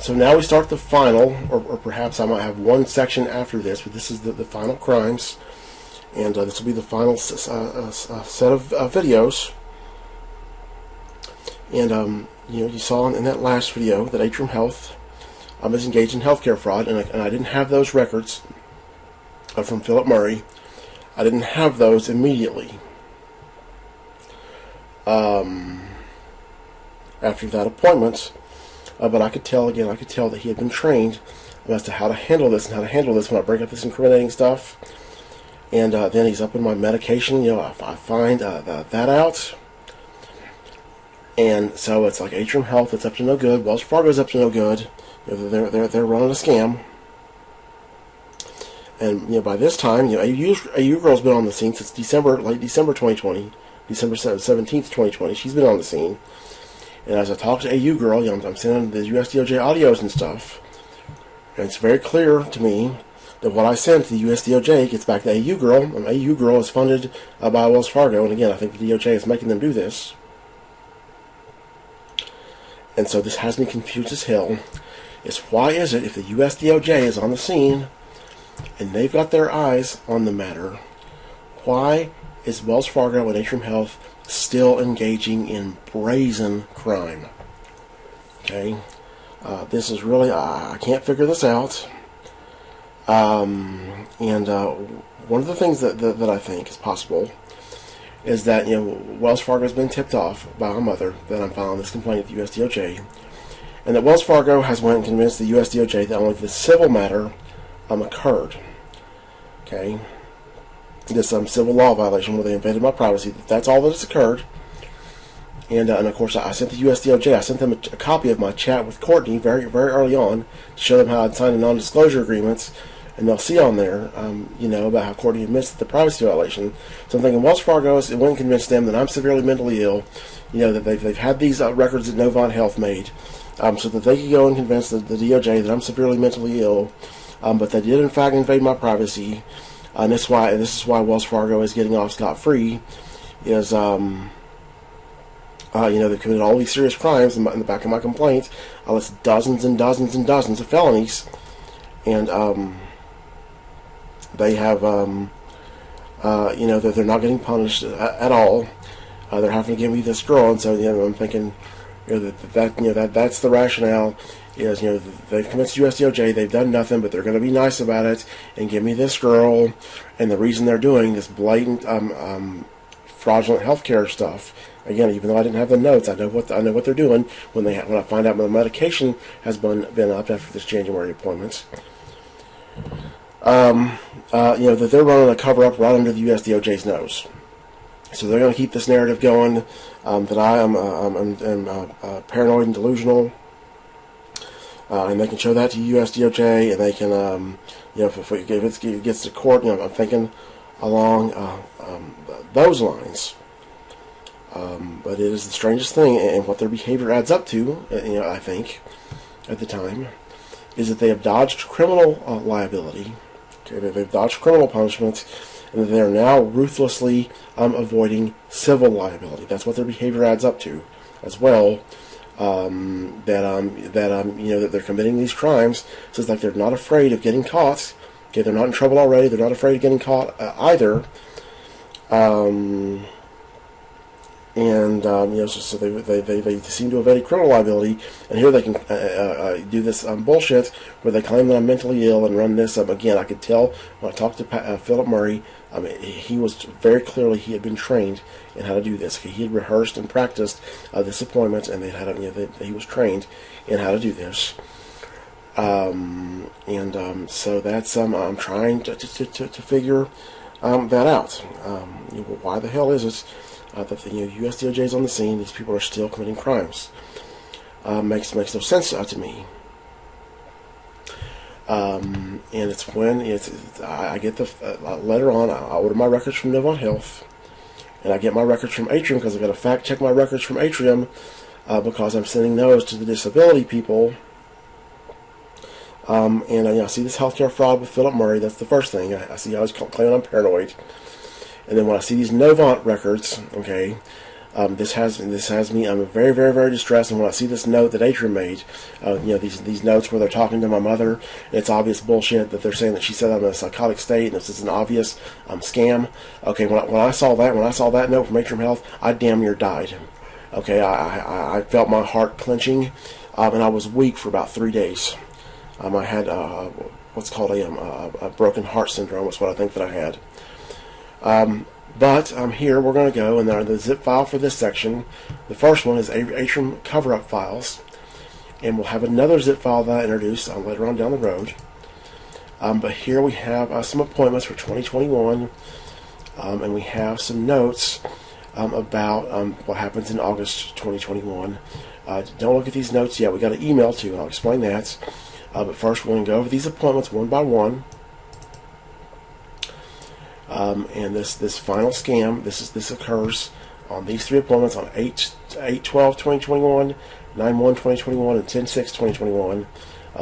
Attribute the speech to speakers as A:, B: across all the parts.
A: So now we start the final, or perhaps I might have one section after this, but this is the final crimes, and this will be the final set of videos. And you saw in that last video that Atrium Health is engaged in healthcare fraud, and I didn't have those records from Philip Murray. I didn't have those immediately after that appointment. But I could tell that he had been trained as to how to handle this when I bring up this incriminating stuff. And then he's up in my medication. I find that out. And so it's like Atrium Health, it's up to no good. Wells Fargo's up to no good. They're running a scam. And by this time, AU Girl's been on the scene since late December 2020, December 17th, 2020. She's been on the scene. And as I talk to AU Girl, I'm sending the USDOJ audios and stuff, and it's very clear to me that what I sent to the USDOJ gets back to AU Girl, and AU Girl is funded by Wells Fargo, and again, I think the DOJ is making them do this. And so this has me confused as hell. It's why is it, if the USDOJ is on the scene, and they've got their eyes on the matter, why is Wells Fargo and Atrium Health still engaging in brazen crime? Okay, this is really, I can't figure this out. And one of the things that I think is possible is that Wells Fargo has been tipped off by my mother that I'm filing this complaint at the USDOJ, and that Wells Fargo has went and convinced the USDOJ that only the civil matter occurred. Okay. This civil law violation where they invaded my privacy, that's all that has occurred. And of course, I sent the USDOJ, I sent them a copy of my chat with Courtney very, very early on to show them how I'd signed the non-disclosure agreements, and they'll see on there, about how Courtney admits the privacy violation. So I'm thinking Wells Fargo went and convinced them that I'm severely mentally ill, that they've had these records that Novant Health made, so that they could go and convince the DOJ that I'm severely mentally ill, but they did in fact invade my privacy. And this is why Wells Fargo is getting off scot-free, is they've committed all these serious crimes in the back of my complaint. I list dozens and dozens and dozens of felonies, and they have that they're not getting punished at all. They're having to give me this girl, and so I'm thinking that's the rationale. Is they've convinced USDOJ they've done nothing, but they're going to be nice about it and give me this girl, and the reason they're doing this blatant fraudulent healthcare stuff. Again, even though I didn't have the notes, I know what they're doing when I find out my medication has been up after this January appointment. That they're running a cover up right under the USDOJ's nose. So they're going to keep this narrative going that I am paranoid and delusional. And they can show that to USDOJ, and they can, if it gets to court, I'm thinking along those lines. But it is the strangest thing, and what their behavior adds up to, I think, at the time, is that they have dodged criminal liability. Okay, they've dodged criminal punishment, and they are now ruthlessly avoiding civil liability. That's what their behavior adds up to, as well. That they're committing these crimes, so it's like they're not afraid of getting caught. Okay, they're not in trouble already. They're not afraid of getting caught either. So they seem to evade criminal liability, and here they can do this bullshit where they claim that I'm mentally ill and run this. Again, I could tell when I talked to Philip Murray, he was very clearly, he had been trained in how to do this. He had rehearsed and practiced this appointment, and he was trained in how to do this. So that's I'm trying to figure that out. Why the hell is it that the USDOJ is on the scene? These people are still committing crimes. Makes no sense to me. And it's when I get the later on, I order my records from Novant Health, and I get my records from Atrium because I've got to fact check my records from Atrium because I'm sending those to the disability people. I see this healthcare fraud with Philip Murray. That's the first thing. I see how he's claiming I'm paranoid. And then when I see these Novant records, okay, This has me. I'm very, very, very distressed. And when I see this note that Atrium made, these notes where they're talking to my mother, it's obvious bullshit that they're saying that she said I'm in a psychotic state, and this is an obvious scam. Okay, when I saw that note from Atrium Health, I damn near died. Okay, I felt my heart clenching, and I was weak for about 3 days. I had what's called a broken heart syndrome. That's what I think that I had. But here we're going to go, and the zip file for this section, the first one is Atrium cover-up files, and we'll have another zip file that I introduce later on down the road. But here we have some appointments for 2021, and we have some notes about what happens in August 2021. Don't look at these notes yet. We got an email too, and I'll explain that. But first, we're going to go over these appointments one by one. And this final scam, this occurs on these 3 appointments on 8/12/2021, 9/1/2021, and 10/6/2021.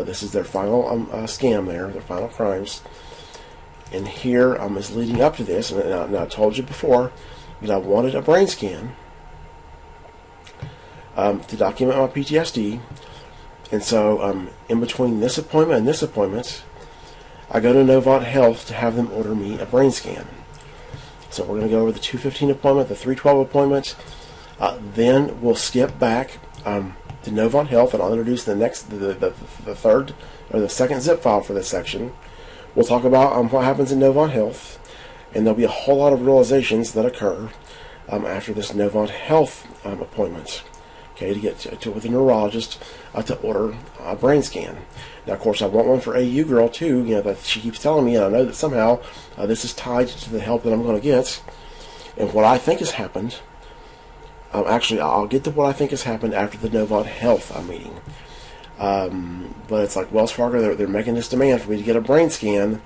A: This is their final scam there, their final crimes. And here is leading up to this, and I told you before that I wanted a brain scan to document my PTSD. And so in between this appointment and this appointment, I go to Novant Health to have them order me a brain scan. So we're going to go over the 2:15 appointment, the 3:12 appointment. Then we'll skip back to Novant Health, and I'll introduce the third or the second zip file for this section. We'll talk about what happens in Novant Health, and there'll be a whole lot of realizations that occur after this Novant Health appointment. Okay, to get to with a neurologist to order a brain scan. Now, of course, I want one for AU girl too. That she keeps telling me, and I know that somehow this is tied to the help that I'm going to get. And what I think has happened, actually, I'll get to what I think has happened after the Novant Health meeting. But it's like Wells Fargo, they're making this demand for me to get a brain scan.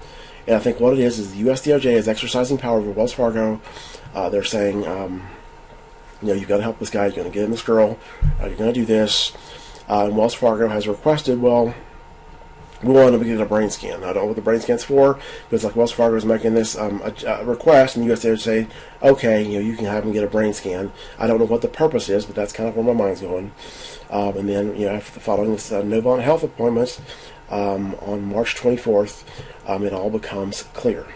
A: And I think what it is the USDOJ is exercising power over Wells Fargo. They're saying, you've got to help this guy. You're going to get him this girl. You're going to do this. And Wells Fargo has requested, we want him to get a brain scan. I don't know what the brain scan's for, but it's like Wells Fargo is making this a request, and the USDA would say, okay, you can have him get a brain scan. I don't know what the purpose is, but that's kind of where my mind's going. And then, after following this Novant Health appointment on March 24th, it all becomes clear.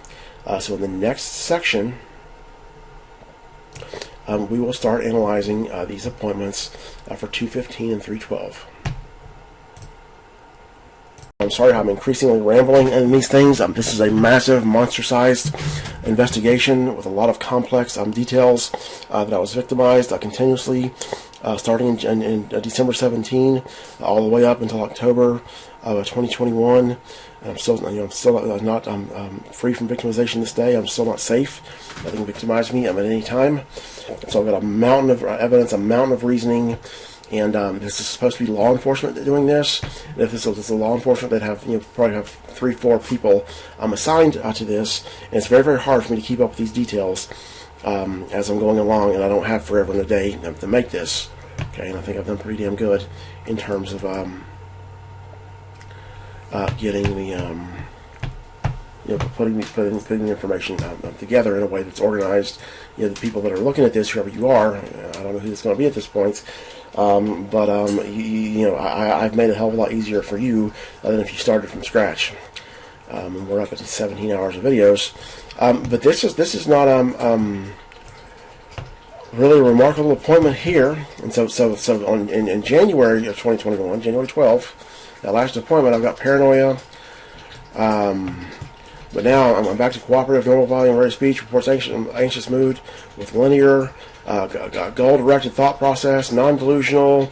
A: So in the next section, we will start analyzing these appointments for 2:15 and 3:12. I'm sorry I'm increasingly rambling in these things. This is a massive, monster-sized investigation with a lot of complex details that I was victimized continuously, starting in December 17, all the way up until October of 2021. And I'm still not free from victimization this day. I'm still not safe. Nothing victimized me at any time. So I've got a mountain of evidence, a mountain of reasoning. And this is supposed to be law enforcement doing this. And if this is a law enforcement that probably have 3-4 people assigned to this, and it's very, very hard for me to keep up with these details as I'm going along, and I don't have forever and a day to make this. Okay, and I think I've done pretty damn good in terms of getting the putting the information together in a way that's organized. The people that are looking at this, whoever you are, I don't know who it's going to be at this point. But I've made it a hell of a lot easier for you than if you started from scratch. And we're up at 17 hours of videos. But this is not really a remarkable appointment here. And so in January of 2021, January 12th, that last appointment, I've got paranoia. But now I'm back to cooperative, normal volume, rate of speech, reports anxious mood with linear, goal-directed thought process, non-delusional,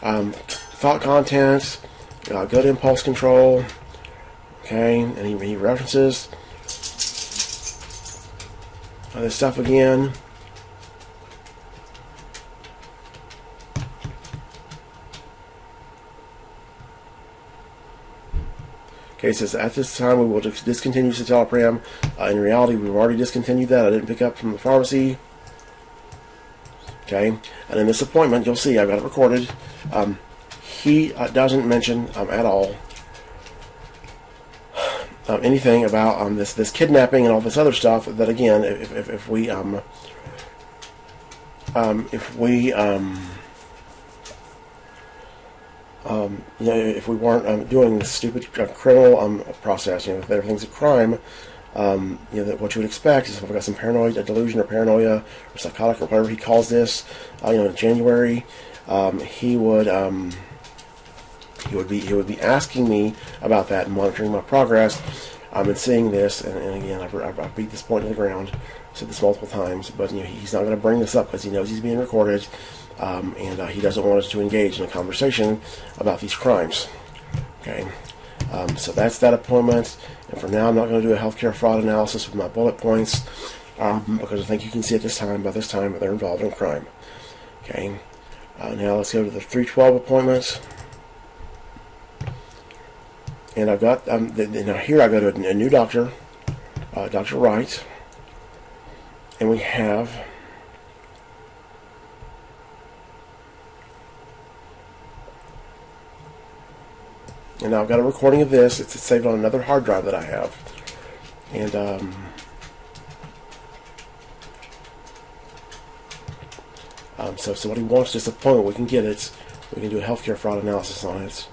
A: thought content, good impulse control. Okay, and he references this stuff again. Okay, it says, at this time we will discontinue citalopram. In reality, we've already discontinued that. I didn't pick up from the pharmacy. Okay, and in this appointment, you'll see I've got it recorded. He doesn't mention at all anything about this kidnapping and all this other stuff. That again, if we if we if we weren't doing the stupid criminal process, if everything's a crime, that what you would expect is if I've got some paranoid delusion or paranoia or psychotic or whatever he calls this, in January, he would be asking me about that and monitoring my progress. And seeing this, and again, I've beat this point to the ground. I've said this multiple times, but he's not going to bring this up because he knows he's being recorded, and he doesn't want us to engage in a conversation about these crimes. Okay, so that's that appointment. And for now, I'm not going to do a healthcare fraud analysis with my bullet points because I think you can see by this time that they're involved in crime. Okay, now let's go to the 312 appointments. And I've got, now here I go to a new doctor, Dr. Wright, and we have and now I've got a recording of this. It's saved on another hard drive that I have. And so if somebody wants this appointment, we can get it. We can do a healthcare fraud analysis on it.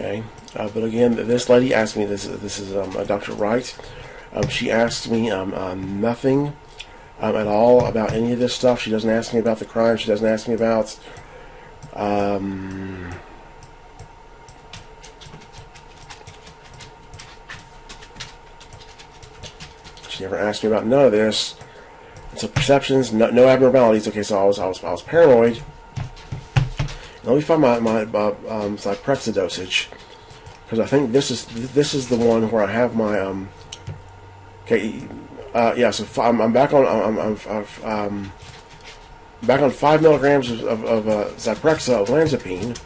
A: Okay, but again, this lady asked me, this is Dr. Wright. She asked me nothing at all about any of this stuff. She doesn't ask me about the crime. She doesn't ask me about she never asked me about none of this. So perceptions, no abnormalities. Okay, so I was paranoid. Let me find my Zyprexa dosage, because I think this is the one where I have my okay, yeah. So I'm back on back on 5 milligrams of Zyprexa, olanzapine.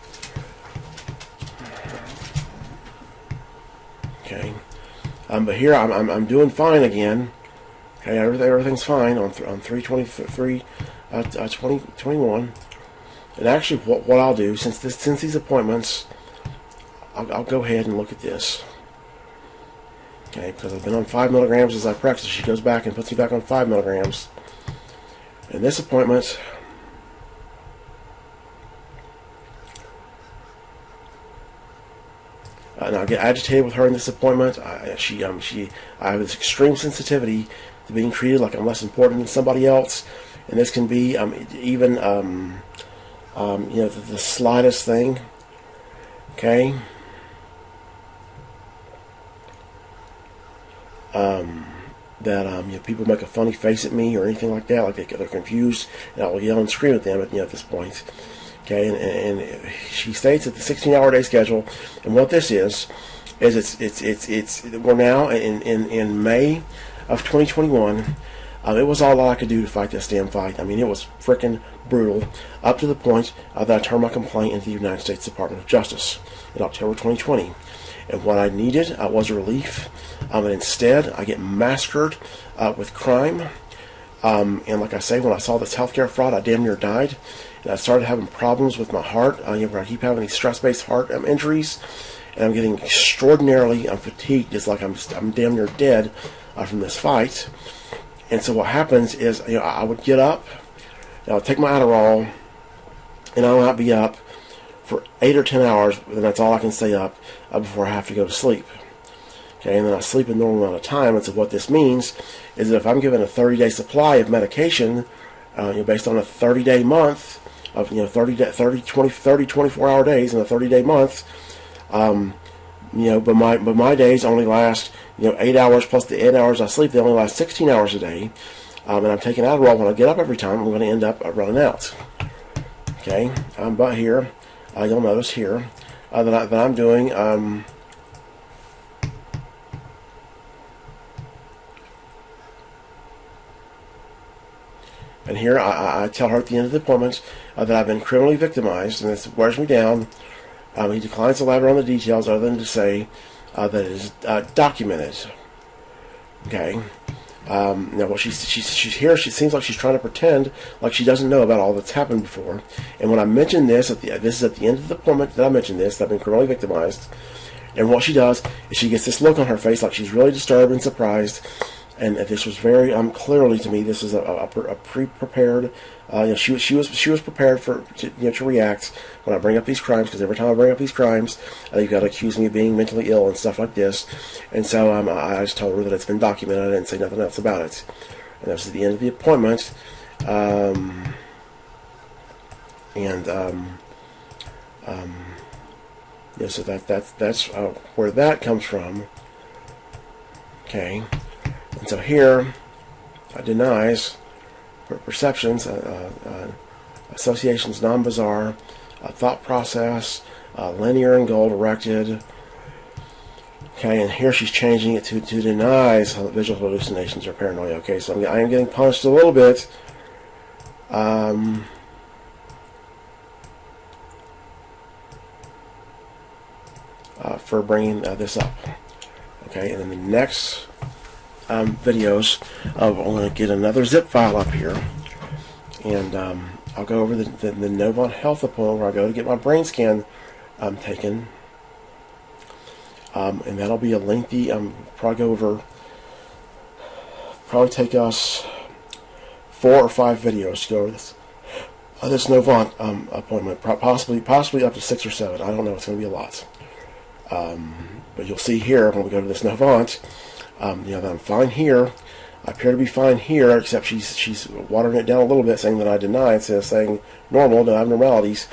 A: Okay, but here I'm doing fine again. Okay, everything's fine on 3/23/2021. And actually, what I'll do, since these appointments, I'll go ahead and look at this. Okay, because I've been on 5 milligrams as I practice. She goes back and puts me back on 5 milligrams. And this appointment, and I get agitated with her in this appointment. I have this extreme sensitivity to being treated like I'm less important than somebody else, and this can be even the slightest thing. Okay. That people make a funny face at me or anything like that, like they're confused, and I will yell and scream at them at this point. Okay, and she states that the 16-hour day schedule, and what this is it's we're now in May of 2021. It was all I could do to fight this damn fight. I mean, it was freaking brutal, up to the point that I turned my complaint into the United States Department of Justice in October 2020. And what I needed was relief, and instead I get massacred with crime. And like I say, when I saw this healthcare fraud, I damn near died. And I started having problems with my heart, where I keep having these stress-based heart injuries, and I'm getting extraordinarily fatigued. It's like I'm damn near dead from this fight. And so what happens is, I would get up, and I would take my Adderall, and I might be up for 8 or 10 hours, and that's all I can stay up before I have to go to sleep. Okay, and then I sleep a normal amount of time. And so what this means is that if I'm given a 30-day supply of medication, based on a 30-day month of 30, 24-hour days in a 30-day month, but my days only last 8 hours plus the 8 hours I sleep. They only last 16 hours a day, and I'm taking Adderall when I get up every time. I'm going to end up running out. Okay, but here you'll notice here that I'm doing. And here I tell her at the end of the appointment that I've been criminally victimized, and this wears me down. He declines to elaborate on the details other than to say that it is documented. Okay, What she's here, she seems like she's trying to pretend like she doesn't know about all that's happened before. And when I mention this, this is at the end of the appointment that I mentioned this, that I've been criminally victimized. And what she does is she gets this look on her face like she's really disturbed and surprised. And this was very clearly to me. This is a pre-prepared. She was prepared to react when I bring up these crimes, because every time I bring up these crimes, you've got to accuse me of being mentally ill and stuff like this. And so I just told her that it's been documented. I didn't say nothing else about it. And that was at the end of the appointment. So that's where that comes from. Okay. And so here, denies perceptions, associations, non-bizarre, thought process, linear and goal directed. Okay, and here she's changing it to denies visual hallucinations or paranoia. Okay, so I am getting punished a little bit. For bringing this up. Okay, and then the next videos, I'm going to get another zip file up here, and I'll go over the Novant Health appointment where I go to get my brain scan taken, and that'll be a lengthy, probably take us 4 or 5 videos to go over this Novant appointment, possibly up to 6 or 7. I don't know, it's going to be a lot. But you'll see here when we go to this Novant, that I'm fine here. I appear to be fine here, except she's watering it down a little bit, saying that I deny instead of saying normal, no abnormalities.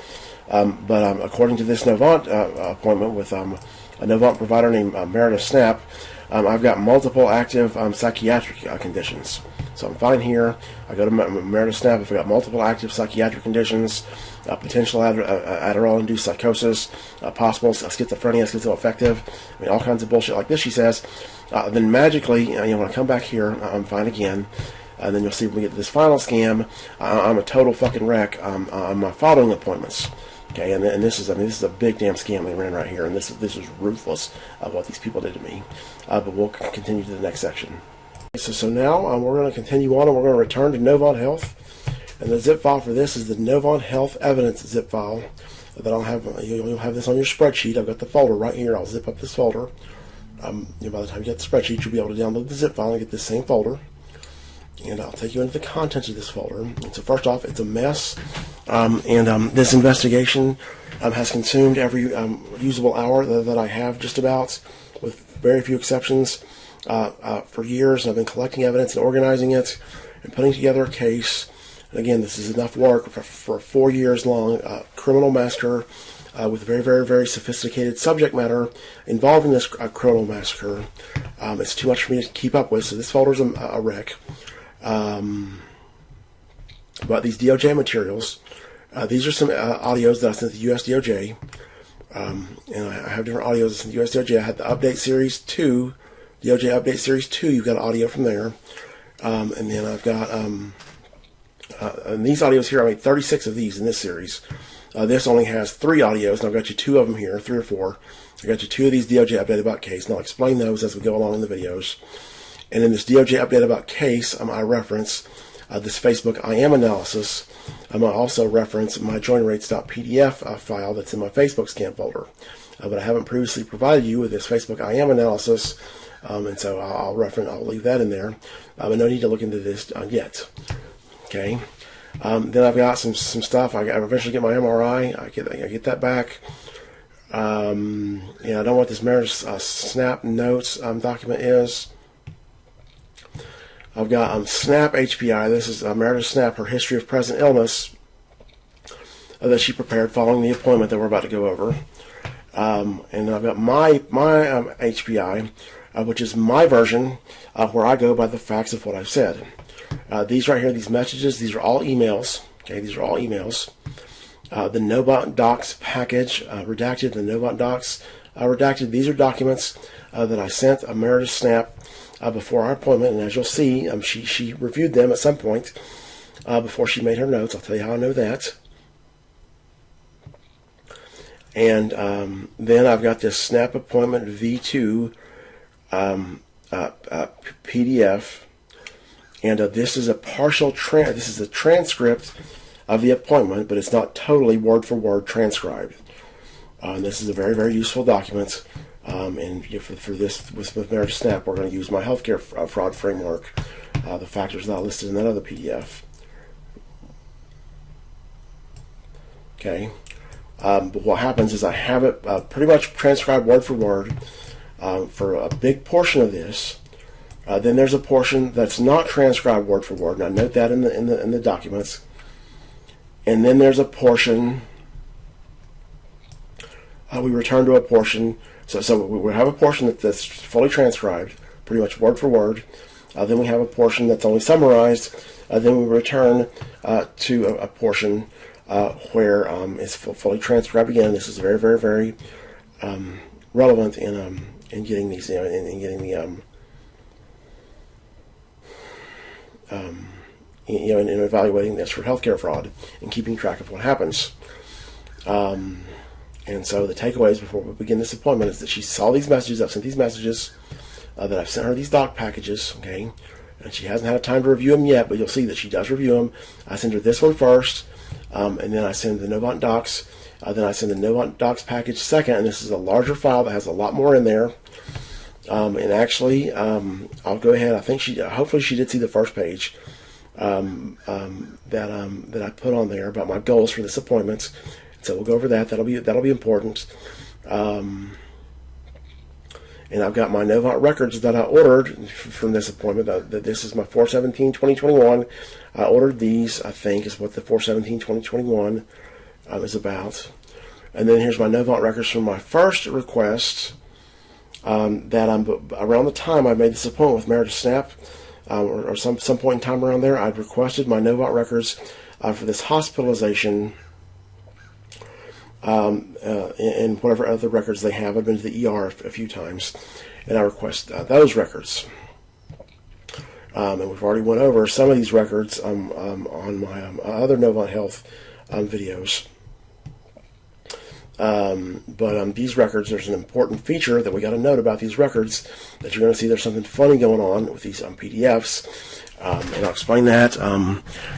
A: But according to this Novant appointment with a Novant provider named Meredith Snap, I've got multiple active psychiatric conditions. So I'm fine here. I go to Meredith Snap. I've got multiple active psychiatric conditions, potential Adderall-induced psychosis, possible schizophrenia, schizoaffective, all kinds of bullshit like this, she says. Then magically, when I come back here, I'm fine again. And then you'll see when we get to this final scam, I'm a total fucking wreck on my following appointments. Okay, and this is a big damn scam they ran right here, and this is ruthless what these people did to me. But we'll continue to the next section. So now we're going to continue on, and we're going to return to Novant Health. And the zip file for this is the Novant Health evidence zip file that I'll have. You'll have this on your spreadsheet. I've got the folder right here. I'll zip up this folder. By the time you get the spreadsheet, you'll be able to download the zip file and get this same folder. And I'll take you into the contents of this folder. And so first off, it's a mess. This investigation has consumed every usable hour that I have, just about, with very few exceptions, for years. I've been collecting evidence and organizing it and putting together a case. And again, this is enough work for 4 years long criminal massacre with very, very, very sophisticated subject matter involved in this criminal massacre. It's too much for me to keep up with, so this folder's a wreck. But these DOJ materials, these are some audios that I sent to the US DOJ. And I have different audios I sent to the US DOJ. I had the Update Series 2, DOJ Update Series 2, you've got audio from there. And then I've got and these audios here, I made 36 of these in this series. This only has 3 audios, and I've got you 2 of them here, 3 or 4. I got you 2 of these DOJ Update About Case, and I'll explain those as we go along in the videos. And in this DOJ Update About Case, I reference this Facebook I Am analysis. I also reference my joinrates.pdf file that's in my Facebook scam folder. But I haven't previously provided you with this Facebook I Am analysis, and so I'll leave that in there. But no need to look into this yet. Okay. Then I've got some stuff. I eventually get my MRI. I get that back. I don't know what this Meredith Snap notes document is. I've got Snap HPI. This is Meredith Snap, her history of present illness that she prepared following the appointment that we're about to go over. And I've got my HPI, which is my version where I go by the facts of what I've said. These right here, these messages, these are all emails. Okay, these are all emails. The Novant Docs package, redacted. The Novant Docs, redacted. These are documents that I sent Meredith Snap before our appointment, and as you'll see, she reviewed them at some point before she made her notes. I'll tell you how I know that. And then I've got this Snap Appointment V2 PDF. And this is a this is a transcript of the appointment, but it's not totally word for word transcribed. And this is a very, very useful document. And for this with Meredith Snap, we're going to use my healthcare fraud framework, the factors that I listed in that other PDF. Okay. But what happens is I have it pretty much transcribed word for word for a big portion of this. Then there's a portion that's not transcribed word for word. Now note that in the documents. And then there's a portion. We return to a portion. So we have a portion that's fully transcribed, pretty much word for word. Then we have a portion that's only summarized. Then we return to a portion where it's fully transcribed again. This is very, very, very relevant in getting these, in getting the in evaluating this for healthcare fraud and keeping track of what happens. And so the takeaways before we begin this appointment is that she saw these messages. I've sent these messages, that I've sent her these doc packages, okay? And she hasn't had time to review them yet, but you'll see that she does review them. I send her this one first, and then I send the Novant docs. Then I send the Novant docs package second, and this is a larger file that has a lot more in there. And actually, I'll go ahead. I think hopefully she did see the first page that I put on there about my goals for this appointment. So we'll go over that. That'll be important. And I've got my Novant records that I ordered from this appointment. This is my 4/17/2021. I ordered these. I think is what the 4/17/2021 is about. And then here's my Novant records from my first request. Around the time I made this appointment with Meredith Snap, or some point in time around there, I'd requested my Novant records for this hospitalization. And whatever other records they have. I've been to the ER a few times, and I request those records. And we've already went over some of these records on my other Novant Health videos. But these records, there's an important feature that we got to note about these records, that you're going to see there's something funny going on with these PDFs. And I'll explain that.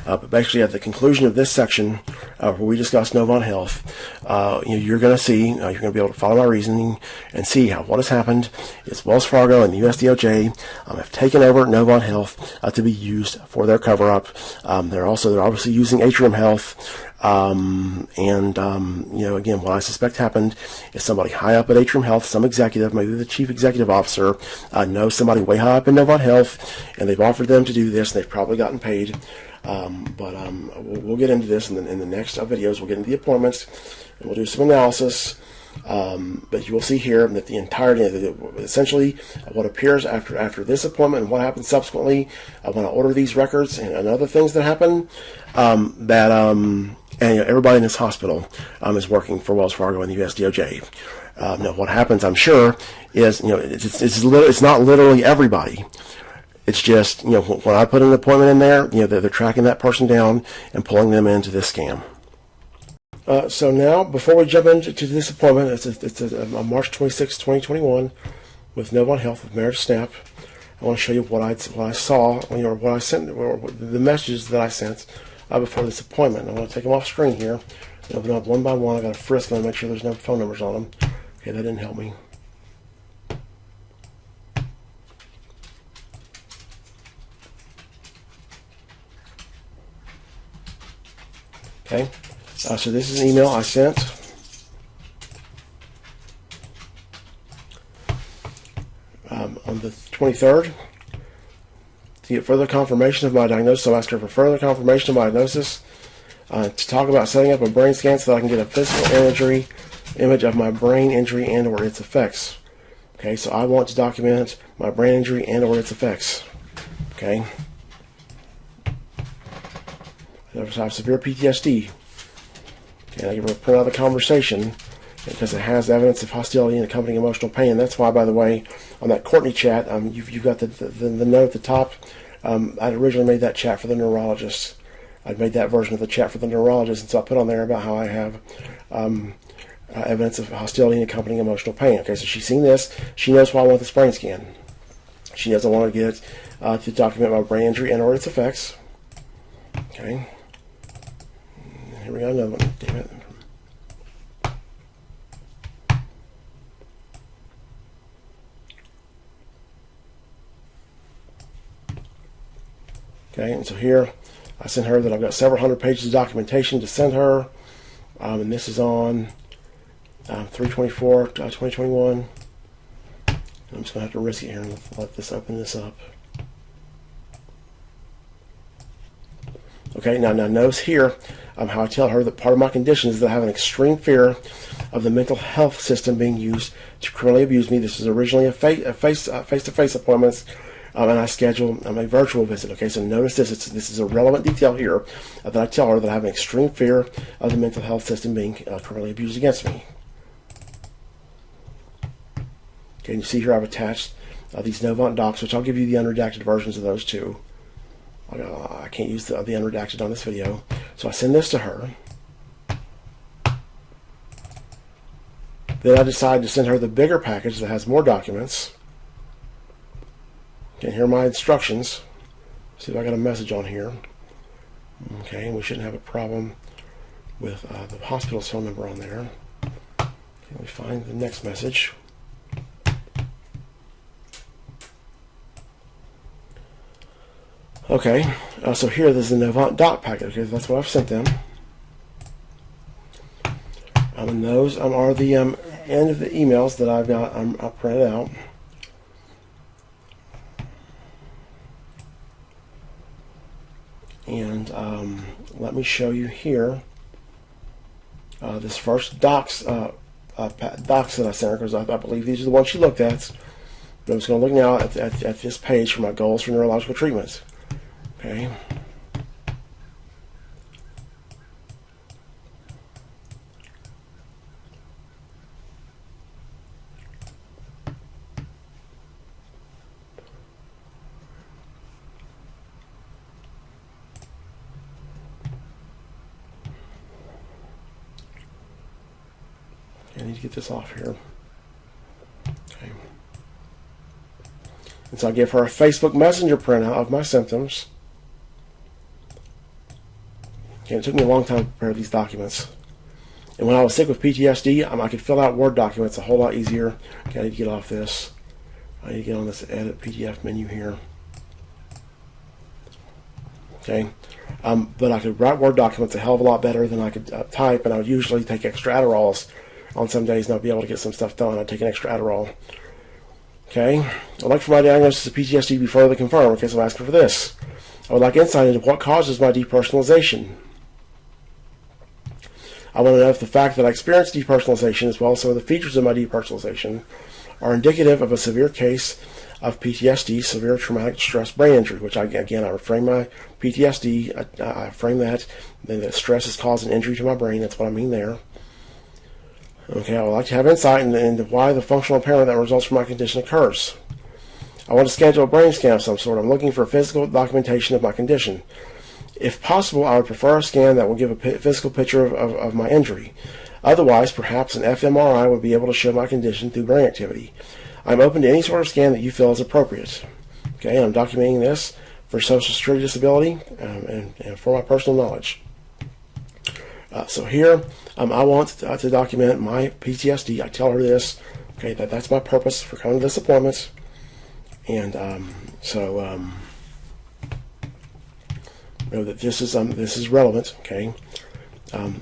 A: But basically, at the conclusion of this section, where we discuss Novant Health, you're going to see, you're going to be able to follow my reasoning and see how what has happened is Wells Fargo and the US DOJ have taken over Novant Health to be used for their cover-up. They're obviously using Atrium Health. Again, what I suspect happened is somebody high up at Atrium Health, some executive, maybe the chief executive officer, knows somebody way high up in Novant Health, and they've offered them to do this, and they've probably gotten paid. We'll get into this in the next videos. We'll get into the appointments, and we'll do some analysis. But you will see here that the entirety, essentially, what appears after this appointment and what happens subsequently when I order these records and other things that happen, and everybody in this hospital is working for Wells Fargo and the US DOJ. Now, what happens, I'm sure, is it's not literally everybody. It's just when I put an appointment in there, they're tracking that person down and pulling them into this scam. So now, before we jump into this appointment, it's a March 26, 2021, with Novant Health with Meredith Snap. I want to show you what I saw, or what I sent, or the messages that I sent before this appointment. I want to take them off screen here, and open up one by one. I got to frisk them and make sure there's no phone numbers on them. Okay, that didn't help me. Okay. So this is an email I sent. On the 23rd. To get further confirmation of my diagnosis, I'm asking for further confirmation of my diagnosis. To talk about setting up a brain scan so that I can get a physical image of my brain injury and or its effects. Okay, so I want to document my brain injury and or its effects. Okay. I have severe PTSD. And I give her a print out of the conversation because it has evidence of hostility and accompanying emotional pain. And that's why, by the way, on that Courtney chat, you've got the note at the top. I'd originally made that chat for the neurologist. I'd made that version of the chat for the neurologist, and so I put on there about how I have evidence of hostility and accompanying emotional pain. Okay, so she's seen this. She knows why I want this brain scan. She doesn't want to get to document my brain injury and or its effects. Okay. Here we go, another one. Damn it. Okay, and so here I sent her that I've got several hundred pages of documentation to send her, and this is on 3/24/2021. I'm just going to have to risk it here and let this open this up. Okay, now notice here how I tell her that part of my condition is that I have an extreme fear of the mental health system being used to criminally abuse me. This is originally a face-to-face appointments, and I schedule a virtual visit. Okay, so notice this. This is a relevant detail here that I tell her that I have an extreme fear of the mental health system being criminally abused against me. Okay, and you see here I've attached these Novant docs, which I'll give you the unredacted versions of those too. I can't use the unredacted on this video. So I send this to her. Then I decide to send her the bigger package that has more documents. Okay, here are my instructions. See if I got a message on here. Okay, and we shouldn't have a problem with the hospital's phone number on there. Okay, let me find the next message. Okay, so here there's the Novant doc packet. Okay, that's what I've sent them. And those are the end of the emails that I've got I printed out. And let me show you here this first docs that I sent her, because I believe these are the ones she looked at. But I'm just going to look now at this page for my goals for neurological treatments. Okay. I need to get this off here. Okay. And so I give her a Facebook Messenger printout of my symptoms. Okay, it took me a long time to prepare these documents. And when I was sick with PTSD, I could fill out Word documents a whole lot easier. Okay, I need to get off this. I need to get on this Edit PDF menu here. Okay, but I could write Word documents a hell of a lot better than I could type, and I would usually take extra Adderalls on some days and I'd be able to get some stuff done. I'd take an extra Adderall. Okay, I'd like for my diagnosis of PTSD to be further confirmed. Okay, so I'm asking for this. I would like insight into what causes my depersonalization. I want to know if the fact that I experienced depersonalization, as well as some of the features of my depersonalization, are indicative of a severe case of PTSD, severe traumatic stress brain injury, which I reframe my PTSD, I frame that stress has caused an injury to my brain. That's what I mean there. Okay, I would like to have insight into why the functional impairment that results from my condition occurs. I want to schedule a brain scan of some sort. I'm looking for physical documentation of my condition. If possible, I would prefer a scan that will give a physical picture of my injury. Otherwise, perhaps an fMRI would be able to show my condition through brain activity. I'm open to any sort of scan that you feel is appropriate. Okay, I'm documenting this for Social Security disability and for my personal knowledge. So here, I want to document my PTSD. I tell her this. Okay, that's my purpose for coming to this appointment. And know that this is relevant. Okay,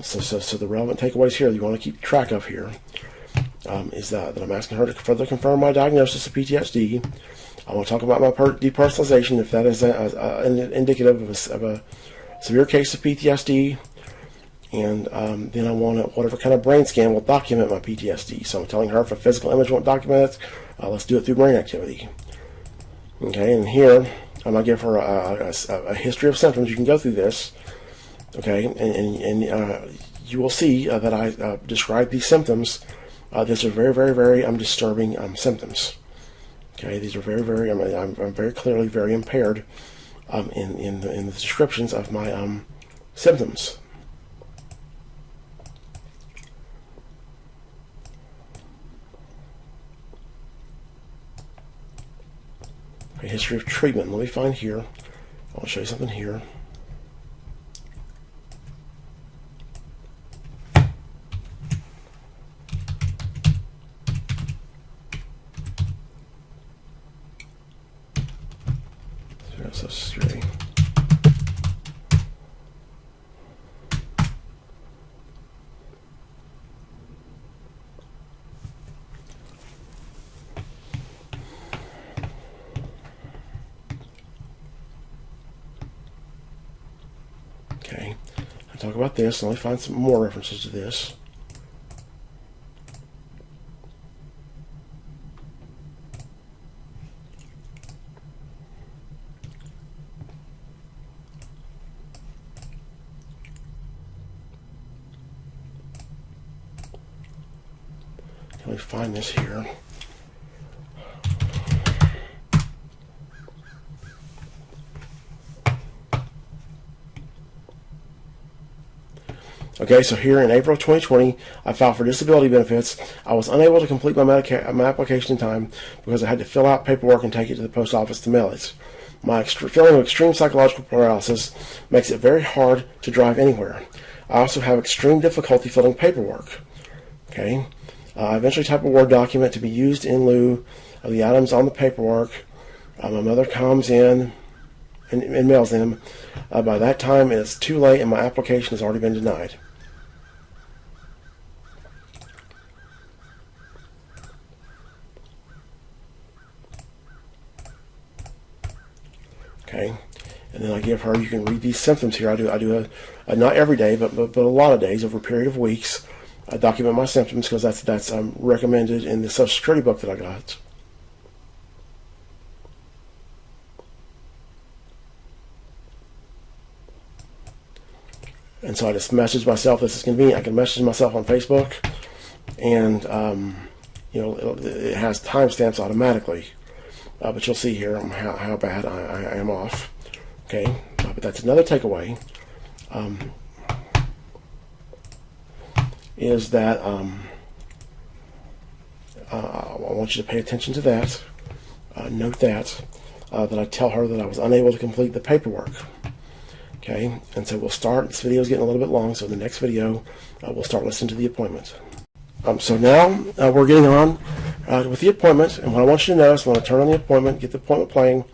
A: so the relevant takeaways here that you want to keep track of here is that I'm asking her to further confirm my diagnosis of PTSD. I want to talk about my depersonalization, if that is indicative of a severe case of PTSD. And then I want whatever kind of brain scan will document my PTSD. So I'm telling her if a physical image won't document it, let's do it through brain activity. Okay, and here I'm going to give her a history of symptoms. You can go through this. Okay, and you will see that I describe these symptoms. These are very, very, very disturbing symptoms. Okay, these are very, very. I'm very clearly very impaired in the descriptions of my symptoms. Okay, history of treatment. Let me find here. I'll show you something here. Social Security. Okay, I'll talk about this. Let me find some more references to this. Let me find this here. Okay, so here in April 2020, I filed for disability benefits. I was unable to complete my application in time because I had to fill out paperwork and take it to the post office to mail it. My feeling of extreme psychological paralysis makes it very hard to drive anywhere. I also have extreme difficulty filling paperwork. Okay, I eventually type a Word document to be used in lieu of the items on the paperwork. My mother comes in and mails them. By that time, it's too late and my application has already been denied. Okay, and then I give her, you can read these symptoms here. I do a not every day, but a lot of days over a period of weeks. I document my symptoms because that's recommended in the Social Security book that I got. And so I just message myself. This is convenient. I can message myself on Facebook, and it has timestamps automatically. But you'll see here how bad I am off. Okay, but that's another takeaway. Is that I want you to pay attention to that. Note that I tell her that I was unable to complete the paperwork. Okay, and so we'll start. This video is getting a little bit long, so in the next video we'll start listening to the appointment. So now we're getting on with the appointment, and what I want you to notice, I want to turn on the appointment, get the appointment playing,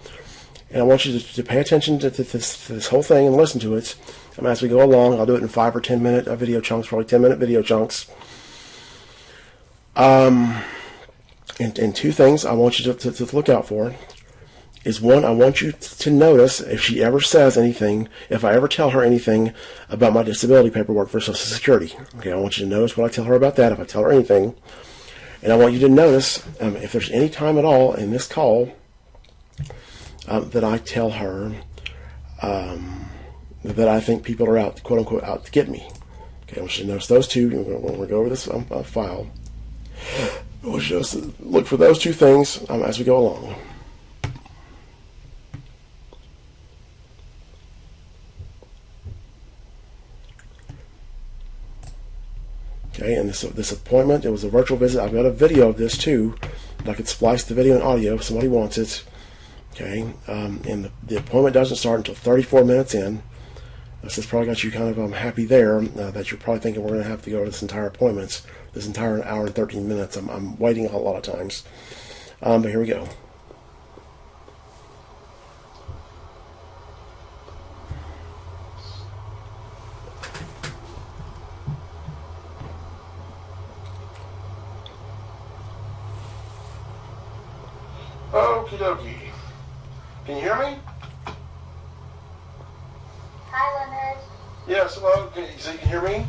A: and I want you to pay attention to this whole thing and listen to it. As we go along, I'll do it in 5 or 10 minute video chunks, probably 10-minute video chunks. And two things I want you to look out for is, one, I want you to notice if she ever says anything, if I ever tell her anything about my disability paperwork for Social Security. Okay, I want you to notice what I tell her about that, if I tell her anything. And I want you to notice if there's any time at all in this call that I tell her that I think people are out, quote unquote, out to get me. Okay, I want you to notice those two when we go over this file. I want you to look for those two things as we go along. Okay, and this appointment, it was a virtual visit. I've got a video of this too, and I could splice the video and audio if somebody wants it. Okay, and the appointment doesn't start until 34 minutes in. So it's probably got you kind of happy there that you're probably thinking we're going to have to go to this entire appointment, this entire hour and 13 minutes. I'm waiting a lot of times, but here we go. Okie dokie. Can you hear me?
B: Hi, Leonard.
A: Yes, hello. So you can hear me?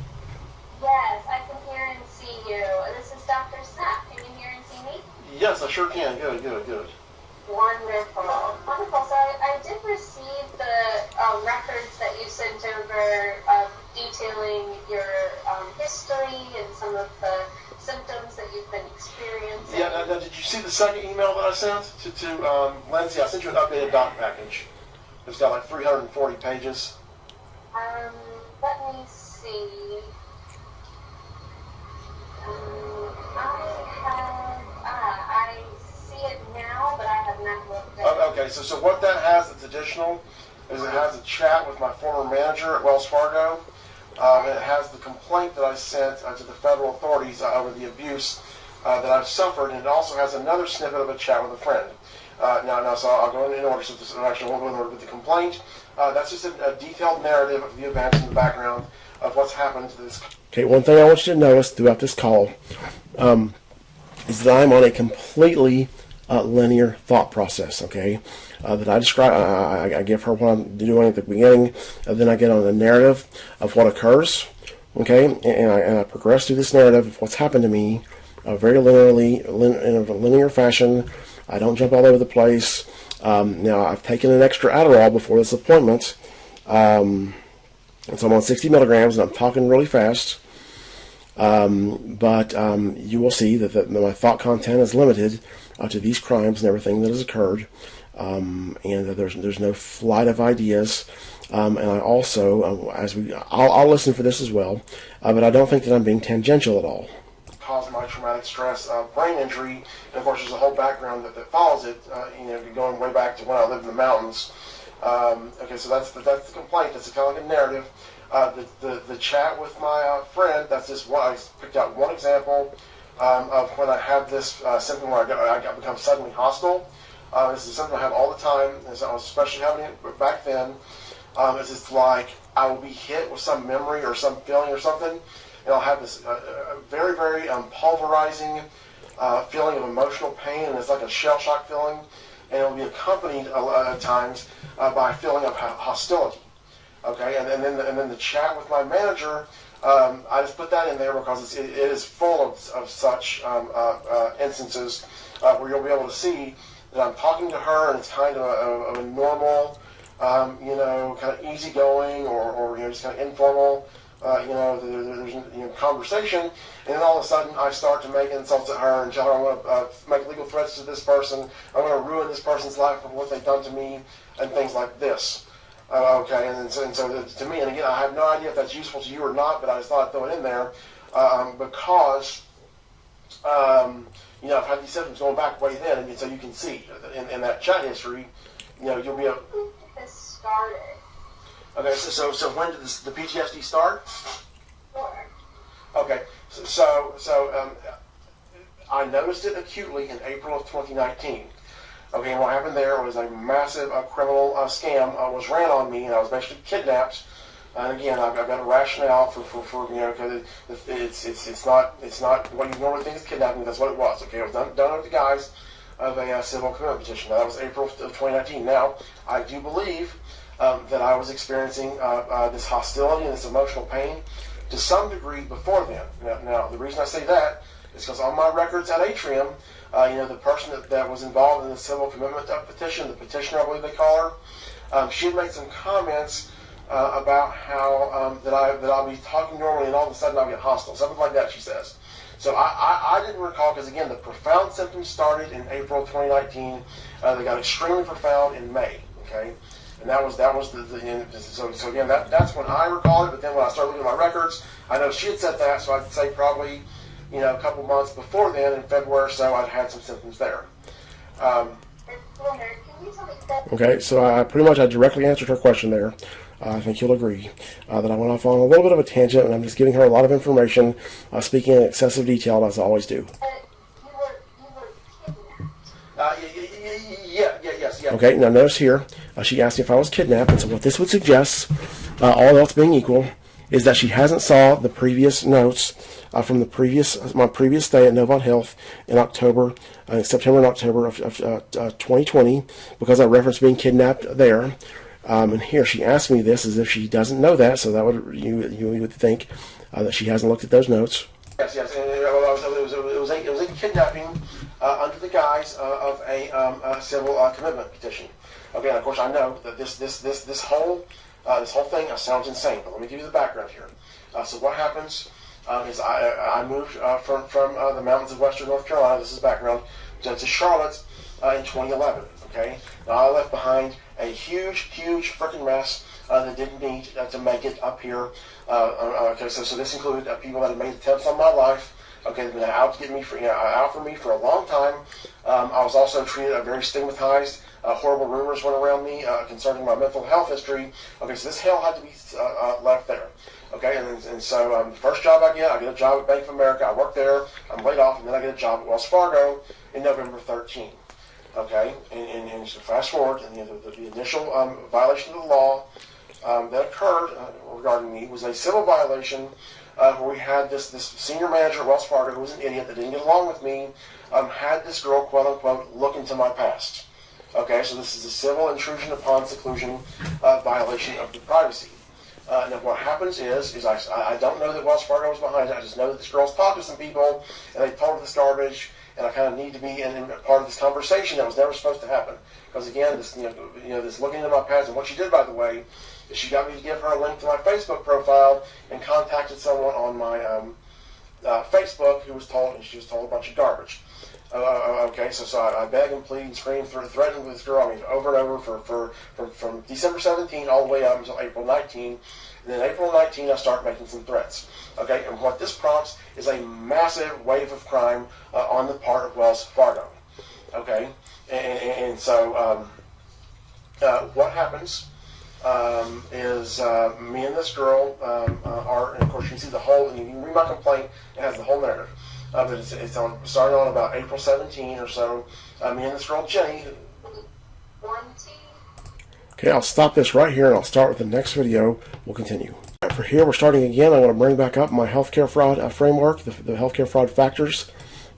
B: Yes, I can hear and see you. This is Dr. Snap. Can you hear and see me?
A: Yes, I sure can. Good.
B: Wonderful. Wonderful. So I did receive the records that you sent over detailing your history and some of the symptoms that you've been experiencing.
A: Yeah, now, did you see the second email that I sent to Lindsay? I sent you an updated doc package. It's got like 340 pages.
B: Let me see. I see it now, but I have not looked at it.
A: Okay, so what that has that's additional is it has a chat with my former manager at Wells Fargo, and it has the complaint that I sent to the federal authorities over the abuse that I've suffered, and it also has another snippet of a chat with a friend. So I'll go in order. So this actually won't go in order with the complaint. That's just a detailed narrative of the events in the background of what's happened to this. Okay, one thing I want you to notice throughout this call is that I'm on a completely linear thought process. Okay, that I describe. I give her what I'm doing at the beginning, and then I get on the narrative of what occurs. Okay, and I progress through this narrative of what's happened to me very linearly, in a linear fashion. I don't jump all over the place. Now, I've taken an extra Adderall before this appointment, and so I'm on 60 milligrams, and I'm talking really fast. But you will see that my thought content is limited to these crimes and everything that has occurred, and that there's no flight of ideas. And I also, I'll listen for this as well, but I don't think that I'm being tangential at all. Caused my traumatic stress, brain injury, and of course there's a whole background that follows it. Going way back to when I lived in the mountains. Okay, so that's the complaint. That's kind of like a narrative. The chat with my friend. That's just what I picked out one example of when I had this symptom where I got become suddenly hostile. This is something I have all the time, and so I was especially having it back then. It's just like I will be hit with some memory or some feeling or something. And I'll have this very, very pulverizing feeling of emotional pain, and it's like a shell shock feeling, and it'll be accompanied at times by a feeling of hostility. Okay, and then the chat with my manager, I just put that in there because it is full of such instances where you'll be able to see that I'm talking to her, and it's kind of a normal, kind of easygoing or just kind of informal. There's conversation, and then all of a sudden I start to make insults at her and tell her I'm going to make legal threats to this person. I'm going to ruin this person's life for what they've done to me, and things like this. Okay, and so to me, and again, I have no idea if that's useful to you or not, but I just thought I'd throw it in there because I've had these symptoms going back way then, and so you can see in that chat history, you'll be able.
B: When did this started?
A: Okay, so when did the PTSD start?
B: Sure.
A: Okay, so I noticed it acutely in April of 2019. Okay, and what happened there was a massive criminal scam was ran on me, and I was basically kidnapped. And again, I've got a rationale for because it's not what you normally think is kidnapping. That's what it was. Okay, it was done under the guise of a civil commitment petition. Now, that was April of 2019. Now, I do believe that I was experiencing this hostility and this emotional pain to some degree before then. Now, the reason I say that is because on my records at Atrium, the person that was involved in the civil commitment petition, the petitioner, I believe they call her, she had made some comments about how that I'll be talking normally and all of a sudden I'll get hostile, something like that, she says. So I didn't recall, because again, the profound symptoms started in April 2019. They got extremely profound in May. Okay. And that was so again, that's when I recall it. But then when I started looking at my records, I know she had said that, so I'd say probably a couple months before then, in February or so, I'd had some symptoms there. Okay, so I pretty much directly answered her question there. I think you'll agree that I went off on a little bit of a tangent, and I'm just giving her a lot of information, speaking in excessive detail as I always do.
B: You were kidnapped.
A: Yes. Okay, now notice here, she asked me if I was kidnapped, and so what this would suggest, all else being equal, is that she hasn't saw the previous notes from my previous stay at Novant Health in September and October of 2020, because I referenced being kidnapped there. And here she asked me this as if she doesn't know that, so that would you would think that she hasn't looked at those notes. Yes. It was a kidnapping under the guise of a civil commitment petition. Okay, and of course I know that this whole thing sounds insane, but let me give you the background here. So what happens is I moved from the mountains of western North Carolina. This is background to Charlotte in 2011. Okay, now I left behind a huge freaking mess that didn't need to make it up here. Okay, so this included people that had made attempts on my life, Okay, they've been out to get me out for me for a long time. I was also treated very stigmatized. Horrible rumors went around me concerning my mental health history. Okay, so this hell had to be left there. Okay, and so the first job I get a job at Bank of America. I work there. I'm laid off, and then I get a job at Wells Fargo in November 13. Okay, and so fast forward, and the initial violation of the law that occurred regarding me was a civil violation where we had this senior manager at Wells Fargo who was an idiot that didn't get along with me, had this girl, quote unquote, look into my past. Okay, so this is a civil intrusion upon seclusion violation of the privacy. Now what happens is I don't know that Wells Fargo was behind it. I just know that this girl's talked to some people and they told her this garbage, and I kind of need to be in part of this conversation that was never supposed to happen. Because again, this this looking into my past, and what she did, by the way, is she got me to give her a link to my Facebook profile and contacted someone on my Facebook who was told, and she was told a bunch of garbage. Okay, so I beg and plead and scream, threatened with this girl, over and over from December 17 all the way up until April 19. And then April 19, I start making some threats. Okay, and what this prompts is a massive wave of crime on the part of Wells Fargo. Okay, and so what happens is me and this girl are, and of course you can see the whole, and you can read my complaint, it has the whole narrative. But it's starting on about April 17 or so. Me and this girl Jenny. Okay, I'll stop this right here and I'll start with the next video. We'll continue. Right, for here, we're starting again. I want to bring back up my healthcare fraud framework, the healthcare fraud factors.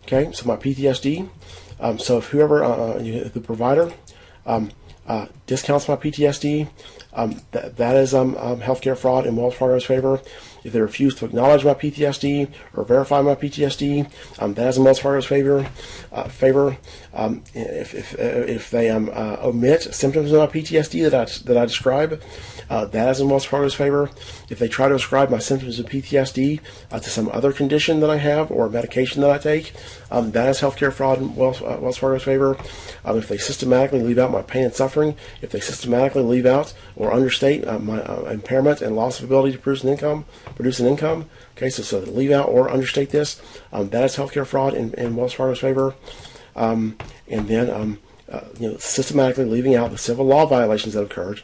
A: Okay, so my PTSD. So if whoever, the provider, discounts my PTSD, that is healthcare fraud in Wells Fargo's favor. If they refuse to acknowledge my PTSD or verify my PTSD, that is in Wells Fargo's favor. If they omit symptoms of my PTSD that I describe, that is in Wells Fargo's favor. If they try to ascribe my symptoms of PTSD to some other condition that I have or medication that I take, that is healthcare fraud in Wells Fargo's favor. If they systematically leave out my pain and suffering, if they systematically leave out or understate my impairment and loss of ability to produce an income. Okay, so they leave out or understate this. That is healthcare fraud in Wells Fargo's favor. And then systematically leaving out the civil law violations that occurred,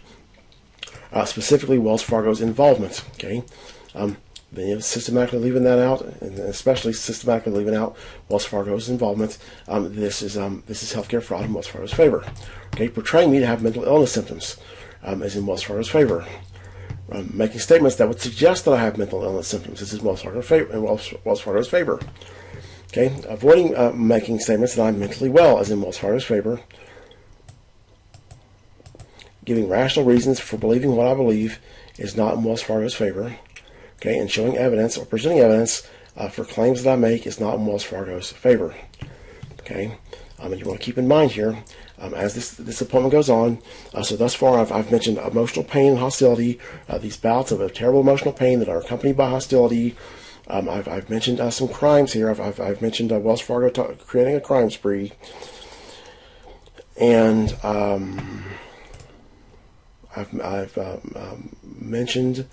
A: specifically Wells Fargo's involvement. Okay, systematically leaving that out, and especially systematically leaving out Wells Fargo's involvement. This is healthcare fraud in Wells Fargo's favor. Okay, portraying me to have mental illness symptoms is in Wells Fargo's favor. Making statements that would suggest that I have mental illness symptoms is in Wells Fargo's favor. Okay, avoiding making statements that I'm mentally well is in Wells Fargo's favor. Giving rational reasons for believing what I believe is not in Wells Fargo's favor. Okay, and showing evidence or presenting evidence for claims that I make is not in Wells Fargo's favor. Okay, and you want to keep in mind here, as this appointment goes on, so thus far I've mentioned emotional pain and hostility, these bouts of a terrible emotional pain that are accompanied by hostility. I've mentioned some crimes here. I've mentioned Wells Fargo creating a crime spree, and I've mentioned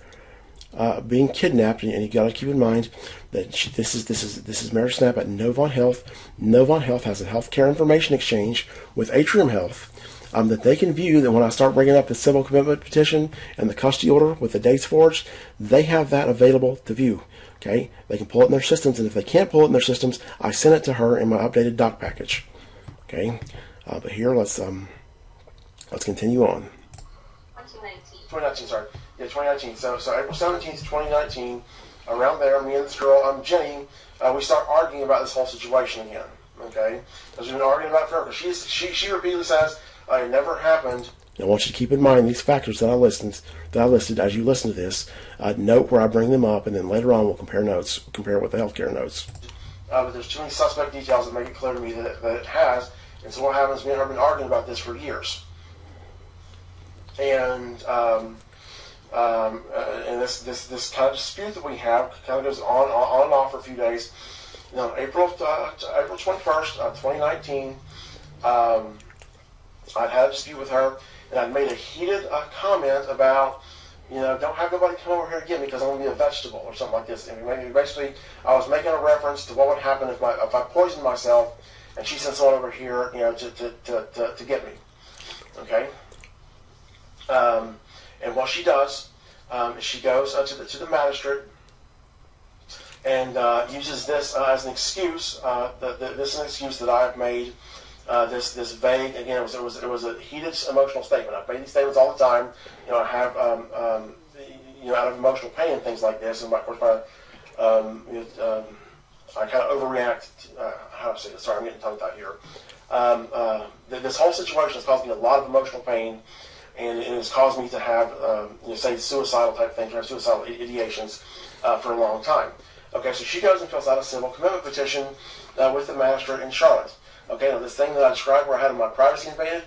A: being kidnapped, and you got to keep in mind that this is Marriage Snap at Novant Health. Novant Health has a healthcare information exchange with Atrium Health that they can view. That when I start bringing up the civil commitment petition and the custody order with the dates forged, they have that available to view. Okay, they can pull it in their systems, and if they can't pull it in their systems, I send it to her in my updated doc package. Okay, but here let's continue on. 2019, sorry. Yeah, 2019. So April 17th, 2019, around there, me and this girl, Jenny, we start arguing about this whole situation again. Okay, because we've been arguing about it forever. She repeatedly says it never happened. I want you to keep in mind these factors that I listed as you listen to this. Note where I bring them up, and then later on we'll compare it with the healthcare notes. But there's too many suspect details that make it clear to me that it has. And so what happens? Me and her have been arguing about this for years. And this kind of dispute that we have kind of goes on and off for a few days. April 21st, 2019, I'd had a dispute with her, and I'd made a heated comment about don't have nobody come over here to get me because I'm going to be a vegetable or something like this. And basically, I was making a reference to what would happen if I poisoned myself and she sent someone over here, to get me. Okay? And what she does, she goes to the magistrate and uses this as an excuse. This is an excuse that I have made. This vague, again, it was a heated emotional statement. I've made these statements all the time. I have out of emotional pain and things like this, and of course I kind of overreact. How do I say this? Sorry, I'm getting tongue-tied here. This whole situation has caused me a lot of emotional pain, and it has caused me to have, say, suicidal type things, or suicidal ideations for a long time. Okay, so she goes and fills out a civil commitment petition with the magistrate in Charlotte. Okay, now this thing that I described where I had my privacy invaded,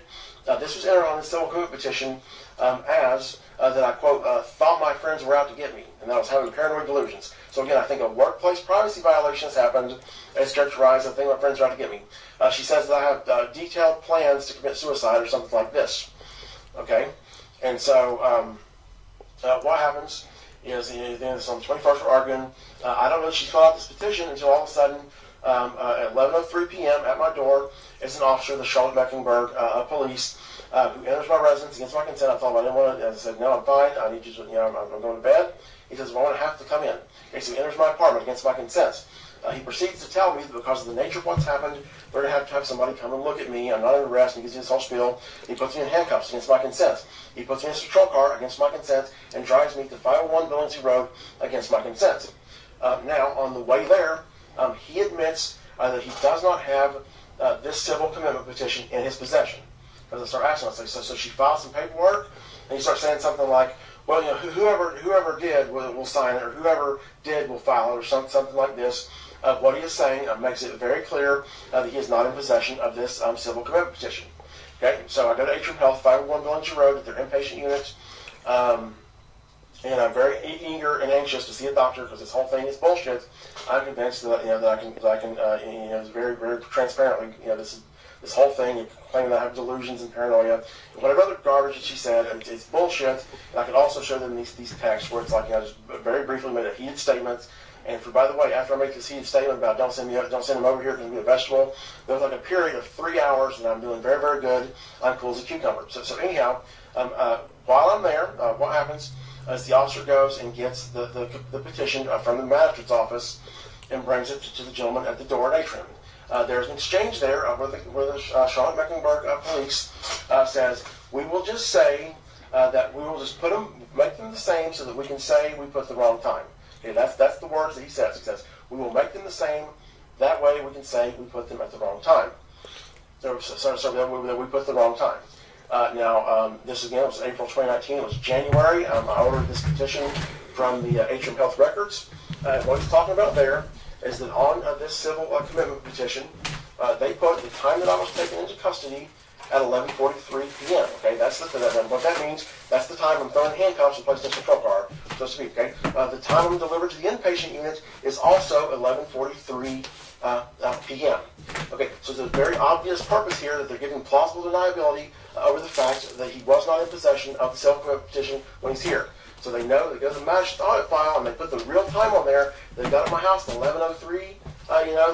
A: this was entered on the civil commitment petition as that I, quote, thought my friends were out to get me, and that I was having paranoid delusions. So again, I think a workplace privacy violation has happened. It's characterized, I think my friends are out to get me. She says that I have detailed plans to commit suicide or something like this. Okay, and so what happens is, on the 21st we're arguing. I don't know if she filled out this petition until all of a sudden, at 11:03 p.m. at my door is an officer of the Charlotte Mecklenburg police who enters my residence against my consent. I told him I didn't want to. I said, no, I'm fine. I need you to, I'm going to bed. He says, well, I'm going to have to come in. Okay, so he enters my apartment against my consent. He proceeds to tell me that because of the nature of what's happened, we're going to have somebody come and look at me. I'm not under arrest. And he gives me this whole spiel. He puts me in handcuffs against my consent. He puts me in his patrol car against my consent and drives me to 501 Billingsley Road against my consent. Now, on the way there, he admits that he does not have this civil commitment petition in his possession. Because I start asking myself, so she files some paperwork, and he starts saying something like, well, whoever did will sign it, or whoever did will file it, or something like this. What he is saying makes it very clear that he is not in possession of this civil commitment petition. Okay, so I go to Atrium Health, 501 Billingsley Road, at their inpatient unit, and I'm very eager and anxious to see a doctor because this whole thing is bullshit. I'm convinced that I can very, very transparently, this whole thing, claiming that I have delusions and paranoia, and whatever other garbage that she said, it's bullshit. And I can also show them these texts where it's like, just very briefly made a heated statement. And by the way, after I make this heated statement about don't send him over here because I'm going to be a vegetable, there was like a period of 3 hours that I'm doing very, very good. I'm cool as a cucumber. So anyhow, while I'm there, what happens is the officer goes and gets the petition from the magistrate's office and brings it to the gentleman at the door at Atrium. There's an exchange there where the Charlotte Mecklenburg police says, we will just say that we will just make them the same so that we can say we put the wrong time. Okay, that's the words that he says. He says, we will make them the same, that way we can say we put them at the wrong time. So that we put the wrong time. This again was April 2019. It was January. I ordered this petition from the Atrium Health records. What he's talking about there is that on this civil commitment petition, they put the time that I was taken into custody at 11:43 p.m. Okay, that's what that means. That's the time I'm throwing handcuffs and placed in a patrol car, so to speak. Okay, the time I'm delivered to the inpatient unit is also 11:43 p.m. Okay, so there's a very obvious purpose here that they're giving plausible deniability over the fact that he was not in possession of the civil commitment petition when he's here. So they know, they go to the magistrate's audit file and they put the real time on there. They got at my house at 11:03.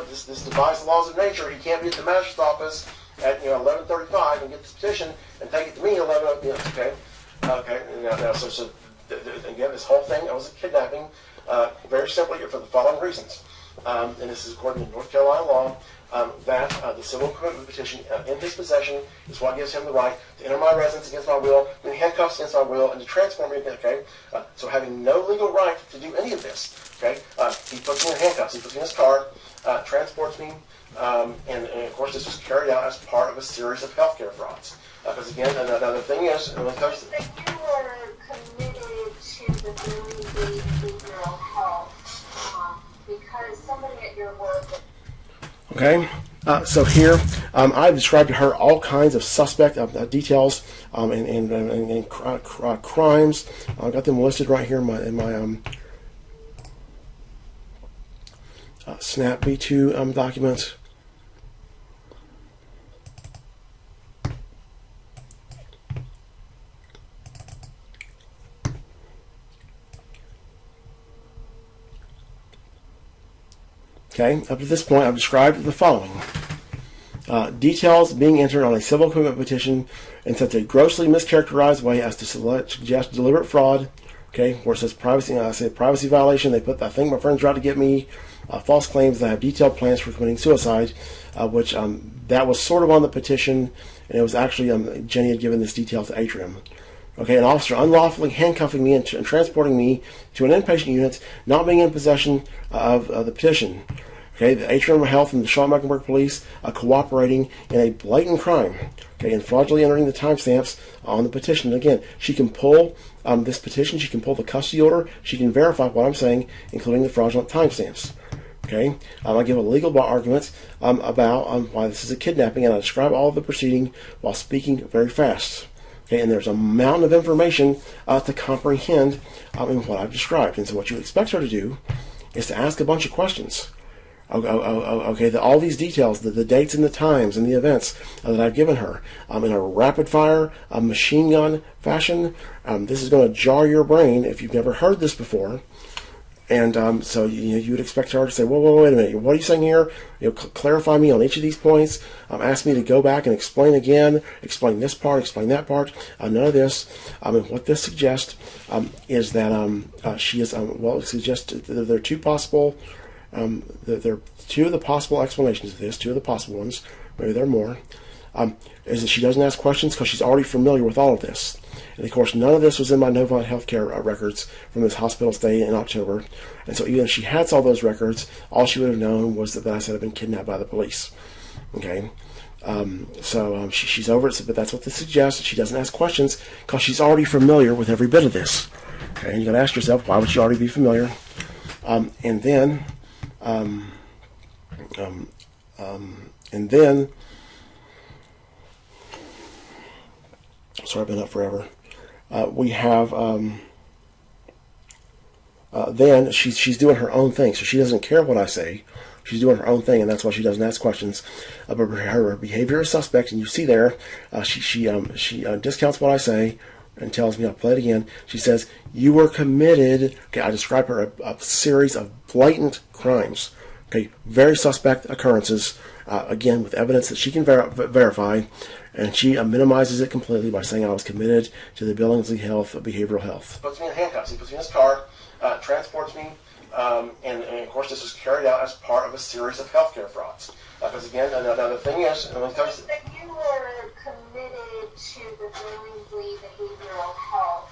A: This defies the laws of nature. He can't be at the magistrate's office at 11:35 and get this petition and take it to me at 11:00 p.m. Okay. So again, this whole thing was a kidnapping, very simply for the following reasons. And this is according to North Carolina law. That the civil commitment petition in his possession is what gives him the right to enter my residence against my will, in handcuffs against my will, and to transport me. Okay, so having no legal right to do any of this. Okay, he puts me in handcuffs. He puts me in his car, transports me, and of course this was carried out as part of a series of healthcare frauds. Because again, the thing is,
B: that you were committed to the Billingsley behavioral health because somebody at your work.
A: Okay, so here I've described to her all kinds of suspect details and crimes. I've got them listed right here in my Snap B2 documents. Okay, up to this point, I've described the following. Details being entered on a civil commitment petition in such a grossly mischaracterized way as to suggest deliberate fraud. Okay, where it says privacy, I say privacy violation. They put, I think my friends are out to get me. False claims that I have detailed plans for committing suicide, which that was sort of on the petition, and it was actually Jenny had given this detail to Atrium. Okay, an officer unlawfully handcuffing me and transporting me to an inpatient unit, not being in possession of the petition. Okay, the Atrium Health and the Charlotte Mecklenburg Police cooperating in a blatant crime. Okay, and fraudulently entering the timestamps on the petition. And again, she can pull this petition, she can pull the custody order, she can verify what I'm saying, including the fraudulent timestamps. Okay, I give a legal argument about why this is a kidnapping, and I describe all of the proceeding while speaking very fast. Okay, and there's a mountain of information to comprehend in what I've described. And so what you expect her to do is to ask a bunch of questions. Okay, all these details, the dates and the times and the events that I've given her in a rapid-fire, machine gun fashion. This is going to jar your brain if you've never heard this before. And so you would expect her to say, whoa, wait a minute, what are you saying here? Clarify me on each of these points. Ask me to go back and explain again, explain this part, explain that part. None of this. And what this suggests is that she is, it suggests that there are two possible, there are two of the possible explanations of this, two of the possible ones, maybe there are more, is that she doesn't ask questions because she's already familiar with all of this. And of course, none of this was in my Novant Healthcare records from this hospital stay in October. And so even if she had all those records, all she would have known was that I said I'd been kidnapped by the police. Okay? She's over it, but that's what this suggests. She doesn't ask questions because she's already familiar with every bit of this. Okay? And you got to ask yourself, why would she already be familiar? And then, sorry, I've been up forever. We have then she's doing her own thing, so she doesn't care what I say. She's doing her own thing, and that's why she doesn't ask questions. But her behavior is suspect, and you see there, she discounts what I say and tells me, I'll play it again. She says, "You were committed." Okay, I describe her a series of blatant crimes. Okay, very suspect occurrences. Again, with evidence that she can verify, and she minimizes it completely by saying I was committed to the Billingsley Behavioral Health. Puts me in handcuffs. He puts me in his car, transports me, and of course this was carried out as part of a series of healthcare frauds. Because again, the thing is, let me tell you.
B: But you were committed to the Billingsley Behavioral Health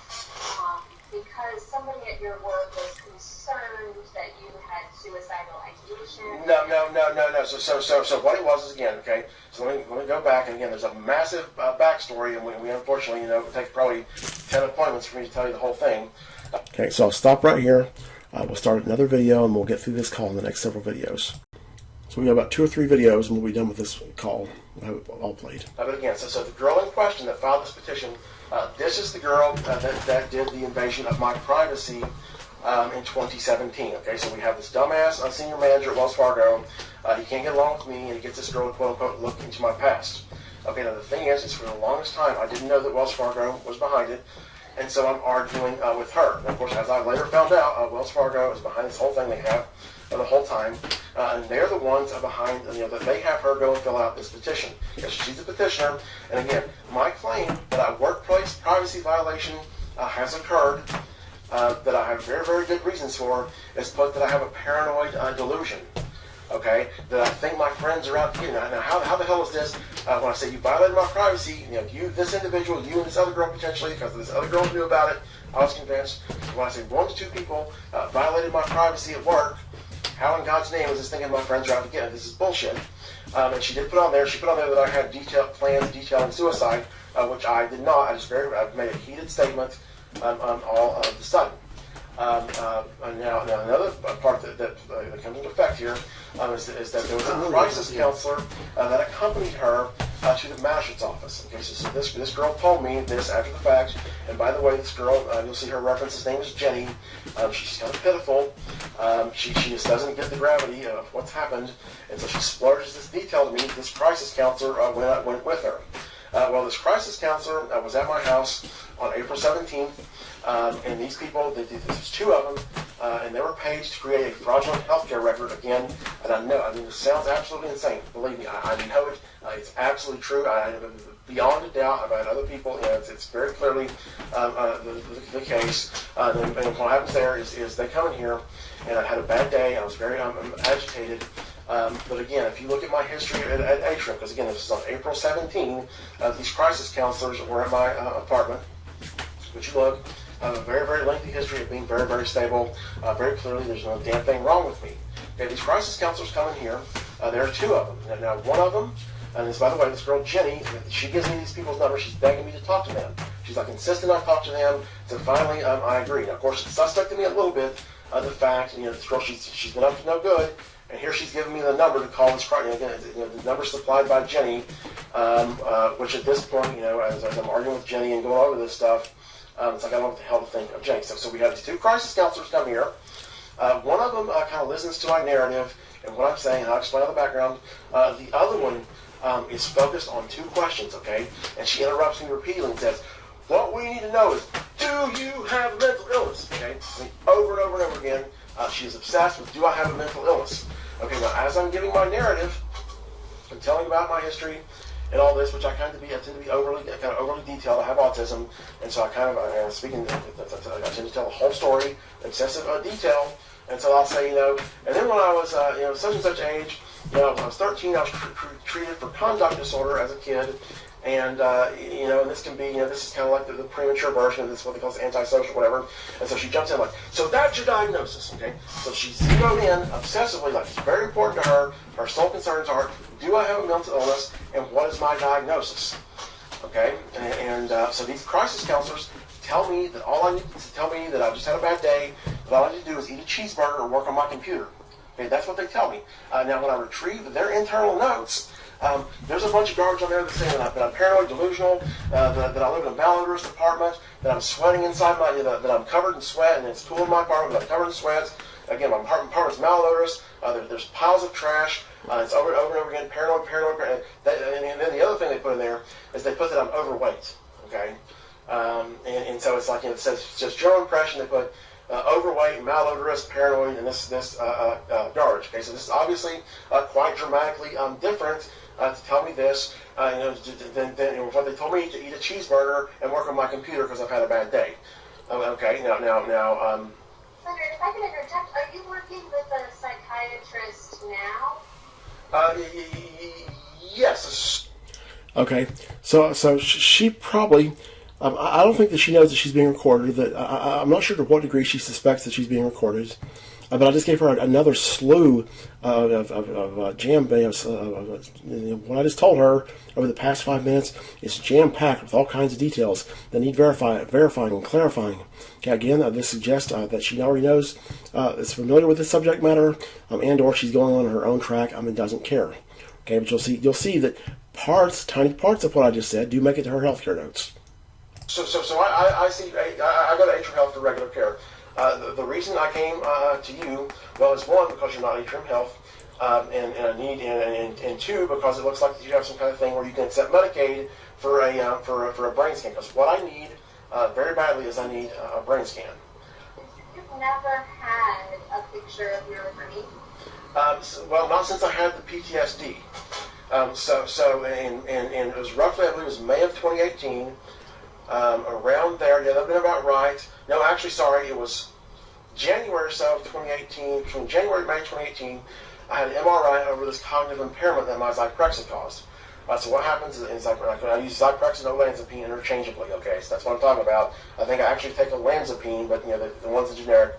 B: because somebody at your work was concerned that you had suicidal ideation.
A: No. So what it was is, again, okay, so let me go back, and again, there's a massive backstory, and we unfortunately, it would take probably 10 appointments for me to tell you the whole thing. Okay, so I'll stop right here. We'll start another video, and we'll get through this call in the next several videos. So we got about 2 or 3 videos, and we'll be done with this call. We'll have it all played. But again, so the girl in question that filed this petition, this is the girl that did the invasion of my privacy in 2017. Okay, so we have this dumbass senior manager at Wells Fargo. He can't get along with me, and he gets this girl to quote-unquote look into my past. Okay, now the thing is for the longest time, I didn't know that Wells Fargo was behind it, and so I'm arguing with her. And of course, as I later found out, Wells Fargo is behind this whole thing they have the whole time, and they're the ones behind, that they have her go and fill out this petition. Because she's a petitioner, and again, my claim that a workplace privacy violation has occurred, that I have very, very good reasons for, is put that I have a paranoid delusion. Okay, that I think my friends are out to get me. Now, how the hell is this? When I say you violated my privacy, you, this individual, you and this other girl potentially, because this other girl knew about it, I was convinced. When I say 1 to 2 people violated my privacy at work, how in God's name is this thinking my friends are out to get me? This is bullshit. And she did put on there. She put on there that I had detailed plans detailing suicide, which I did not. I made a heated statement all of a sudden. Now another part that comes into effect here is that there was a crisis counselor that accompanied her to the magistrate's office. Okay, so this girl told me this after the fact. And by the way, this girl, you'll see her reference. His name is Jenny. She's kind of pitiful. She just doesn't get the gravity of what's happened, and so she splurges this detail to me. This crisis counselor went with her. Well, this crisis counselor was at my house on April 17th. And these people, there's 2 of them, and they were paid to create a fraudulent healthcare record again. And I mean, it sounds absolutely insane. Believe me, I know it. It's absolutely true. Beyond a doubt, I've had other people. It's very clearly the case. And what happens there is they come in here, and I had a bad day. I was very agitated. But again, if you look at my history at Atrium, because again, this is on April 17, these crisis counselors were at my apartment. But you look, a very, very lengthy history of being very, very stable. Very clearly, there's no damn thing wrong with me. Okay, these crisis counselors come in here. There are two of them. Now, one of them, and this, by the way, this girl Jenny, she gives me these people's numbers. She's begging me to talk to them. She's like insistent I talk to them. So finally, I agree. Now, of course, it's suspect to me a little bit the fact, this girl, she's been up to no good. And here she's giving me the number to call this. The number supplied by Jenny, which at this point, as I'm arguing with Jenny and going over this stuff, it's like I don't know what the hell to think of Jenny. So we have these two crisis counselors come here. One of them kind of listens to my narrative and what I'm saying, and I'll explain the background. The other one is focused on two questions, okay? And she interrupts me repeatedly and says, "What we need to know is, do you have a mental illness?" Okay, over and over and over again. She is obsessed with, do I have a mental illness? Okay, now as I'm giving my narrative, I'm telling about my history and all this, which I tend to be overly detailed. I have autism, and so I tend to tell the whole story, excessive detail. And so I'll say, and then when I was, such and such age, when I was 13, I was treated for conduct disorder as a kid. And, and this can be, this is kind of like the premature version of this, what they call antisocial, whatever. And so she jumps in like, so that's your diagnosis, okay? So she's zeroed in obsessively, like it's very important to her. Her sole concerns are, do I have a mental illness, and what is my diagnosis? Okay? And so these crisis counselors tell me that I just had a bad day, that all I need to do is eat a cheeseburger or work on my computer. Okay, that's what they tell me. Now, when I retrieve their internal notes, there's a bunch of garbage on there that say that I'm paranoid, delusional, that I live in a malodorous apartment, that I'm sweating inside that I'm covered in sweat, and it's cool in my apartment, but I'm covered in sweat. Again, my apartment's malodorous. There's piles of trash. It's over and over again, paranoid. And then the other thing they put in there is they put that I'm overweight. Okay, and so it's like it says just general impression. They put overweight, malodorous, paranoid, and this garbage. Okay, so this is obviously quite dramatically different. To tell me this, than what they told me to eat a cheeseburger and work on my computer because I've had a bad day. Okay, now.
B: Senator, if I can interject, are you working with a psychiatrist now?
A: Yes. Okay, so she probably. I don't think that she knows that she's being recorded. That I'm not sure to what degree she suspects that she's being recorded. But I just gave her another slew of jam bands. What I just told her over the past 5 minutes is jam-packed with all kinds of details that need verifying and clarifying. Okay, again, this suggests that she already knows, is familiar with the subject matter, and/or she's going on her own track and doesn't care. Okay, but you'll see that tiny parts of what I just said do make it to her healthcare notes. So I see. I go to Atrium Health for regular care. The reason I came to you, well, is one, because you're not Atrium Health, and I need, and two, because it looks like you have some kind of thing where you can accept Medicaid for a brain scan. Because what I need very badly is I need a brain scan.
B: You've never had a picture of your brain?
A: Well, not since I had the PTSD. And it was roughly, I believe it was May of 2018. Around there, yeah, that'd been about right. No, actually, sorry, it was January or so of 2018. Between January and May 2018, I had an MRI over this cognitive impairment that my Zyprexa caused. So what happens is I use Zyprexa and olanzapine interchangeably. Okay, so that's what I'm talking about. I think I actually take olanzapine, but the one's the generic.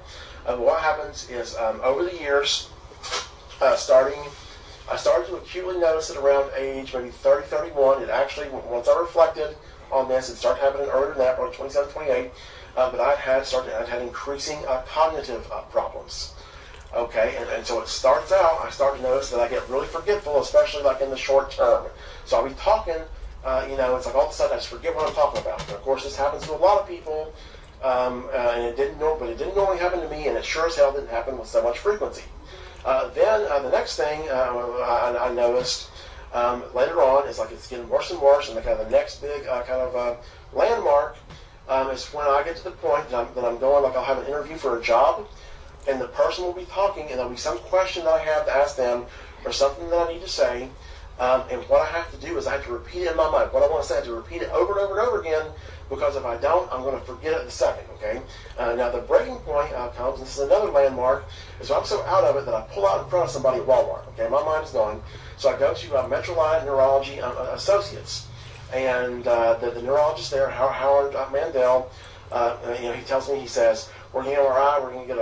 A: What happens is over the years, I started to acutely notice it around age maybe 30, 31. It actually, once I reflected on this, it started happening earlier than that, probably 27, 28. But I'd had increasing cognitive problems. Okay, and so it starts out, I start to notice that I get really forgetful, especially like in the short term. So I'll be talking, it's like all of a sudden I just forget what I'm talking about. And of course, this happens to a lot of people, and it didn't normally happen to me, and it sure as hell didn't happen with so much frequency. Then the next thing I noticed later on is like it's getting worse and worse, and the next big landmark is when I get to the point that I'm going, like I'll have an interview for a job, and the person will be talking, and there'll be some question that I have to ask them, or something that I need to say, and what I have to do is I have to repeat it in my mind. What I want to say, I have to repeat it over and over and over again, because if I don't, I'm going to forget it in a second, okay? Now, the breaking point comes, and this is another landmark, is when I'm so out of it that I pull out in front of somebody at Walmart, okay? My mind is gone. So I go to Metroline Neurology Associates, and the neurologist there, Howard Mandel, he tells me, he says, we're going to MRI, we're going to get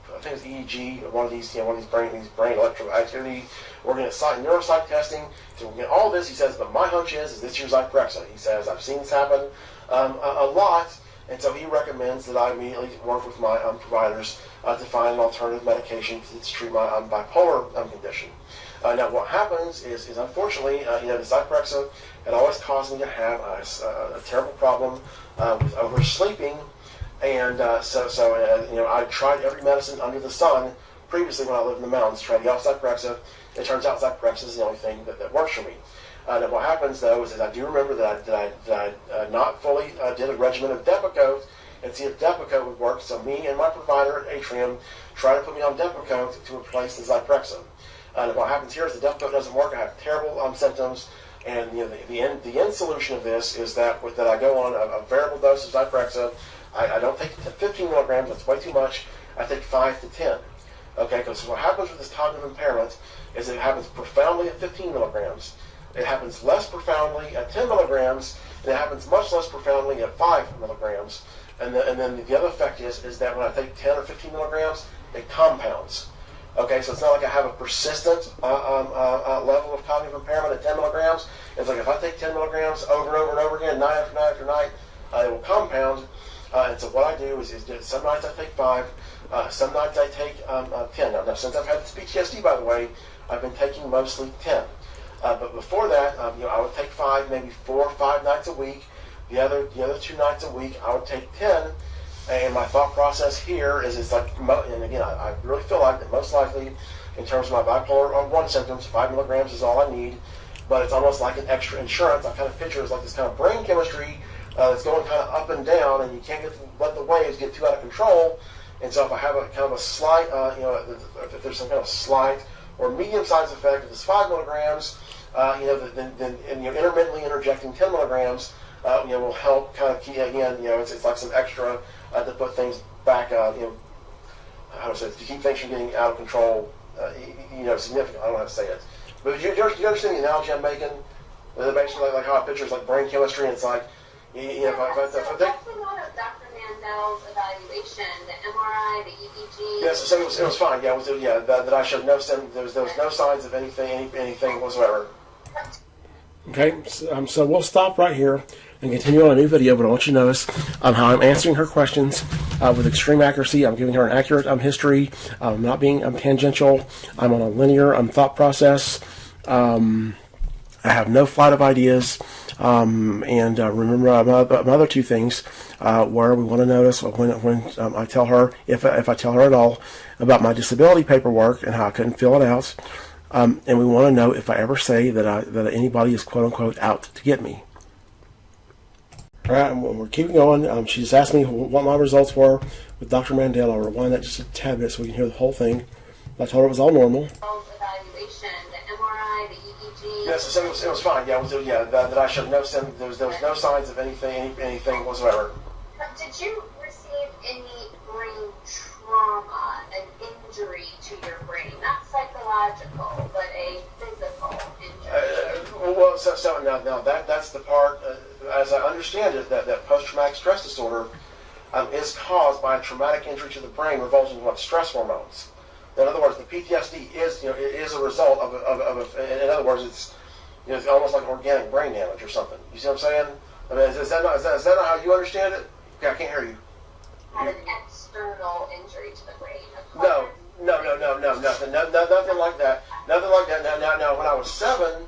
A: I think it's EEG, one of these brain electrical activity. We're going to get neuropsych testing. So we're going to get all this. He says, but my hunch is this year's Zyprexa. He says, I've seen this happen a lot, and so he recommends that I immediately work with my providers to find an alternative medication to treat my bipolar condition. Now, what happens is unfortunately, the Zyprexa had always caused me to have a terrible problem with oversleeping. And I tried every medicine under the sun previously when I lived in the mountains, tried the Zyprexa. It turns out Zyprexa is the only thing that works for me. Now what happens though is I do remember that I not fully did a regimen of Depakote and see if Depakote would work. So me and my provider at Atrium try to put me on Depakote to replace the Zyprexa. What happens here is the Depakote doesn't work. I have terrible symptoms. And the end solution of this is that I go on a variable dose of Zyprexa. I don't take 15 milligrams, that's way too much. I take 5 to 10. Okay, because what happens with this cognitive impairment is it happens profoundly at 15 milligrams. It happens less profoundly at 10 milligrams, and it happens much less profoundly at 5 milligrams. And then the other effect is that when I take 10 or 15 milligrams, it compounds. Okay, so it's not like I have a persistent level of cognitive impairment at 10 milligrams. It's like if I take 10 milligrams over and over and over again, night after night after night, it will compound. And so what I do is some nights I take 5, some nights I take 10. Now, since I've had this PTSD, by the way, I've been taking mostly 10. But before that, I would take 5, maybe 4 or 5 nights a week. The other 2 nights a week, I would take 10. And my thought process here is it's like, and again, I really feel like that most likely, in terms of my bipolar 1 symptoms, 5 milligrams is all I need. But it's almost like an extra insurance. I kind of picture it as like this kind of brain chemistry that's going kind of up and down, and you can't let the waves get too out of control. And so if I have a kind of a slight, if there's some kind of slight or medium-sized effect, if it's 5 milligrams, then intermittently interjecting 10 milligrams, will help kind of keep, again, it's like some extra to put things back, how to say it, to keep things from getting out of control, significant. I don't know how to say it. But do you understand the analogy I'm making? Basically, like how I picture it's like brain chemistry, and it's like,
B: that's a lot of Dr. Mandel's evaluation, the MRI, the EEG.
A: Yes, so it was fine. Yeah, that I showed no there was no signs of anything whatsoever. Okay, so we'll stop right here and continue on a new video, but I want you to notice how I'm answering her questions with extreme accuracy. I'm giving her an accurate history. I'm not being tangential. I'm on a linear thought process. I have no flight of ideas. And remember my other 2 things where we want to notice when I tell her, if I tell her at all, about my disability paperwork and how I couldn't fill it out. And we want to know if I ever say that anybody is quote-unquote out to get me. All right, and we're keeping going. She just asked me what my results were with Dr. Mandel. I'll rewind that just a tad bit so we can hear the whole thing. I told her it was all normal.
B: Evaluation, the MRI, the EEG.
A: Yes, so it was fine. That I showed no there was no signs of anything whatsoever.
B: Did you receive any brain trauma, an injury to your brain? Not psychological, but a physical injury.
A: Now that's the part, as I understand it, that post-traumatic stress disorder is caused by a traumatic injury to the brain resulting from stress hormones. In other words, the PTSD is a result of in other words, it's almost like organic brain damage or something. You see what I'm saying? I mean, is that not how you understand it? Okay, I can't hear you.
B: Had an external injury to the brain.
A: No, nothing like that. Nothing like that. Now, when I was 7,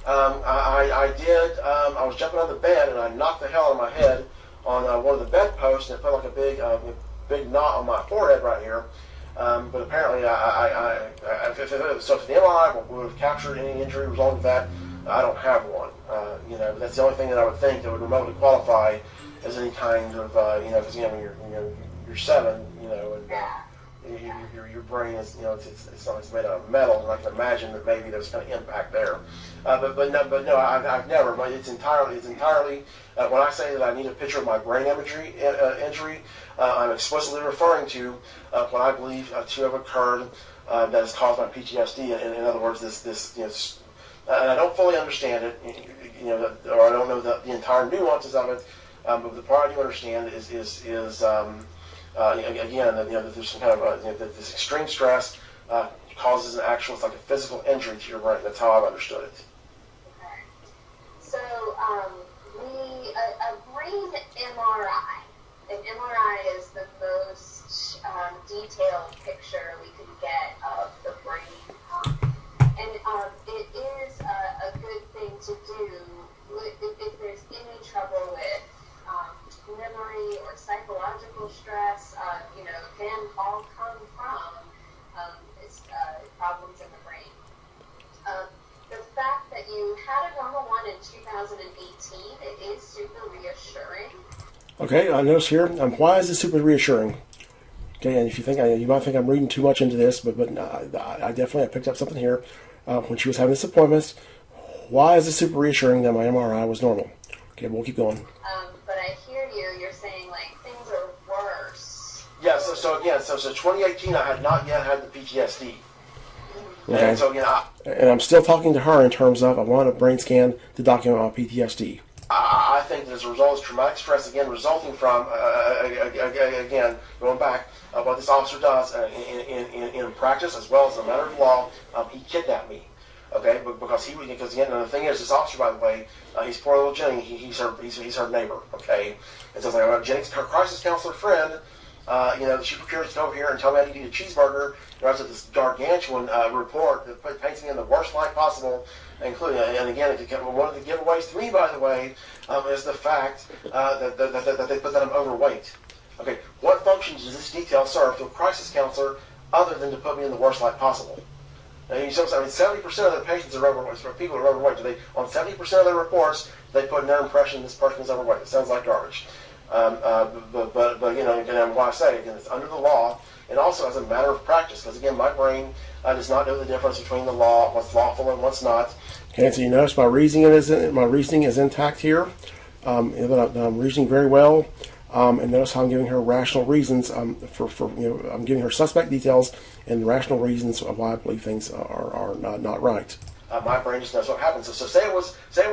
A: I was jumping on the bed and I knocked the hell out of my head on one of the bedposts, and it felt like a big knot on my forehead right here. But apparently, if the MRI would have captured any injury resulting from that, I don't have one. But that's the only thing that I would think that would remotely qualify as any kind of, because when you're you're 7, you know, and your brain is, you know, it's made out of metal, and I can imagine that maybe there's kind of impact there. But no, I've never. But it's entirely. When I say that I need a picture of my brain injury, I'm explicitly referring to what I believe to have occurred that has caused my PTSD. In other words, this you know, and I don't fully understand it, you know, or I don't know the entire nuances of it. But the part I do understand is again, you know, that there's some kind of you know, that this extreme stress causes an actual, it's like a physical injury to your brain. That's how I've understood it.
B: Okay. So, a brain MRI. An MRI is the most detailed picture we can get of the brain, and it is a good thing to do if there's any trouble with memory or psychological stress. You know, can all come from problems in the brain. The fact that you had a normal one in 2018, it is super reassuring.
A: Okay, I notice here. Why is this super reassuring? Okay, and if you think you might think I'm reading too much into this, but I definitely picked up something here when she was having this appointment. Why is this super reassuring that my MRI was normal? Okay, we'll keep going.
B: But I hear you. You're saying like things are worse.
A: Yeah. So again, so 2018, I had not yet had the PTSD.
C: Okay.
A: And so again,
C: And I'm still talking to her in terms of I want a brain scan to document my PTSD.
A: I think that as a result of traumatic stress, again, resulting from, again, going back, what this officer does in practice as well as a matter of law, he kidnapped me. Okay, because again, the thing is, this officer, by the way, he's poor little Jenny. He's her neighbor. Okay, and so it's like Jenny's her crisis counselor friend. You know, she procures to come over here and tell me I need to eat a cheeseburger. And I was at this gargantuan report that paints me in the worst light possible, including, and again, one of the giveaways to me, by the way, is the fact that they put that I'm overweight. Okay, what functions does this detail serve to a crisis counselor other than to put me in the worst light possible? Now, you know, I mean, 70% of the patients are overweight. So people are overweight. On 70% of their reports, they put in their impression this person is overweight. It sounds like garbage. But you know, and why I say again, it's under the law, and also as a matter of practice, because again, my brain does not know the difference between the law, what's lawful and what's not.
C: Okay, so you notice my reasoning is intact here. That I'm reasoning very well, and notice how I'm giving her rational reasons for you know, I'm giving her suspect details and rational reasons of why I believe things are not right.
A: My brain just knows what happens. So say it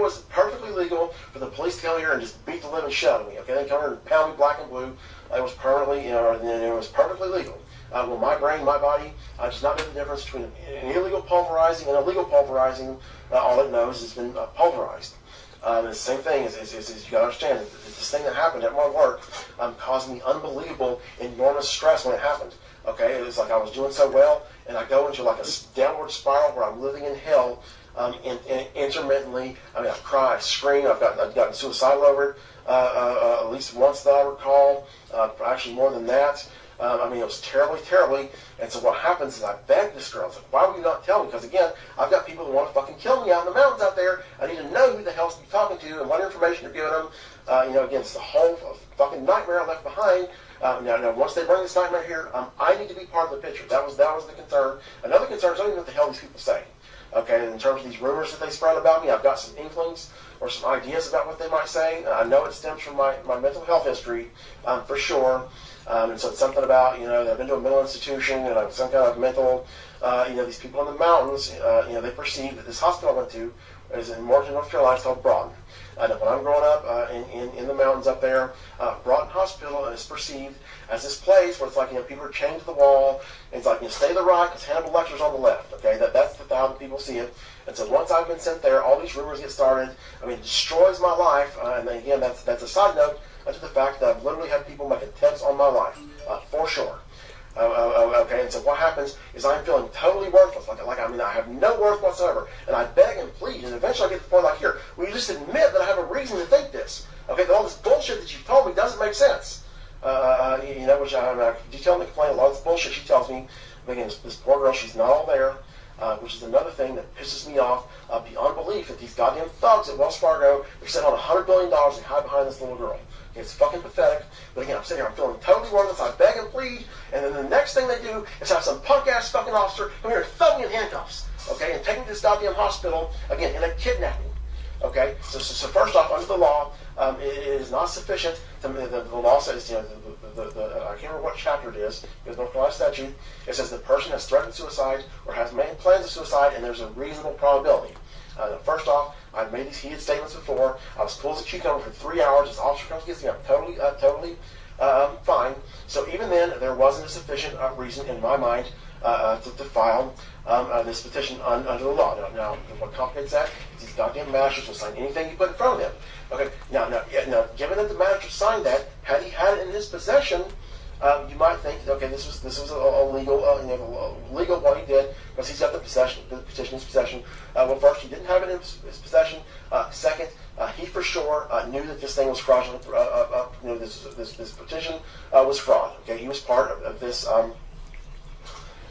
A: was perfectly legal for the police to come here and just beat the living shit out of me. Okay, they come here and pound me black and blue. It was permanently, you know, it was perfectly legal. Well, my brain, my body, does not know the difference between an illegal pulverizing and a legal pulverizing. All it knows has been pulverized. And the same thing is you got to understand that this thing that happened at my work caused me unbelievable, enormous stress when it happened. Okay, it was like I was doing so well, and I go into like a downward spiral where I'm living in hell intermittently. I mean, I cry, I scream. I've gotten suicidal over it at least once that I recall. Actually, more than that. I mean, it was terribly. And so what happens is I beg this girl. It's like, why would you not tell me? Because again, I've got people who want to fucking kill me out in the mountains out there. I need to know who the hell's you're talking to and what information you're giving them. You know, again, it's the whole fucking nightmare I left behind. Now, once they bring this nightmare here, I need to be part of the picture. That was the concern. Another concern is I don't even know what the hell these people say. Okay, in terms of these rumors that they spread about me, I've got some inklings or some ideas about what they might say. I know it stems from my mental health history, for sure. And so it's something about, you know, that I've been to a mental institution and I'm some kind of mental, you know, these people in the mountains, you know, they perceive that this hospital I went to is in Morgan, North Carolina. It's called Broughton. And when I'm growing up in the mountains up there, Broughton Hospital is perceived as this place where it's like, you know, people are chained to the wall. And it's like, you know, stay to the right because Hannibal Lecter's on the left. Okay, that's how the people see it. And so once I've been sent there, all these rumors get started. I mean, it destroys my life. And again, that's a side note to the fact that I've literally had people make attempts on my life, for sure. Okay, and so what happens is I'm feeling totally worthless. Like I mean, I have no worth whatsoever. And I beg and plead, and eventually I get to the point like, here, will you just admit that I have a reason to think this? Okay, that all this bullshit that you've told me doesn't make sense. You know, which I detail in the complaint, a lot of this bullshit she tells me. Again, this poor girl, she's not all there. Which is another thing that pisses me off beyond belief that these goddamn thugs at Wells Fargo, they're sitting on $100 billion and hide behind this little girl. It's fucking pathetic. But again, I'm sitting here, I'm feeling totally worthless. I beg and plead, and then the next thing they do is have some punk-ass fucking officer come here and throw me in handcuffs, okay, and take me to this goddamn hospital, again, in a kidnapping. Okay, so first off, under the law, it is not sufficient. The law says, I can't remember what chapter it is, the North Carolina statute. It says the person has threatened suicide or has made plans of suicide, and there's a reasonable probability. First off, I've made these heated statements before. I was cool as a cucumber for 3 hours. This officer comes and gets me. I'm totally fine. So even then, there wasn't a sufficient reason in my mind to file this petition under the law. Now, what complicates that is these goddamn magistrates will sign anything you put in front of them. Okay, now, given that the magistrate signed that, had he had it in his possession, you might think, okay, this was a legal, legal what he did because he's got the petition in his possession. Well, first, he didn't have it in his possession. Second, he for sure knew that this thing was fraudulent. This petition was fraud. Okay, he was part of this.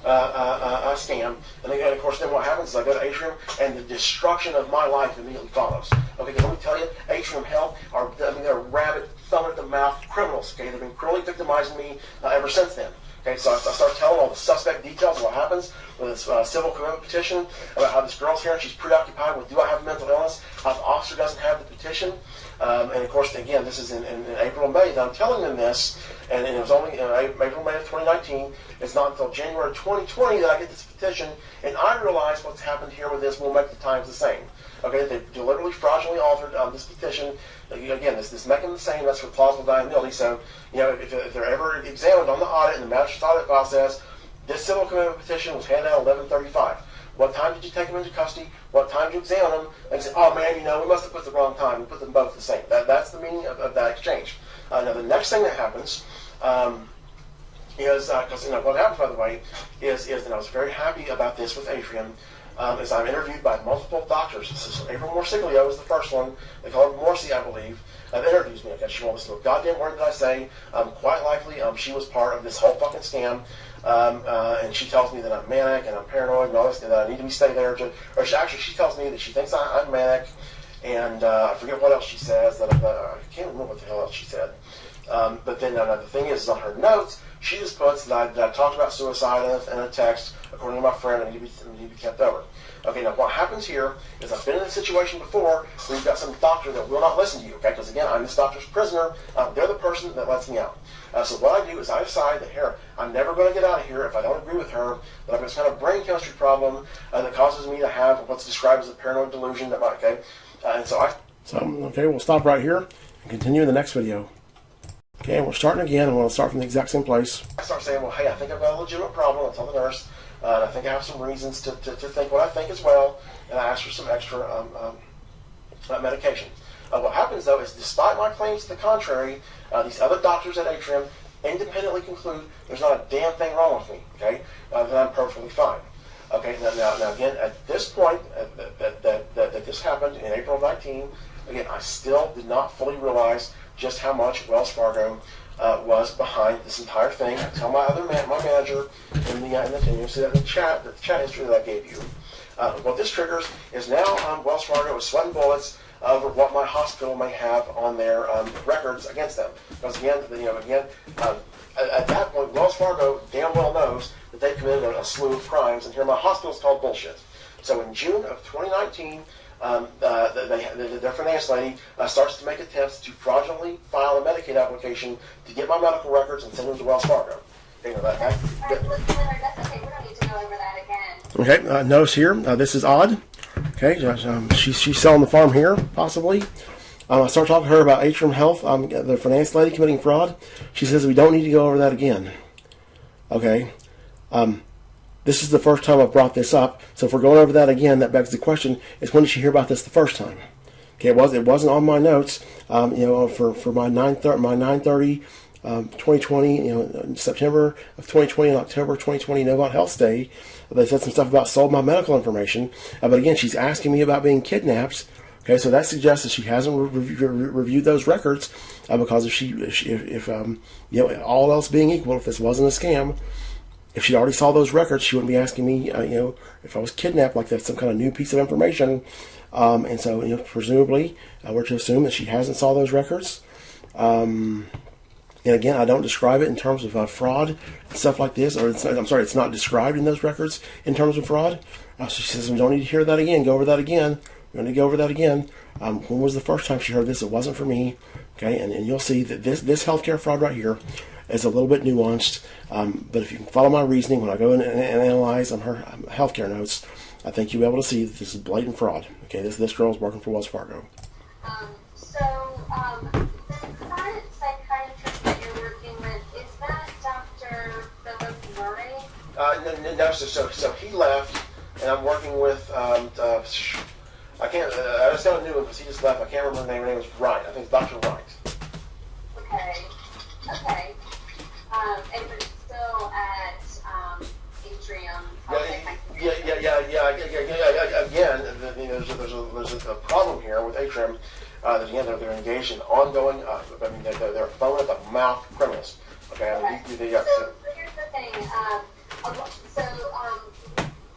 A: Scam, and then of course then what happens is I go to Atrium and the destruction of my life immediately follows. Okay, let me tell you, Atrium Health they're rabid, thumb at the mouth criminals. Okay, they've been cruelly victimizing me ever since then. Okay, so I start telling all the suspect details of what happens with this civil commitment petition, about how this girl's here and she's preoccupied with, do I have a mental illness? How the officer doesn't have the petition. And of course, again, this is in April and May that I'm telling them this, and it was only in April, May of 2019. It's not until January 2020 that I get this petition, and I realize what's happened here with this will make the times the same. Okay, they've deliberately, fraudulently altered this petition. Again, this making the same, that's for plausible deniability. So, if they're ever examined on the audit, and the magistrate's audit file says, this civil commitment petition was handed out 11:35. What time did you take them into custody? What time did you examine them? And say, oh man, we must have put the wrong time. We put them both the same. That's the meaning of that exchange. Now, the next thing that happens is, because what happened, by the way, is that I was very happy about this with Atrium, is I'm interviewed by multiple doctors. So April Morsiglio was the first one. They call her Morsi, I believe. Interviews me. Okay, she won't listen to a goddamn word that I say. Quite likely, she was part of this whole fucking scam. And she tells me that I'm manic and I'm paranoid and all this, and that I need to stay there. She tells me that she thinks I'm manic, and I forget what else she says. I can't remember what the hell else she said. But then the thing is on her notes, she just puts that I talked about suicide in a text, according to my friend, and need to be kept over. Okay, now what happens here is I've been in this situation before where you've got some doctor that will not listen to you, okay? Because again, I'm this doctor's prisoner. They're the person that lets me out. So what I do is I decide that here, I'm never going to get out of here if I don't agree with her, that I've got this kind of brain chemistry problem that causes me to have what's described as a paranoid delusion that might, okay? Okay, we'll stop right here and continue in the next video. Okay, we're starting again, and we'll start from the exact same place. I start saying, well, hey, I think I've got a legitimate problem. I tell the nurse, and I think I have some reasons to think what I think as well, and I ask for some extra medication. What happens, though, is despite my claims to the contrary, these other doctors at Atrium independently conclude there's not a damn thing wrong with me, okay, that I'm perfectly fine. Okay, now again, at this point, that this happened in April of 19, again, I still did not fully realize just how much Wells Fargo was behind this entire thing. I tell my manager in the see that in the chat history that I gave you. What this triggers is now Wells Fargo is sweating bullets over what my hospital may have on their records against them. Because again, at that point, Wells Fargo damn well knows that they committed a slew of crimes, and here my hospital's called bullshit. So in June of 2019. Their finance lady starts to make attempts to fraudulently file a Medicaid application to get my medical records and send them to Wells Fargo. Okay,
B: that's okay. We don't need to go over that again.
C: Okay, notice here, this is odd. Okay, she's selling the farm here, possibly. I start talking to her about Atrium Health, the finance lady committing fraud. She says we don't need to go over that again. Okay. This is the first time I've brought this up, so if we're going over that again, that begs the question: is when did she hear about this the first time? Okay, it wasn't on my notes. For my 9/30, 2020, September of 2020 and October 2020 Novant Health Day, they said some stuff about sold my medical information. But again, she's asking me about being kidnapped. Okay, so that suggests that she hasn't reviewed those records because if all else being equal, if this wasn't a scam. If she already saw those records, she wouldn't be asking me, if I was kidnapped, like that's some kind of new piece of information. And so, presumably, we're to assume that she hasn't saw those records. And again, I don't describe it in terms of fraud and stuff like this, or it's not described in those records in terms of fraud. So she says, we don't need to hear that again. Go over that again. We don't need to go over that again. When was the first time she heard this? It wasn't for me. Okay, and you'll see that this healthcare fraud right here is a little bit nuanced. But if you can follow my reasoning when I go in and analyze her healthcare notes, I think you'll be able to see that this is blatant fraud. Okay, this girl is working for Wells Fargo.
B: The current psychiatrist that you're working with, is that Dr. Philip Murray?
A: No, so he left, and I'm working with, I can't, I just got a new one because he just left. I can't remember the name. Her name was Wright. I think it's Dr. Wright.
B: Okay. And you're still at Atrium.
A: Again, there's a problem here with Atrium. That again, they're engaged in ongoing. They're phone at the mouth criminals. Okay.
B: So here's the thing.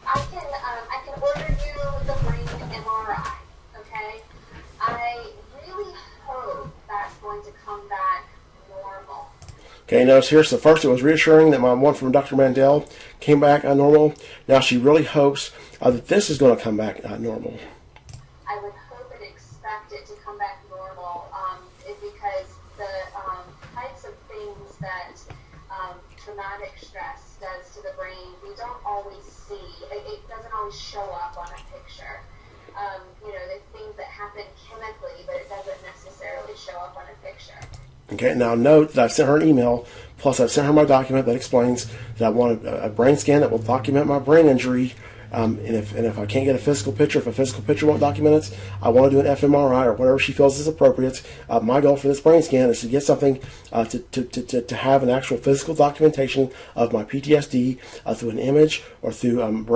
B: I can order you the brain MRI. Okay. I really hope that's going to come back normal.
C: Okay, notice here, so first it was reassuring that my one from Dr. Mandel came back normal. Now she really hopes that this is going to come back normal.
B: I would hope and expect it to come back normal because the types of things that traumatic stress does to the brain, we don't always see. It doesn't always show up on a picture. The things that happen chemically, but it doesn't necessarily show up on a picture.
C: Okay, now note that I've sent her an email, plus I've sent her my document that explains that I want a brain scan that will document my brain injury. And if I can't get a physical picture, if a physical picture won't document it, I want to do an fMRI or whatever she feels is appropriate. My goal for this brain scan is to get something to have an actual physical documentation of my PTSD through an image or through an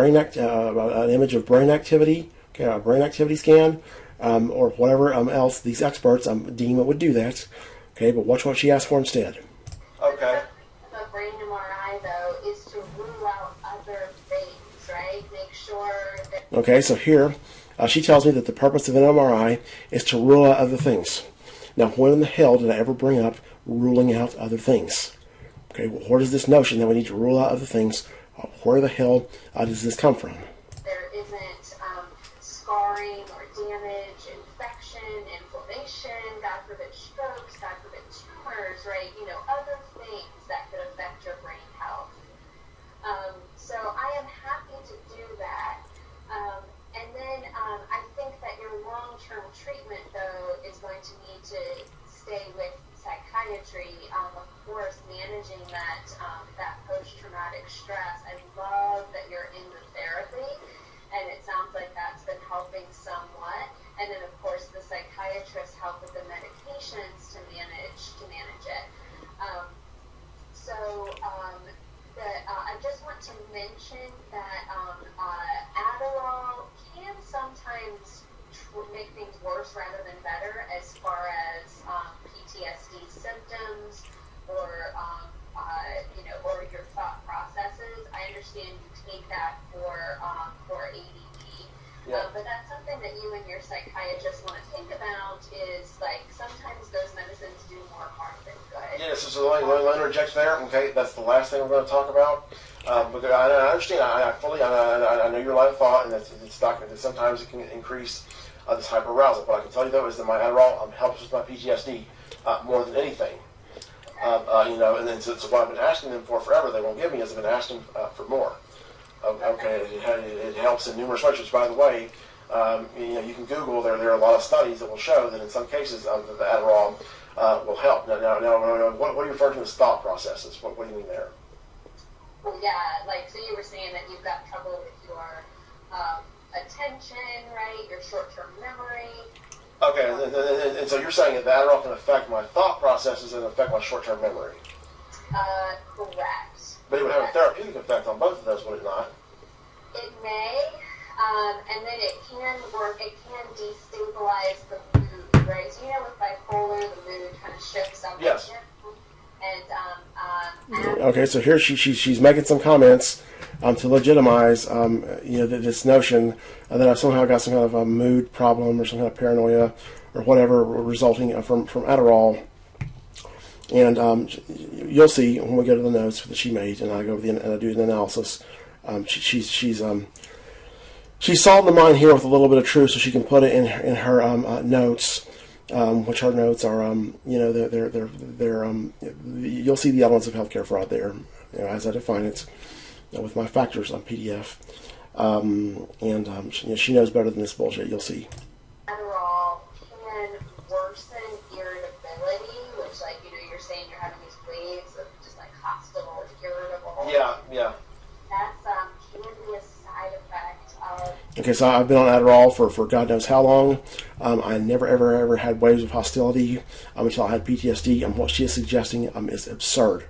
C: image of brain activity, okay, a brain activity scan, or whatever else these experts deem it would do that. Okay, but watch what she asked for instead.
A: Okay.
B: The brain MRI, though, is to rule out other things, right? Make sure that...
C: Okay, so here, she tells me that the purpose of an MRI is to rule out other things. Now, when in the hell did I ever bring up ruling out other things? Okay, well, where does this notion that we need to rule out other things, where the hell does this come from?
B: There isn't scarring or damage, infection, inflammation, God forbid strokes, God forbid tumors, right? Other things that could affect your brain health. So I am happy to do that. And then I think that your long-term treatment, though, is going to need to stay with psychiatry. Of course, managing that post-traumatic stress. I love that you're in the therapy, and it sounds like that's been helping somewhat. And then, of course, the psychiatrists help with the medications to manage it. I just want to mention that Adderall can sometimes make things worse rather than better as far as PTSD symptoms or your thought processes. I understand you take that for ADD.
A: Yeah.
B: But that's something that you and your psychiatrist want to think about is, like, sometimes those medicines do more harm than good.
A: Yes, so let me interject there. Okay, that's the last thing we're going to talk about. But I understand. I know your line of thought, and it's documented that sometimes it can increase this hyperarousal. What I can tell you, though, is that my Adderall helps with my PTSD more than anything. And then so what I've been asking them for forever, they won't give me, is I've been asking for more. Okay, it helps in numerous ways. Which, by the way, you can Google. There are a lot of studies that will show that in some cases the Adderall will help. Now, what are you referring to as thought processes? What do you mean there?
B: Well, yeah, so you were saying that you've got trouble with your attention, right? Your short-term memory.
A: Okay, and so you're saying that the Adderall can affect my thought processes and affect my short-term memory.
B: Correct.
A: But it would have a therapeutic effect on both of those, would it not?
B: It may, and then it can destabilize the mood, right? So with bipolar, the mood kind of shifts up.
A: Yes.
B: And
C: Okay, so here she's making some comments to legitimize this notion that I've somehow got some kind of a mood problem or some kind of paranoia or whatever resulting from Adderall. And you'll see when we go to the notes that she made, and I go over and I do an analysis. She's solved the mind here with a little bit of truth, so she can put it in her notes, which her notes are, you'll see the elements of healthcare fraud there, as I define it, with my factors on PDF. She knows better than this bullshit. You'll see.
B: Adderall can worsen irritability, which, like, you're saying you're having these waves of just like hostile, irritable.
A: Yeah.
B: That's can be a side effect of.
C: Okay, so I've been on Adderall for God knows how long. I never, ever had waves of hostility until I had PTSD, and what she is suggesting is absurd.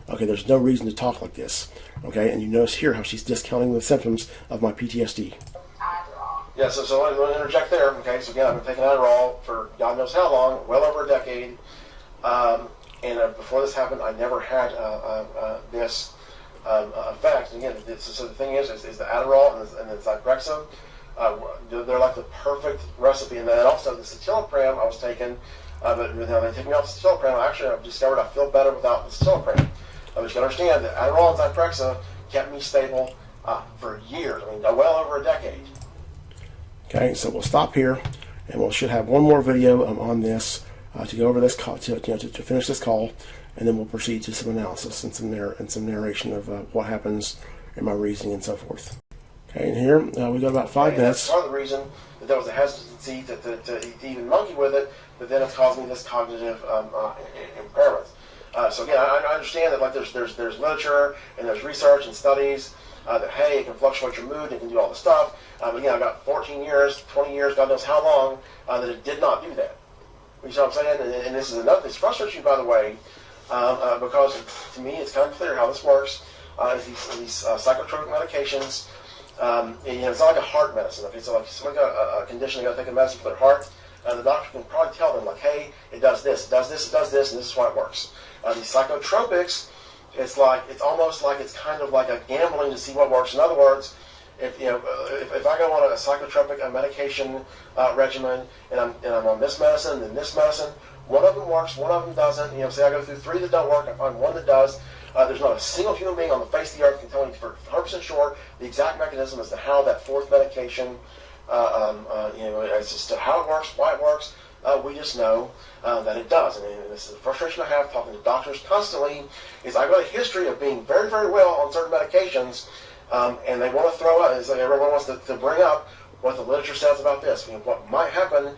C: Okay, there's no reason to talk like this. Okay, and you notice here how she's discounting the symptoms of my PTSD.
B: Adderall.
A: Yeah, so let me interject there. Okay, so again, I've been taking Adderall for God knows how long, well over a decade. Before this happened, I never had this effect. And again, so the thing is the Adderall and the Zyprexa, they're like the perfect recipe. And then also the citalopram I was taking, but now they take me off citalopram. Actually, I've discovered I feel better without the citalopram. But you can understand that Adderall and Zyprexa kept me stable for years. I mean, well over a decade.
C: Okay, so we'll stop here, and we should have one more video on this to go over this call, to finish this call, and then we'll proceed to some analysis and some narration of what happens in my reasoning and so forth. Okay, and here we got about 5 minutes.
A: That's part of the reason that there was a hesitancy to even monkey with it, but then it's causing me this cognitive impairment. So again, I understand that, like, there's literature and there's research and studies that, hey, it can fluctuate your mood, it can do all the stuff. But again, I've got 14 years, 20 years, God knows how long, that it did not do that. You see what I'm saying? And this is another. This frustrates you, by the way, because to me it's kind of clear how this works. These psychotropic medications, it's not like a heart medicine. Okay, so like someone got a condition, they got to take a medicine for their heart. The doctor can probably tell them, like, hey, it does this, it does this, it does this, and this is why it works. These psychotropics, it's almost like it's kind of like a gambling to see what works. In other words, if I go on a psychotropic medication regimen, and I'm on this medicine and this medicine, one of them works, one of them doesn't. Say I go through 3 that don't work, I find one that does. There's not a single human being on the face of the earth can tell me for 100% sure the exact mechanism as to how that 4th medication, as to how it works, why it works. We just know that it does. And this is the frustration I have talking to doctors constantly, is I've got a history of being very, very well on certain medications, and they want to throw out, it's like everyone wants to bring up what the literature says about this, what might happen,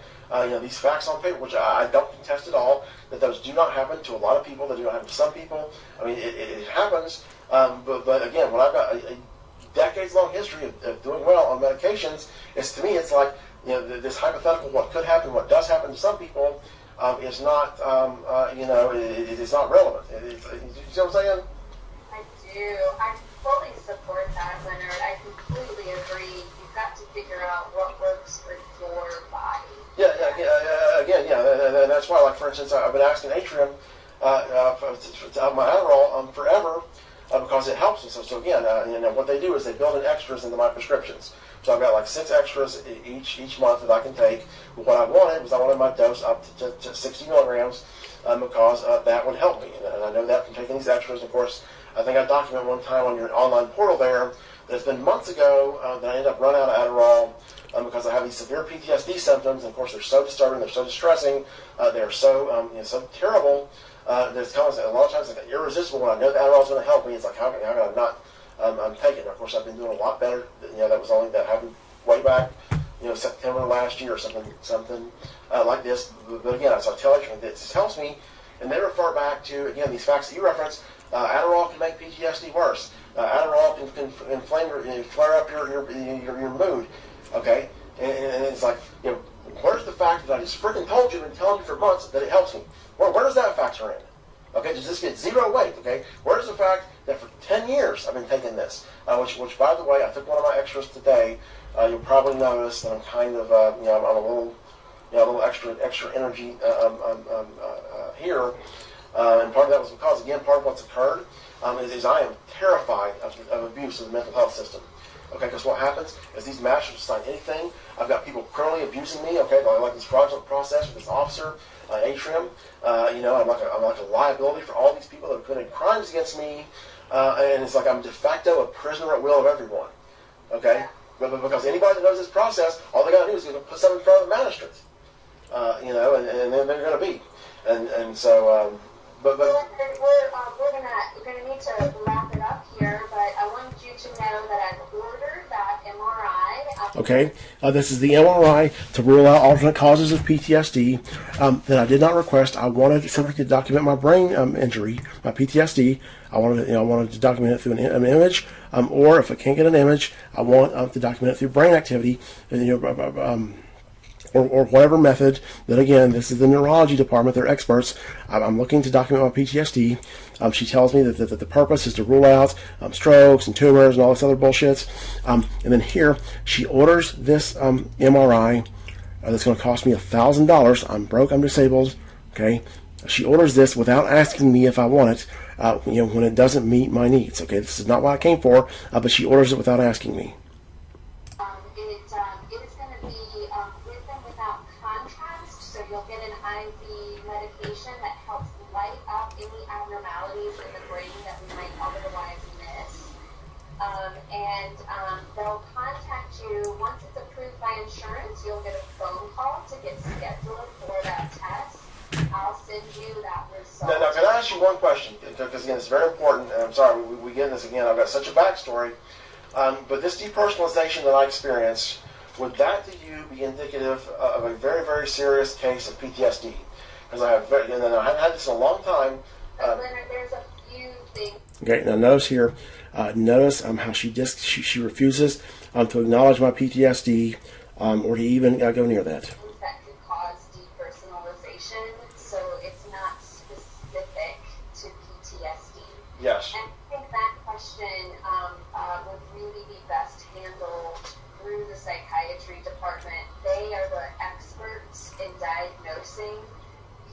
A: these facts on paper, which I don't contest at all, that those do not happen to a lot of people, that do not happen to some people. I mean, it happens, but again, when I've got a decades-long history of doing well on medications, to me, it's like, this hypothetical, what could happen, what does happen to some people, is not, it is not relevant. You see what I'm saying?
B: I do. I fully support that, Leonard. I completely agree. You've got to figure out what works for your body.
A: Again, that's why, like, for instance, I've been asking Atrium to have my Adderall forever because it helps me. So again, what they do is they build in extras into my prescriptions. So I've got like 6 extras each month that I can take. But what I wanted my dose up to 60 milligrams because that would help me. And I know that from taking these extras. Of course, I think I documented one time on your online portal there that it's been months ago that I ended up running out of Adderall because I have these severe PTSD symptoms. And of course, they're so disturbing, they're so distressing, they're so so terrible. There's a lot of times like irresistible. When I know that Adderall is going to help me, it's like how can I not take it? And of course, I've been doing a lot better. That happened way back, September last year or something like this. But again, so I tell you, this helps me, and they refer back to again these facts that you reference. Adderall can make PTSD worse. Adderall can flare up your mood. Okay, and it's like where's the fact that I just freaking told you and telling you for months that it helps me? Where does that factor in? Okay, does this get 0 weight? Okay, where's the fact that for 10 years I've been taking this? Which by the way, I took one of my extras today. You'll probably notice that I'm kind of, I'm a little extra energy here. And part of that was because, again, part of what's occurred is I am terrified of abuse of the mental health system. Okay, because what happens is these masters will sign anything. I've got people criminally abusing me. Okay, like this fraudulent process with this officer, Atrium. I'm like a liability for all these people that have committed crimes against me, and it's like I'm de facto a prisoner at will of everyone. Okay, but because anybody that knows this process, all they got to do is put something in front of the magistrates. And then they're going to be, and so.
B: We're gonna need to wrap it up here, but I wanted you to know that I've ordered that MRI.
C: Okay, this is the MRI to rule out alternate causes of PTSD that I did not request. I wanted simply to document my brain injury, my PTSD. I wanted to document it through an image, or if I can't get an image, I want to document it through brain activity. Or whatever method that, again, this is the neurology department, they're experts. I'm looking to document my PTSD. She tells me that the purpose is to rule out strokes and tumors and all this other bullshit. And then here, she orders this MRI that's going to cost me $1,000. I'm broke, I'm disabled. Okay, she orders this without asking me if I want it, when it doesn't meet my needs. Okay, this is not what I came for, but she orders it without asking me.
B: You'll get an IV medication that helps light up any abnormalities in the brain that we might otherwise miss. They'll contact you once it's approved by insurance. You'll get a phone call to get scheduled for that test. I'll send you that result.
A: Now, can I ask you one question? Because again, it's very important, and I'm sorry we get in this again. I've got such a backstory, but this depersonalization that I experienced. Would that to you be indicative of a very, very serious case of PTSD? Because I haven't had this in a long time.
B: Leonard, there's a few things.
C: Okay, now notice here, notice how she refuses to acknowledge my PTSD or to even go near that.
B: That could cause depersonalization, so it's not specific to PTSD.
A: Yes.
B: And I think that question would really be best handled through the psychiatry department. They are the experts in diagnosing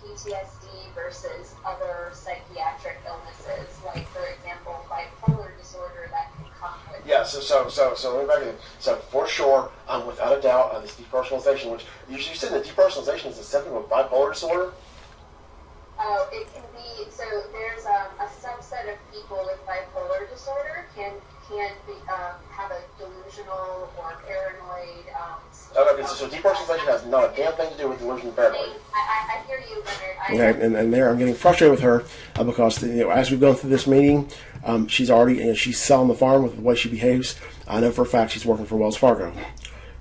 B: PTSD versus other psychiatric illnesses, like, for example, bipolar disorder that can come with.
A: Yeah, so let me back in. So for sure, without a doubt, this depersonalization, which you said that depersonalization is a symptom of bipolar disorder?
B: Oh, it can be. So there's a subset of people with bipolar disorder can have a delusional or paranoid.
A: So depersonalization has not a damn thing to do with delusion and paranoid.
B: I hear you, Leonard.
C: Okay, and there I'm getting frustrated with her because as we've gone through this meeting, she's already she's selling the farm with the way she behaves. I know for a fact she's working for Wells Fargo.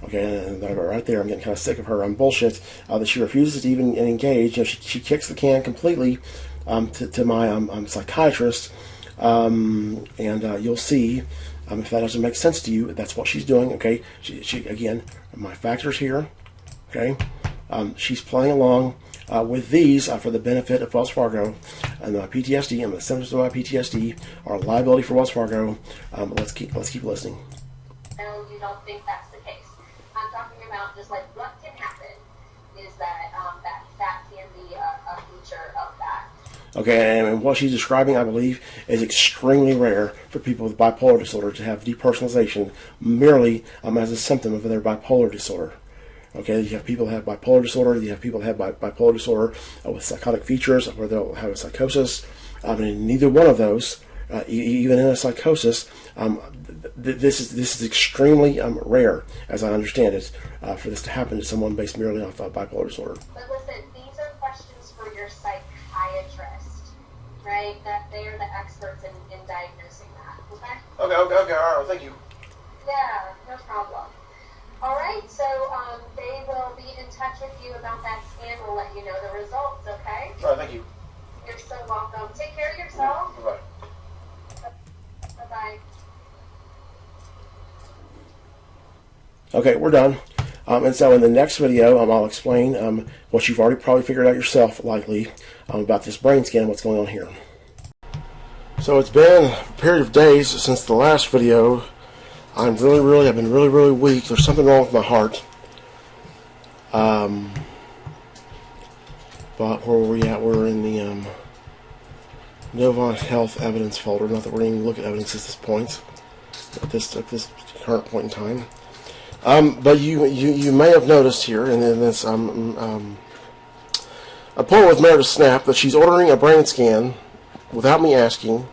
C: Okay, and right there, I'm getting kind of sick of her bullshit that she refuses to even engage. She kicks the can completely to my psychiatrist, and you'll see if that doesn't make sense to you. That's what she's doing. Okay, she again, my factors here. Okay, she's playing along with these for the benefit of Wells Fargo, and my PTSD and the symptoms of my PTSD are a liability for Wells Fargo. Let's keep listening.
B: No, you don't think that's the case. I'm talking about just like what can happen is that that can be a feature of that.
C: Okay, and what she's describing, I believe, is extremely rare for people with bipolar disorder to have depersonalization merely as a symptom of their bipolar disorder. Okay, you have people that have bipolar disorder, you have people that have bipolar disorder with psychotic features where they'll have a psychosis, and neither one of those, even in a psychosis, this is extremely rare, as I understand it, for this to happen to someone based merely off bipolar disorder.
B: But listen, these are questions for your psychiatrist, right? That they are the experts in diagnosing that, okay?
A: Okay, all right, well, thank you.
B: Yeah, no problem. All right, so they will be in touch with you about that scan. We'll let you know the results, okay?
A: All right, thank you.
B: You're so welcome. Take care of yourself.
A: Bye-bye.
B: Bye-bye.
C: Okay, we're done. And so in the next video, I'll explain what you've already probably figured out yourself, likely, about this brain scan, what's going on here. So it's been a period of days since the last video. I've been really weak. There's something wrong with my heart. But where were we at? We're in the Novant Health evidence folder. Not that we're going to look at evidence at this point. at this current point in time. But you may have noticed here in this appointment with Meredith Snap that she's ordering a brain scan without me asking,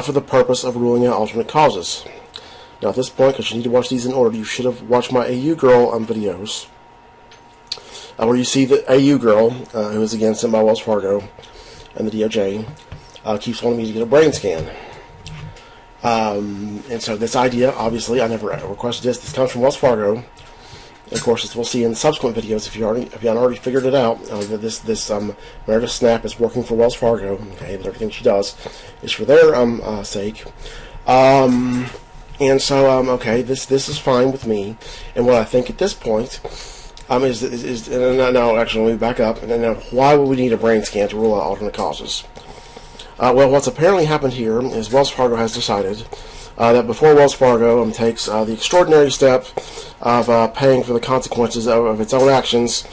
C: for the purpose of ruling out alternate causes. Now at this point, because you need to watch these in order, you should have watched my AU Girl videos, where you see the AU Girl, who is again sent by Wells Fargo and the DOJ, keeps wanting me to get a brain scan. And so this idea, obviously, I never requested this. This comes from Wells Fargo. Of course, as we'll see in subsequent videos, if you haven't already figured it out, that this Meredith Snap is working for Wells Fargo. Okay, that everything she does is for their sake. And so okay, this is fine with me. And what I think at this point is no, actually, let me back up. And now, why would we need a brain scan to rule out alternate causes? Well, what's apparently happened here is Wells Fargo has decided that before Wells Fargo takes the extraordinary step of paying for the consequences of its own actions,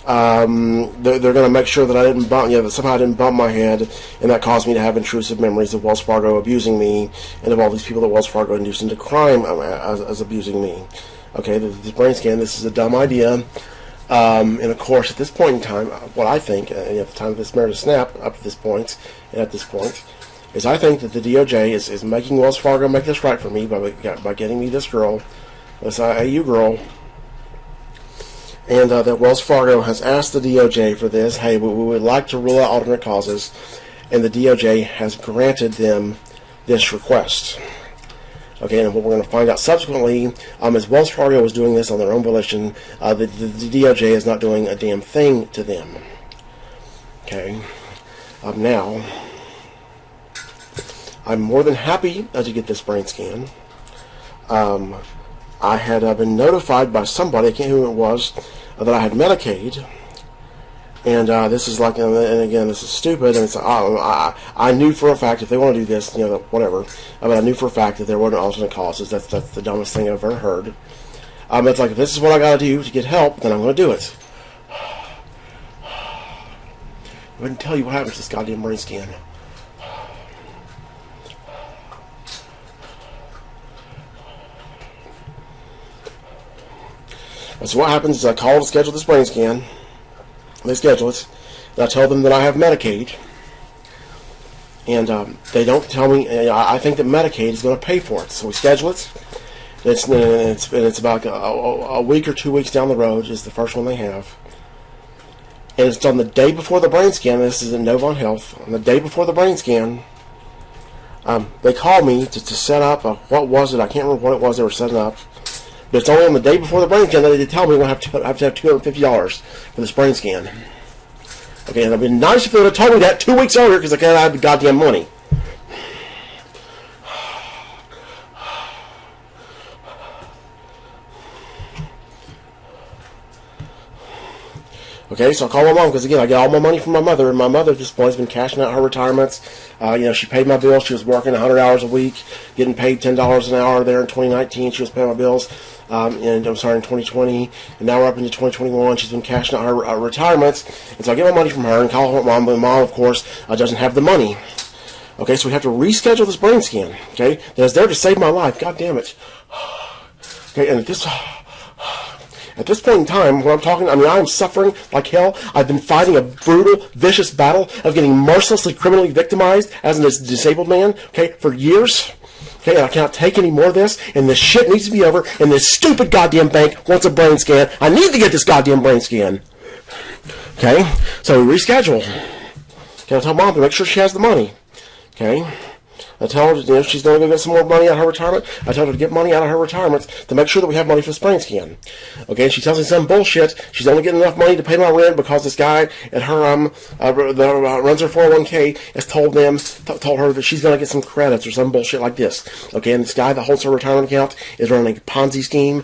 C: they're going to make sure that I didn't that somehow I didn't bump my head, and that caused me to have intrusive memories of Wells Fargo abusing me, and of all these people that Wells Fargo induced into crime as abusing me. Okay, this brain scan, this is a dumb idea. And of course, at this point in time, what I think, and at the time of this Meredith Snap, up to this point, and at this point, is I think that the DOJ is making Wells Fargo make this right for me by getting me this girl, this AU girl, and that Wells Fargo has asked the DOJ for this. Hey, we would like to rule out alternate causes, and the DOJ has granted them this request. Okay, and what we're going to find out subsequently is Wells Fargo is doing this on their own volition. The DOJ is not doing a damn thing to them. Okay, now, I'm more than happy to get this brain scan. I had been notified by somebody, I can't remember who it was, that I had Medicaid. And this is like, and again, this is stupid. And it's I knew for a fact if they want to do this, whatever. But I knew for a fact that there weren't alternate causes. That's the dumbest thing I've ever heard. It's like, if this is what I got to do to get help, then I'm going to do it. I wouldn't tell you what happens to this goddamn brain scan. So what happens is I call to schedule this brain scan. They schedule it, and I tell them that I have Medicaid, and they don't tell me. I think that Medicaid is going to pay for it, so we schedule it. It's about a week or 2 weeks down the road is the first one they have, and it's on the day before the brain scan. This is in Novant Health. On the day before the brain scan, they call me to set up what was it? I can't remember what it was they were setting up. But it's only on the day before the brain scan that they tell me I'm going to have to have $250 for this brain scan. Okay, and it would have been nice if they would have told me that 2 weeks earlier because I can't have the goddamn money. Okay, so I call my mom because, again, I get all my money from my mother, and my mother at this point has been cashing out her retirements. She paid my bills. She was working 100 hours a week, getting paid $10 an hour there in 2019. She was paying my bills, in 2020, and now we're up into 2021. She's been cashing out her retirements, and so I get my money from her and call her mom, but mom, of course, doesn't have the money. Okay, so we have to reschedule this brain scan, okay, that is there to save my life. God damn it. Okay, and at this point in time, when I'm talking, I am suffering like hell. I've been fighting a brutal, vicious battle of getting mercilessly criminally victimized as a disabled man, okay, for years. Okay, and I cannot take any more of this, and this shit needs to be over, and this stupid goddamn bank wants a brain scan. I need to get this goddamn brain scan. Okay, so we reschedule. Okay, I tell mom to make sure she has the money. Okay. I tell her if she's going to go get some more money out of her retirement. I tell her to get money out of her retirement to make sure that we have money for the brain scan. Okay, and she tells me some bullshit. She's only getting enough money to pay my rent because this guy at her that runs her 401k has told her that she's going to get some credits or some bullshit like this. Okay, and this guy that holds her retirement account is running a Ponzi scheme.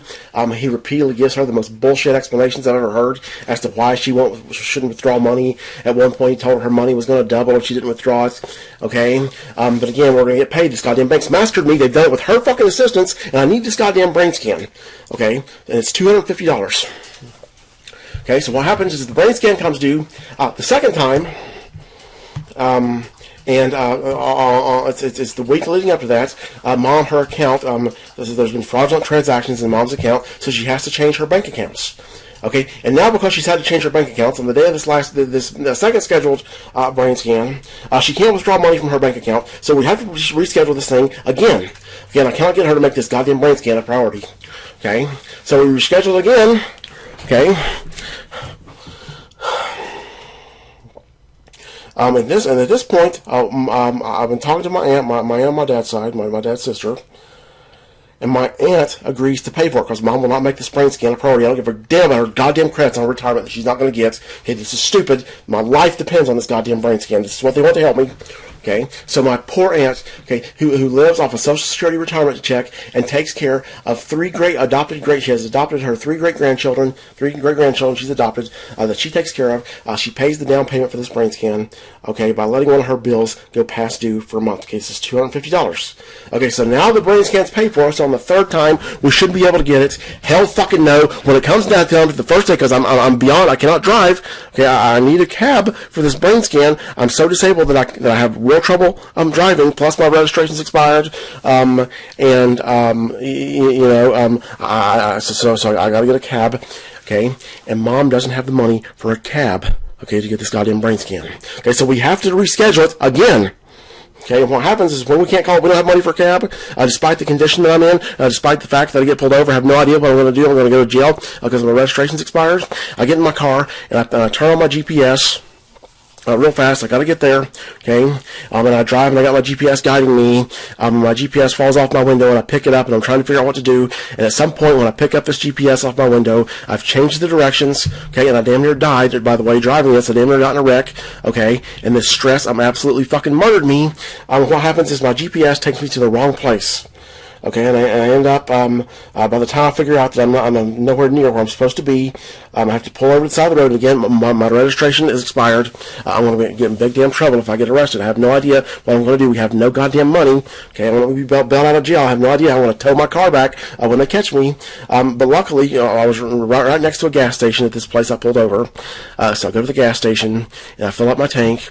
C: He repeatedly gives her the most bullshit explanations I've ever heard as to why she shouldn't withdraw money. At one point, he told her money was going to double if she didn't withdraw it. Okay, but again, we're going to get paid. This goddamn bank's mastered me. They've done it with her fucking assistance, and I need this goddamn brain scan. Okay, and it's $250. Okay, so what happens is the brain scan comes due the second time, And it's the week leading up to that. Mom, her account, there's been fraudulent transactions in Mom's account, so she has to change her bank accounts. Okay, and now because she's had to change her bank accounts on the day of this second scheduled brain scan, she can't withdraw money from her bank account, so we have to reschedule this thing again. Again, I cannot get her to make this goddamn brain scan a priority. Okay, so we reschedule again. Okay. At this point, I've been talking to my aunt, my aunt on my dad's side, my dad's sister, and my aunt agrees to pay for it because Mom will not make this brain scan a priority. I don't give a damn about her goddamn credits on her retirement that she's not going to get. Okay, this is stupid. My life depends on this goddamn brain scan. This is what they want to help me. Okay, so my poor aunt, okay, who lives off a Social Security retirement check and takes care of she has adopted her three great-grandchildren she's adopted, that she takes care of. She pays the down payment for this brain scan, okay, by letting one of her bills go past due for a month. Okay, this is $250. Okay, so now the brain scan's paid for, so on the third time, we should be able to get it. Hell fucking no. When it comes down to the first day, because I'm beyond, I cannot drive, okay, I need a cab for this brain scan. I'm so disabled that I have real trouble driving, plus my registration's expired, so I gotta get a cab, okay, and Mom doesn't have the money for a cab, okay, to get this goddamn brain scan. Okay, so we have to reschedule it again. Okay, and what happens is when we can't call, we don't have money for a cab, despite the condition that I'm in, despite the fact that I get pulled over, I have no idea what I'm going to do. I'm going to go to jail because my registration's expired. I get in my car, and I turn on my GPS real fast. I got to get there, okay, and I drive, and I got my GPS guiding me. My GPS falls off my window, and I pick it up, and I'm trying to figure out what to do, and at some point, when I pick up this GPS off my window, I've changed the directions, okay, and I damn near died, by the way, driving this. I damn near got in a wreck, okay, and this stress, absolutely fucking murdered me. What happens is my GPS takes me to the wrong place. Okay, and I end up, by the time I figure out that I'm nowhere near where I'm supposed to be, I have to pull over to the side of the road again. My registration is expired. I'm going to get in big damn trouble if I get arrested. I have no idea what I'm going to do. We have no goddamn money. Okay, I'm going to be bailed out of jail. I have no idea. I'm going to tow my car back when they catch me. But luckily, I was right next to a gas station at this place I pulled over. So I go to the gas station, and I fill up my tank,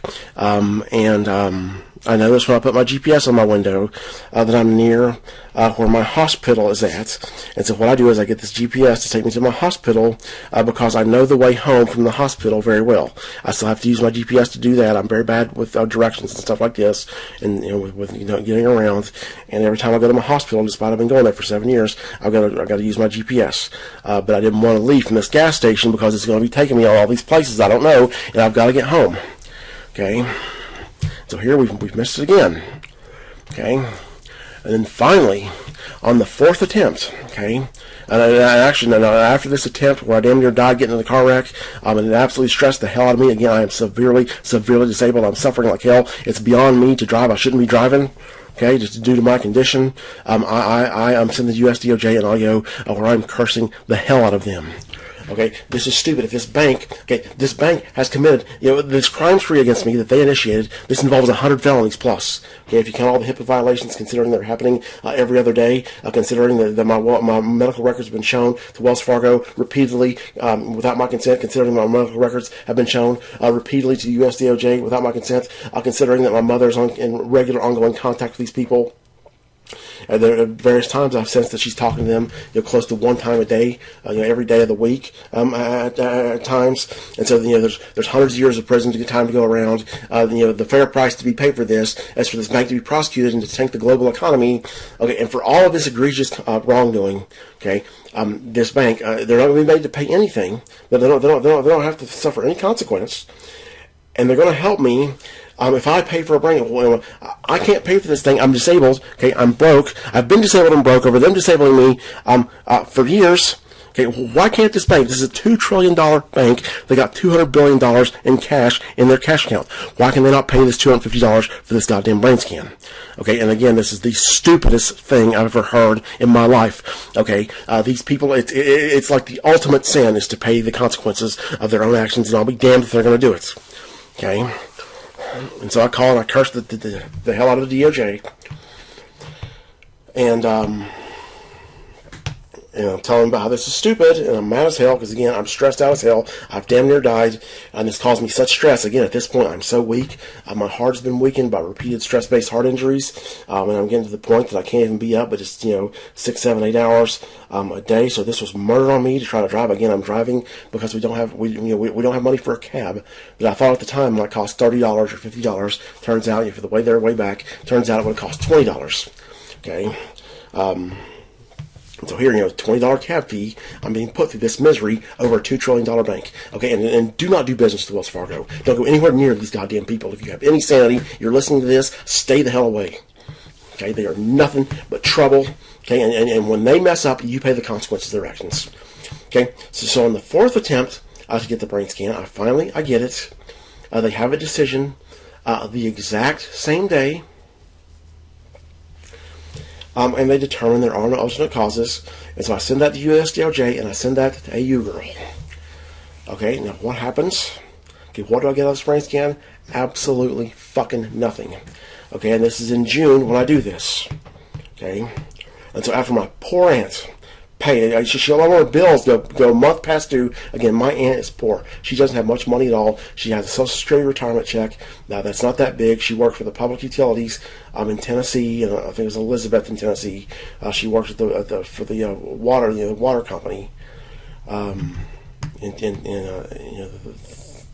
C: I notice when I put my GPS on my window that I'm near where my hospital is at. And so what I do is I get this GPS to take me to my hospital because I know the way home from the hospital very well. I still have to use my GPS to do that. I'm very bad with directions and stuff like this, and with getting around. And every time I go to my hospital, despite I've been going there for 7 years, I got to use my GPS. But I didn't want to leave from this gas station because it's going to be taking me all these places I don't know, and I've got to get home. Okay. So here we've missed it again, okay, and then finally, on the fourth attempt, okay, and after this attempt where I damn near died getting in the car wreck, and it absolutely stressed the hell out of me. Again, I am severely disabled. I'm suffering like hell. It's beyond me to drive. I shouldn't be driving. Okay, just due to my condition, I'm sending the USDOJ an audio where I'm cursing the hell out of them. Okay, this is stupid. If this bank has committed, this crime spree against me that they initiated, this involves 100 felonies plus. Okay, if you count all the HIPAA violations, considering they're happening every other day, considering that my medical records have been shown to Wells Fargo repeatedly without my consent, considering my medical records have been shown repeatedly to the USDOJ without my consent, considering that my mother is in regular ongoing contact with these people. There are various times I've sensed that she's talking to them, close to one time a day, every day of the week at times. And so, there's hundreds of years of prison to get time to go around. The fair price to be paid for this is for this bank to be prosecuted and to tank the global economy. Okay, and for all of this egregious wrongdoing, okay, this bank, they're not going to be made to pay anything. They don't have to suffer any consequence, and they're going to help me. If I pay for a brain, I can't pay for this thing. I'm disabled. Okay, I'm broke. I've been disabled and broke over them disabling me for years. Okay, why can't this bank? This is a $2 trillion bank. They got $200 billion in cash in their cash account. Why can they not pay this $250 for this goddamn brain scan? Okay, and again, this is the stupidest thing I've ever heard in my life. Okay, these people, it's like the ultimate sin is to pay the consequences of their own actions, and I'll be damned if they're going to do it. Okay. And so I call and I curse the hell out of the DOJ. And
A: and I'm telling them about how this is stupid, and I'm mad as hell, because again, I'm stressed out as hell. I've damn near died, and this caused me such stress. Again, at this point, I'm so weak. My heart's been weakened by repeated stress-based heart injuries, and I'm getting to the point that I can't even be up but just, 6, 7, 8 hours a day. So this was murder on me to try to drive. Again, I'm driving because we don't have money for a cab that I thought at the time might cost $30 or $50. Turns out, for the way there, way back, turns out it would cost $20. Okay. So here, $20 cab fee, I'm being put through this misery over a $2 trillion bank. Okay, and do not do business with Wells Fargo. Don't go anywhere near these goddamn people. If you have any sanity, you're listening to this, stay the hell away. Okay, they are nothing but trouble. Okay, and when they mess up, you pay the consequences of their actions. Okay, so on the fourth attempt to get the brain scan, I get it. They have a decision the exact same day. And they determine there are no alternate causes. And so I send that to USDOJ, and I send that to AU Girl. Okay, now what happens? Okay, what do I get out of this brain scan? Absolutely fucking nothing. Okay, and this is in June when I do this. Okay, and so after my poor aunt pay, she'll have her bills go a month past due. Again, my aunt is poor. She doesn't have much money at all. She has a Social Security retirement check. Now, that's not that big. She worked for the public utilities in Tennessee, and I think it was Elizabeth in Tennessee. She worked for the water company in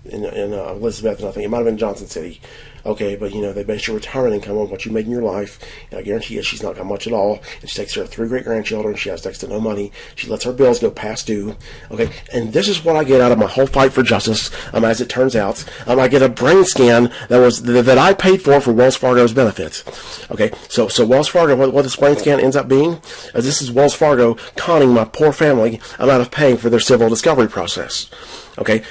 A: Elizabeth, and I think it might have been Johnson City. Okay, but they base your retirement income on what you made in your life, and I guarantee you she's not got much at all, and she takes care of 3 great-grandchildren. She has next to no money. She lets her bills go past due. Okay, and this is what I get out of my whole fight for justice, as it turns out. I get a brain scan that I paid for Wells Fargo's benefit. Okay, so Wells Fargo, what this brain scan ends up being, this is Wells Fargo conning my poor family out of paying for their civil discovery process. Okay,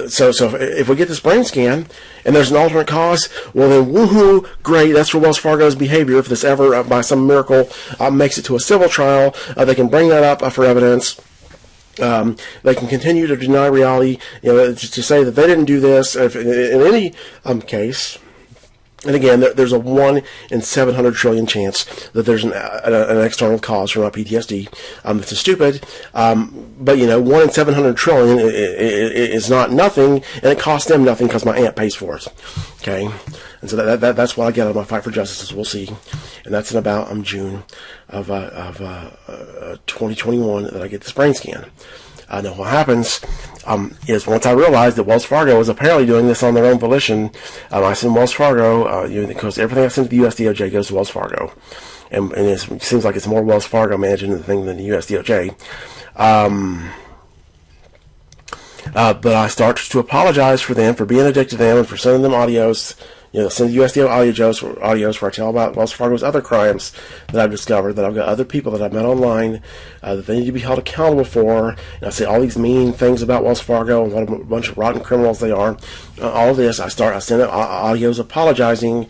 A: so if we get this brain scan and there's an alternate cause, well then woohoo, great, that's for Wells Fargo's behavior. If this ever, by some miracle, makes it to a civil trial, they can bring that up for evidence. They can continue to deny reality, to say that they didn't do this. If in any case. And again, there's a 1 in 700 trillion chance that there's an external cause for my PTSD. It's stupid, but 1 in 700 trillion is not nothing, and it costs them nothing because my aunt pays for it. Okay, and so that's what I get out of my fight for justice, as we'll see, and that's in about June of 2021 that I get this brain scan. Now, what happens is once I realized that Wells Fargo was apparently doing this on their own volition, I send Wells Fargo, because everything I send to the USDOJ goes to Wells Fargo. And it seems like it's more Wells Fargo managing the thing than the USDOJ. But I start to apologize for them, for being addicted to them, and for sending them audios. Send the USDO audios where I tell about Wells Fargo's other crimes that I've discovered, that I've got other people that I've met online that they need to be held accountable for. And I say all these mean things about Wells Fargo and what a bunch of rotten criminals they are. All of this, I send out audios apologizing,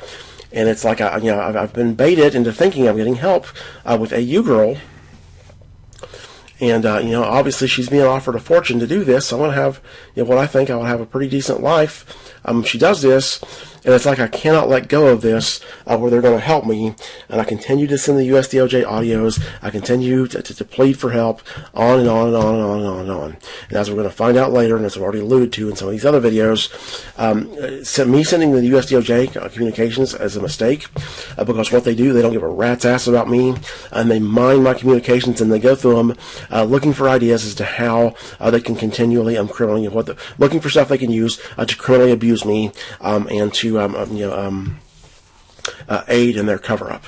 A: and it's like I've been baited into thinking I'm getting help with AU Girl. And, obviously she's being offered a fortune to do this, so I'm going to have, what I think I will have a pretty decent life. She does this, and it's like I cannot let go of this, where they're going to help me, and I continue to send the USDOJ audios, I continue to plead for help, on and on and on and on and on and on. And as we're going to find out later, and as I've already alluded to in some of these other videos, me sending the USDOJ communications as a mistake, because what they do, they don't give a rat's ass about me, and they mine my communications, and they go through them, looking for ideas as to how they can continually criminally, looking for stuff they can use to criminally abuse me, and to aid in their cover-up.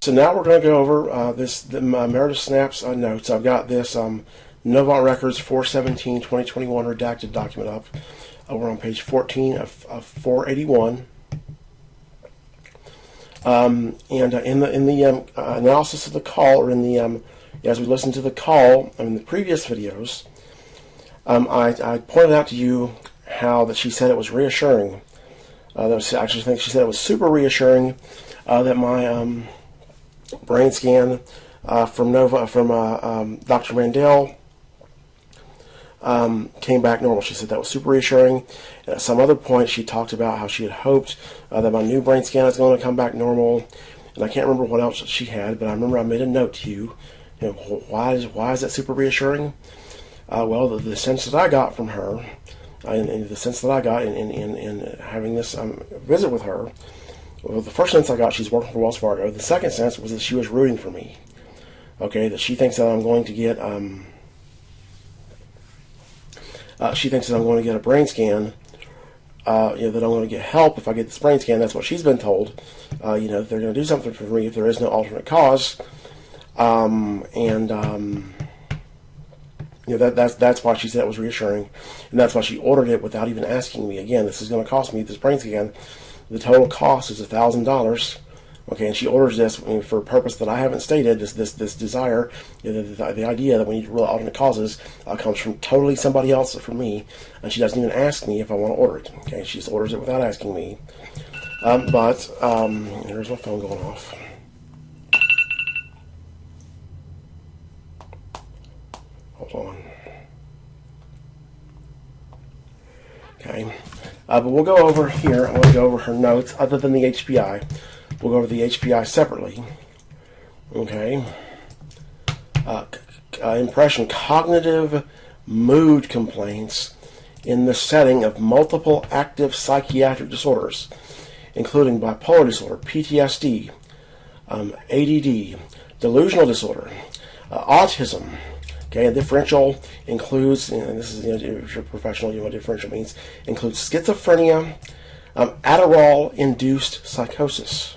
A: So now we're going to go over Meredith Snap's notes. I've got this Novant Records 4/17/2021 redacted document up. We're on page 14 of 481. And in the analysis of the call, or in the as we listen to the call in the previous videos, I pointed out to you how that she said it was reassuring. I actually think she said it was super reassuring that my brain scan from Dr. Mandel came back normal. She said that was super reassuring. And at some other point, she talked about how she had hoped that my new brain scan is going to come back normal. And I can't remember what else she had, but I remember I made a note to you,
C: why is that super reassuring? Well, the sense that I got from her, and the sense that I got in having this visit with her, well, the first sense I got, she's working for Wells Fargo. The second sense was that she was rooting for me. Okay, that she thinks that I'm going to get a brain scan. That I'm going to get help if I get this brain scan. That's what she's been told. They're going to do something for me if there is no alternate cause. That's why she said it was reassuring, and that's why she ordered it without even asking me. Again, this is going to cost me, this brain scan. The total cost is $1,000. Okay, and she orders this for a purpose that I haven't stated. This desire, the idea that we need real alternate causes comes from totally somebody else from me, and she doesn't even ask me if I want to order it. Okay, she just orders it without asking me. Here's my phone going off. Hold on. Okay, but we'll go over here. I'm going to go over her notes other than the HPI. We'll go over the HPI separately. Okay. Impression: cognitive mood complaints in the setting of multiple active psychiatric disorders, including bipolar disorder, PTSD, ADD, delusional disorder, autism. Okay, a differential includes, and this is, if you're a professional, you know what differential means, includes schizophrenia, Adderall-induced psychosis.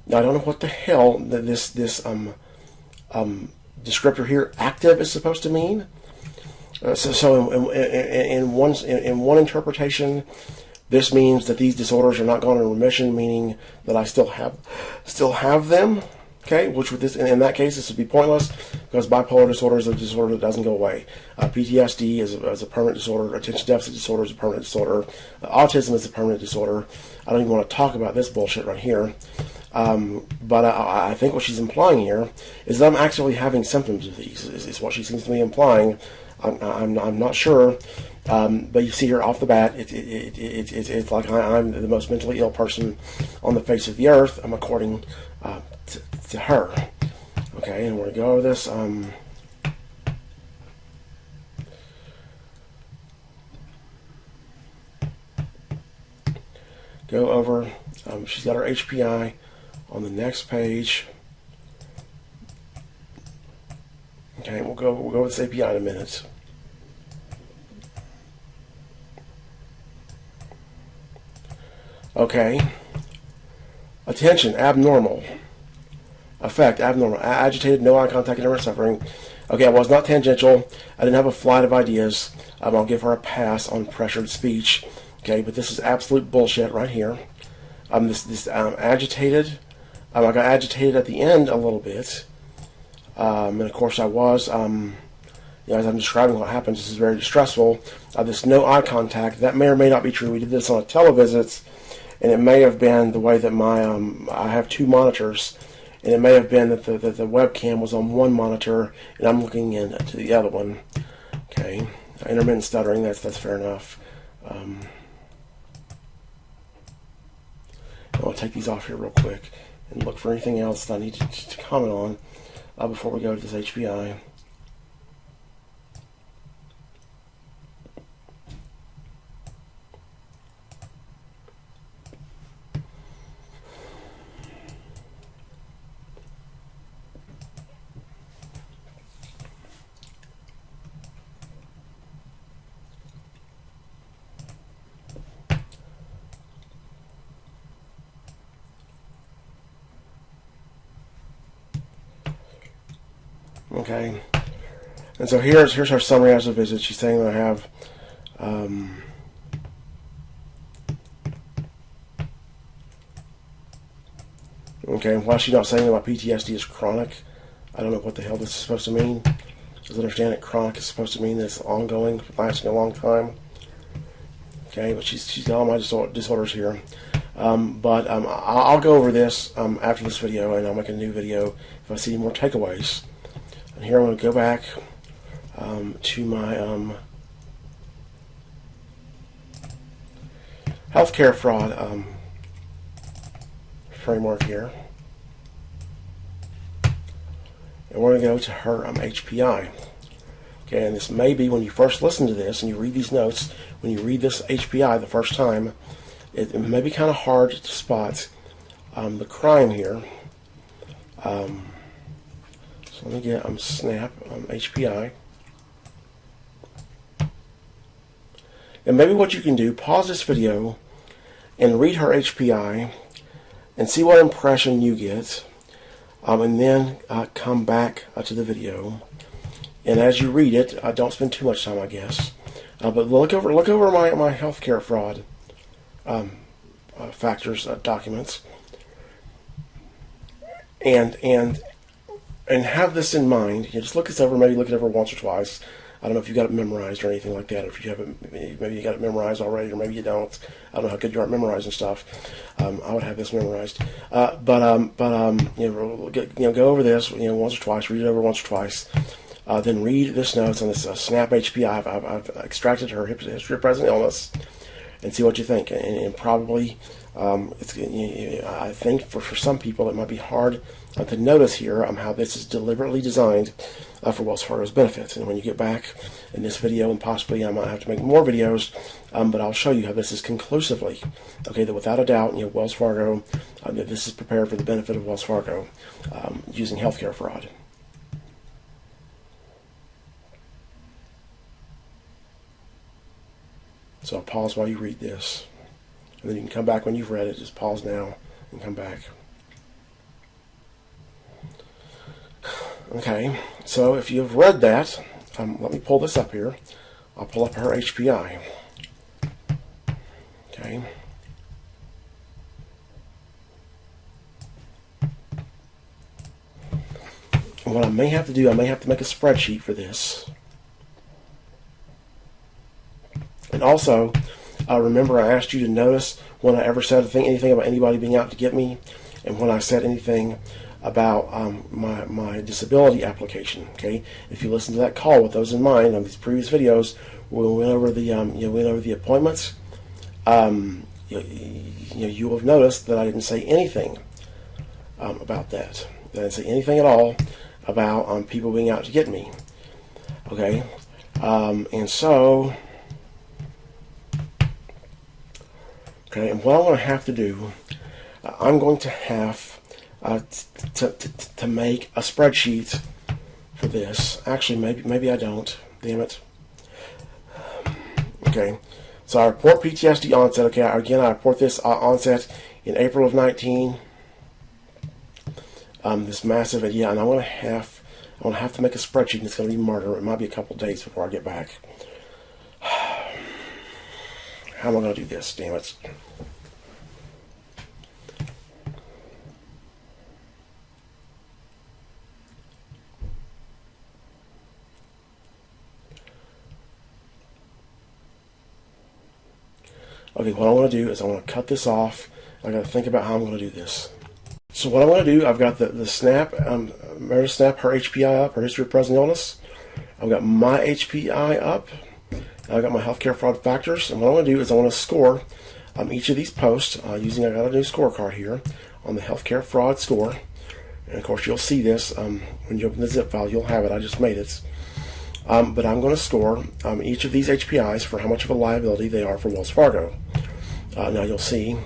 C: Now, I don't know what the hell this descriptor here, active, is supposed to mean. So in one interpretation, this means that these disorders are not gone in remission, meaning that I still have them. Okay, which with this, in that case, this would be pointless because bipolar disorder is a disorder that doesn't go away. PTSD is a permanent disorder. Attention deficit disorder is a permanent disorder. Autism is a permanent disorder. I don't even want to talk about this bullshit right here. But I think what she's implying here is that I'm actually having symptoms of these. Is what she seems to be implying. I'm not sure. But you see here off the bat, it's like I'm the most mentally ill person on the face of the earth. I'm according to her. Okay, and we're going to go over this. Go over. She's got her HPI on the next page. Okay, we'll go with this API in a minute. Okay. Attention, abnormal. Affect, abnormal. Agitated, no eye contact, and never suffering. Okay, I was not tangential. I didn't have a flight of ideas. I'll give her a pass on pressured speech. Okay, but this is absolute bullshit right here. Agitated. I got agitated at the end a little bit. And of course I was, as I'm describing what happens, this is very distressful. This no eye contact, that may or may not be true. We did this on a televisit, and it may have been the way that I have two monitors, and it may have been that the webcam was on one monitor, and I'm looking into the other one. Okay, intermittent stuttering, that's fair enough. I'll take these off here real quick and look for anything else that I need to comment on before we go to this HPI. Okay, and so here's her summary as a visit. She's saying that I have okay, why is she not saying that my PTSD is chronic? I don't know what the hell this is supposed to mean. Does it understand that chronic is supposed to mean that it's ongoing, lasting a long time? Okay, but she's got all my disorders here. But I'll go over this after this video, and I'll make a new video if I see more takeaways. And here I'm going to go back to my healthcare fraud framework here. and we're going to go to her HPI. Okay, and this may be, when you first listen to this and you read these notes, when you read this HPI the first time, it may be kind of hard to spot the crime here. So let me get Snap HPI. And maybe what you can do, pause this video and read her HPI and see what impression you get, and then come back to the video. And as you read it, don't spend too much time, I guess. But look over my healthcare fraud factors documents, and have this in mind. You just look this over, maybe look it over once or twice. I don't know if you got it memorized or anything like that. If you haven't, maybe you got it memorized already, or maybe you don't. I don't know how good you are at memorizing stuff. I would have this memorized, but go over this, once or twice. Read it over once or twice. Then read this notes on this Snap HPI. I've extracted her history of present illness, and see what you think. And probably, I think for some people it might be hard to notice here how this is deliberately designed for Wells Fargo's benefit. And when you get back in this video, and possibly I might have to make more videos, but I'll show you how this is conclusively, okay, that without a doubt, Wells Fargo, that this is prepared for the benefit of Wells Fargo using healthcare fraud. So I'll pause while you read this, and then you can come back when you've read it. Just pause now and come back. Okay, so if you've read that, let me pull this up here. I'll pull up her HPI. Okay. And what I may have to do, I may have to make a spreadsheet for this. And also, remember I asked you to notice when I ever said anything about anybody being out to get me, and when I said anything about my disability application. Okay, if you listen to that call with those in mind on these previous videos, we went over the went over the appointments. You will have noticed that I didn't say anything about that. I didn't say anything at all about people being out to get me. Okay, and so. Okay, and what I'm going to have to do, I'm going to have to make a spreadsheet for this. Actually, maybe I don't. Damn it. Okay, so I report PTSD onset. Okay, again, I report this onset in April of 19. This massive, and I'm going to have to make a spreadsheet. And it's going to be murder. It might be a couple days before I get back. How am I going to do this? Damn it. Okay, what I want to do is I want to cut this off. I got to think about how I'm going to do this. So what I'm going to do, I've got the Snap, Meredith Snap, her HPI up, her history of present illness. I've got my HPI up. I've got my healthcare fraud factors, and what I want to do is I want to score each of these posts using, I got a new scorecard here on the healthcare fraud score. And of course you'll see this when you open the zip file, you'll have it, I just made it. But I'm going to score each of these HPIs for how much of a liability they are for Wells Fargo. Now you'll see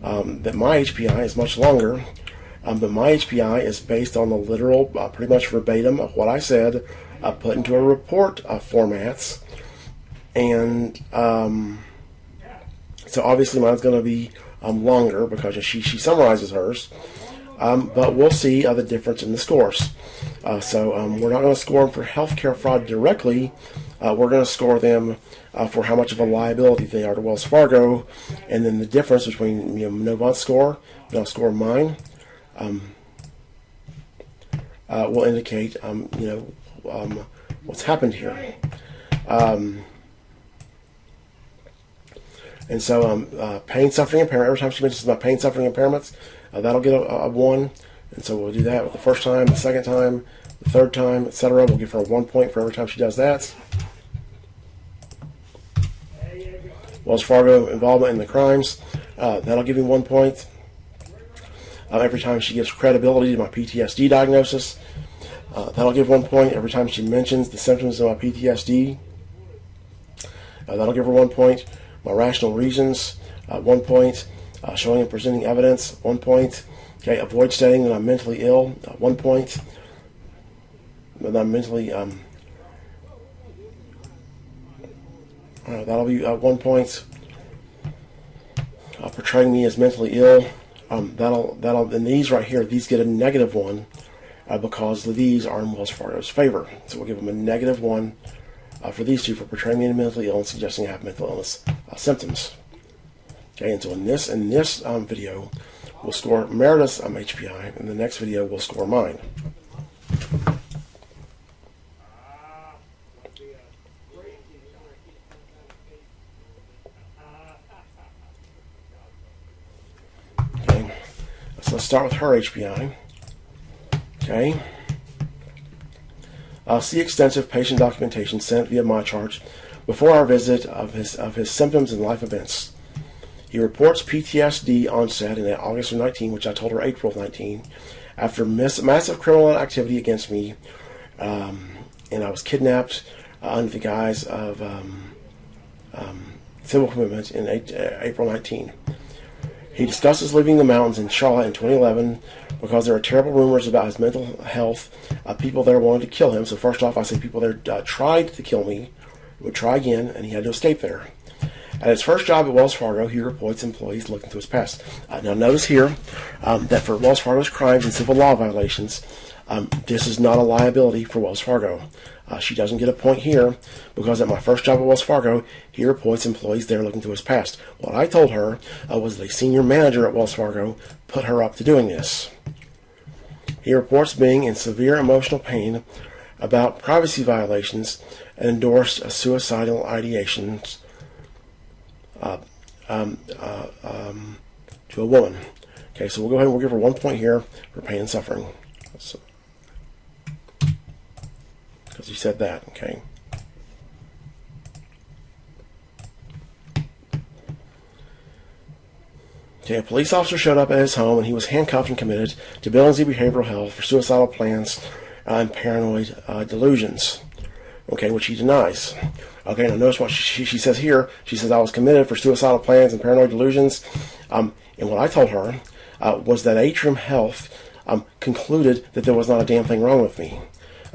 C: that my HPI is much longer, but my HPI is based on the literal, pretty much verbatim of what I said, put into a report formats. And so obviously mine's going to be longer because she summarizes hers. But we'll see the difference in the scores. So we're not going to score them for healthcare fraud directly. We're going to score them for how much of a liability they are to Wells Fargo, and then the difference between Novant's score and I'll score mine will indicate what's happened here. And so pain, suffering, impairment. Every time she mentions about pain, suffering, impairments, that'll get a 1. And so we'll do that with the first time, the second time, the third time, etc. We'll give her a 1 point for every time she does that. Wells Fargo involvement in the crimes, that'll give me 1 point. Every time she gives credibility to my PTSD diagnosis, That'll give 1 point every time she mentions the symptoms of my PTSD. That'll give her 1 point. My rational reasons, 1 point. Showing and presenting evidence, 1 point. Okay, avoid stating that I'm mentally ill, 1 point. That I'm mentally, that'll be 1 point. Portraying me as mentally ill, and these right here, these get a -1 because these are in Wells Fargo's favor. So we'll give them a -1 for these two for portraying me as mentally ill and suggesting I have mental illness symptoms. Okay, and so in this video, we'll score Meredith's HPI, and the next video we'll score mine. Okay, so let's start with her HPI. Okay. See extensive patient documentation sent via MyChart before our visit of his symptoms and life events. He reports PTSD onset in August of 19, which I told her April of 19, after massive criminal activity against me, and I was kidnapped under the guise of civil commitment in April 19. He discusses leaving the mountains in Charlotte in 2011 because there are terrible rumors about his mental health. People there wanted to kill him. So first off, I say people there tried to kill me, would try again, and he had to escape there. At his first job at Wells Fargo, he reports employees looking to his past. Now notice here that for Wells Fargo's crimes and civil law violations, this is not a liability for Wells Fargo. She doesn't get a point here because at my first job at Wells Fargo, he reports employees there looking to his past. What I told her was the senior manager at Wells Fargo put her up to doing this. He reports being in severe emotional pain about privacy violations and endorsed suicidal ideations to a woman. Okay, so we'll go ahead and we'll give her 1 point here for pain and suffering. Because he said that, okay. Okay, a police officer showed up at his home and he was handcuffed and committed to Billingsley Behavioral Health for suicidal plans and paranoid delusions. Okay, which he denies. Okay, now notice what she says here. She says I was committed for suicidal plans and paranoid delusions. And what I told her was that Atrium Health concluded that there was not a damn thing wrong with me.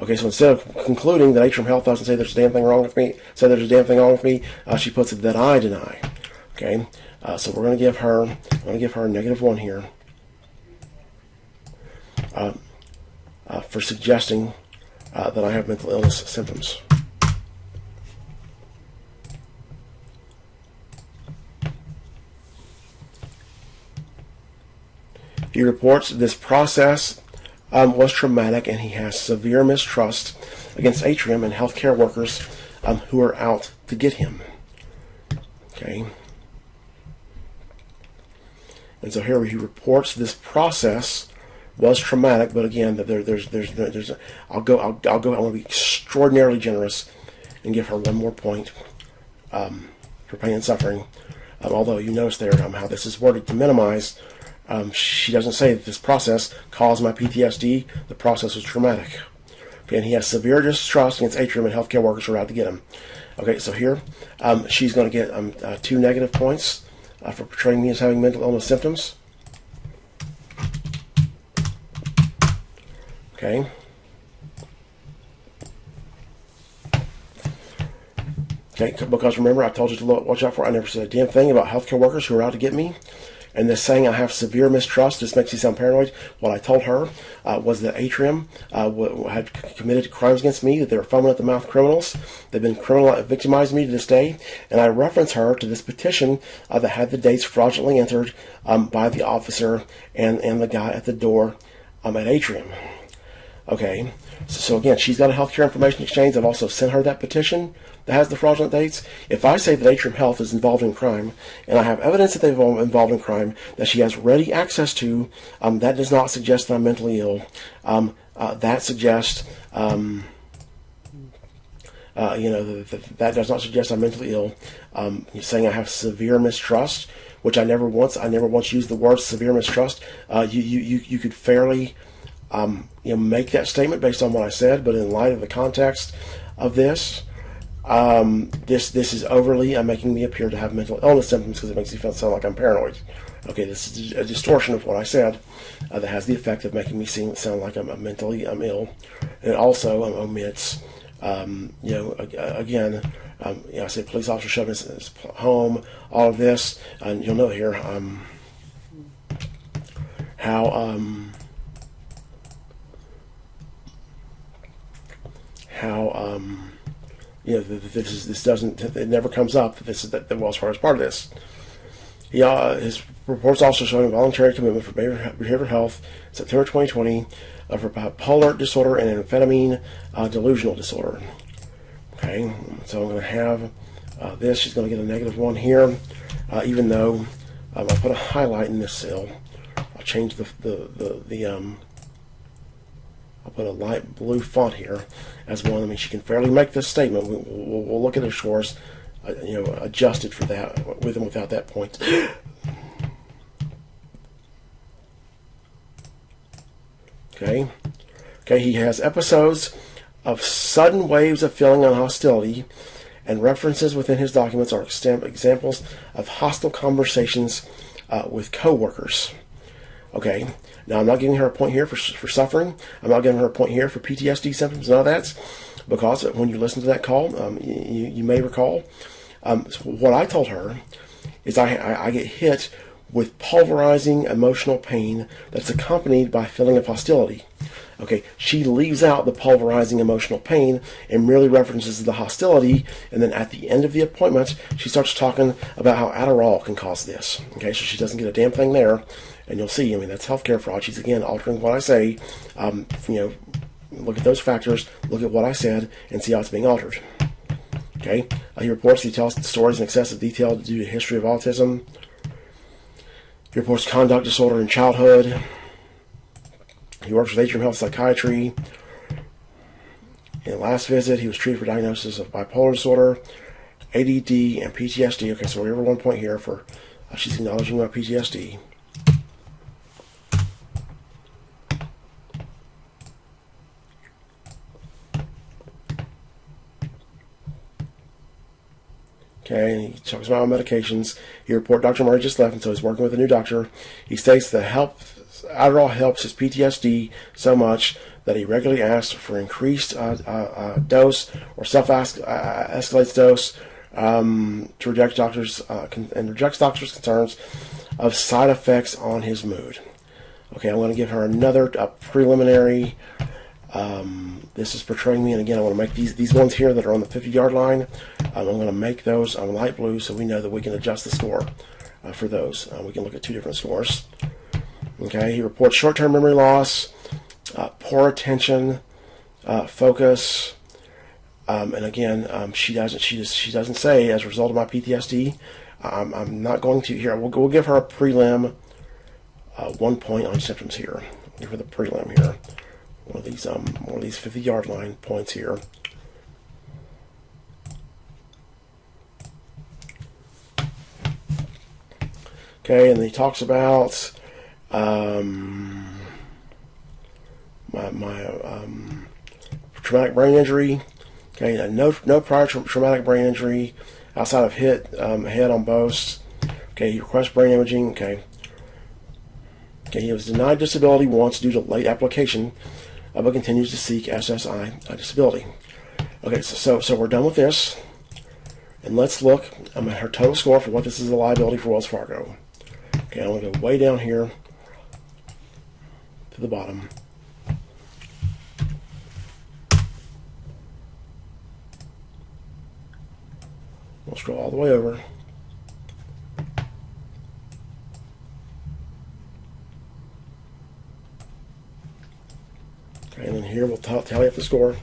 C: Okay, so instead of concluding that Atrium Health doesn't say there's a damn thing wrong with me, she puts it that I deny. Okay, so we're going to give her a -1 here for suggesting that I have mental illness symptoms. He reports this process was traumatic, and he has severe mistrust against Atrium and healthcare workers who are out to get him. Okay, and so here he reports this process was traumatic, but again, there's I'll go. I want to be extraordinarily generous and give her 1 more point for pain and suffering. Although you notice there how this is worded to minimize. She doesn't say that this process caused my PTSD. The process was traumatic. Okay, and he has severe distrust against Atrium and healthcare workers who are out to get him. Okay, so here she's going to get 2 negative points for portraying me as having mental illness symptoms. Okay. Okay, because remember I told you to watch out for. I never said a damn thing about healthcare workers who are out to get me. And this saying I have severe mistrust, this makes me sound paranoid. What I told her was that Atrium had committed crimes against me, that they were foaming at the mouth criminals. They've been victimizing me to this day. And I reference her to this petition that had the dates fraudulently entered by the officer and the guy at the door at Atrium. Okay, so again, she's got a healthcare information exchange. I've also sent her that petition that has the fraudulent dates. If I say that Atrium Health is involved in crime, and I have evidence that they've involved in crime that she has ready access to, that does not suggest that I'm mentally ill. That suggests, that does not suggest I'm mentally ill. You're saying I have severe mistrust, which I never once used the word severe mistrust. You could fairly make that statement based on what I said, but in light of the context of this, this is overly making me appear to have mental illness symptoms because it makes me sound like I'm paranoid. Okay, this is a distortion of what I said that has the effect of making me sound like I'm mentally ill. And it also omits, again, I said police officer showed his home, all of this, and you'll know here how this doesn't, it never comes up that Wells Fargo is part of this. His reports also showing a voluntary commitment for behavioral health, September 2020, for bipolar disorder and amphetamine delusional disorder. Okay, so I'm going to have this. She's going to get a -1 here, even though I'll put a highlight in this cell. I'll change I'll put a light blue font here as one. I mean, she can fairly make this statement. We'll look at her scores, adjusted for that, with and without that point. Okay. He has episodes of sudden waves of feeling and hostility, and references within his documents are examples of hostile conversations with coworkers. Okay. Now, I'm not giving her a point here for suffering. I'm not giving her a point here for PTSD symptoms. None of that, because when you listen to that call, you may recall, what I told her is I get hit with pulverizing emotional pain that's accompanied by feeling of hostility. Okay, she leaves out the pulverizing emotional pain and merely references the hostility, and then at the end of the appointment, she starts talking about how Adderall can cause this. Okay, so she doesn't get a damn thing there, and you'll see, that's healthcare fraud. She's, again, altering what I say. Look at those factors, look at what I said, and see how it's being altered. Okay, he reports he tells stories in excessive detail due to history of autism. He reports conduct disorder in childhood. He works with Atrium Health Psychiatry. In the last visit, he was treated for diagnosis of bipolar disorder, ADD, and PTSD. Okay, so we have 1 point here for she's acknowledging about PTSD. Okay, and he talks about medications. He reported Dr. Murray just left, and so he's working with a new doctor. He states that Adderall helps his PTSD so much that he regularly asks for increased dose or self-escalates dose to reject doctors and rejects doctors' concerns of side effects on his mood. Okay, I'm going to give her another preliminary. This is portraying me, and again, I want to make these ones here that are on the 50-yard line. I'm going to make those on light blue so we know that we can adjust the score for those. We can look at 2 different scores. Okay, he reports short-term memory loss, poor attention, focus, and again, she doesn't say as a result of my PTSD. I'm not going to here. We'll give her a prelim 1 point on symptoms here. We'll give her the prelim here. One of these 50-yard line points here. Okay, and then he talks about my traumatic brain injury. Okay, no prior traumatic brain injury outside of hit head on both. Okay, he requests brain imaging. Okay, he was denied disability once due to late application, but continues to seek SSI disability. Okay, so we're done with this, and let's look at her total score for what this is a liability for Wells Fargo. Okay, I'm going to go way down here to the bottom. We'll scroll all the way over. Okay, and then here we'll tally up the score.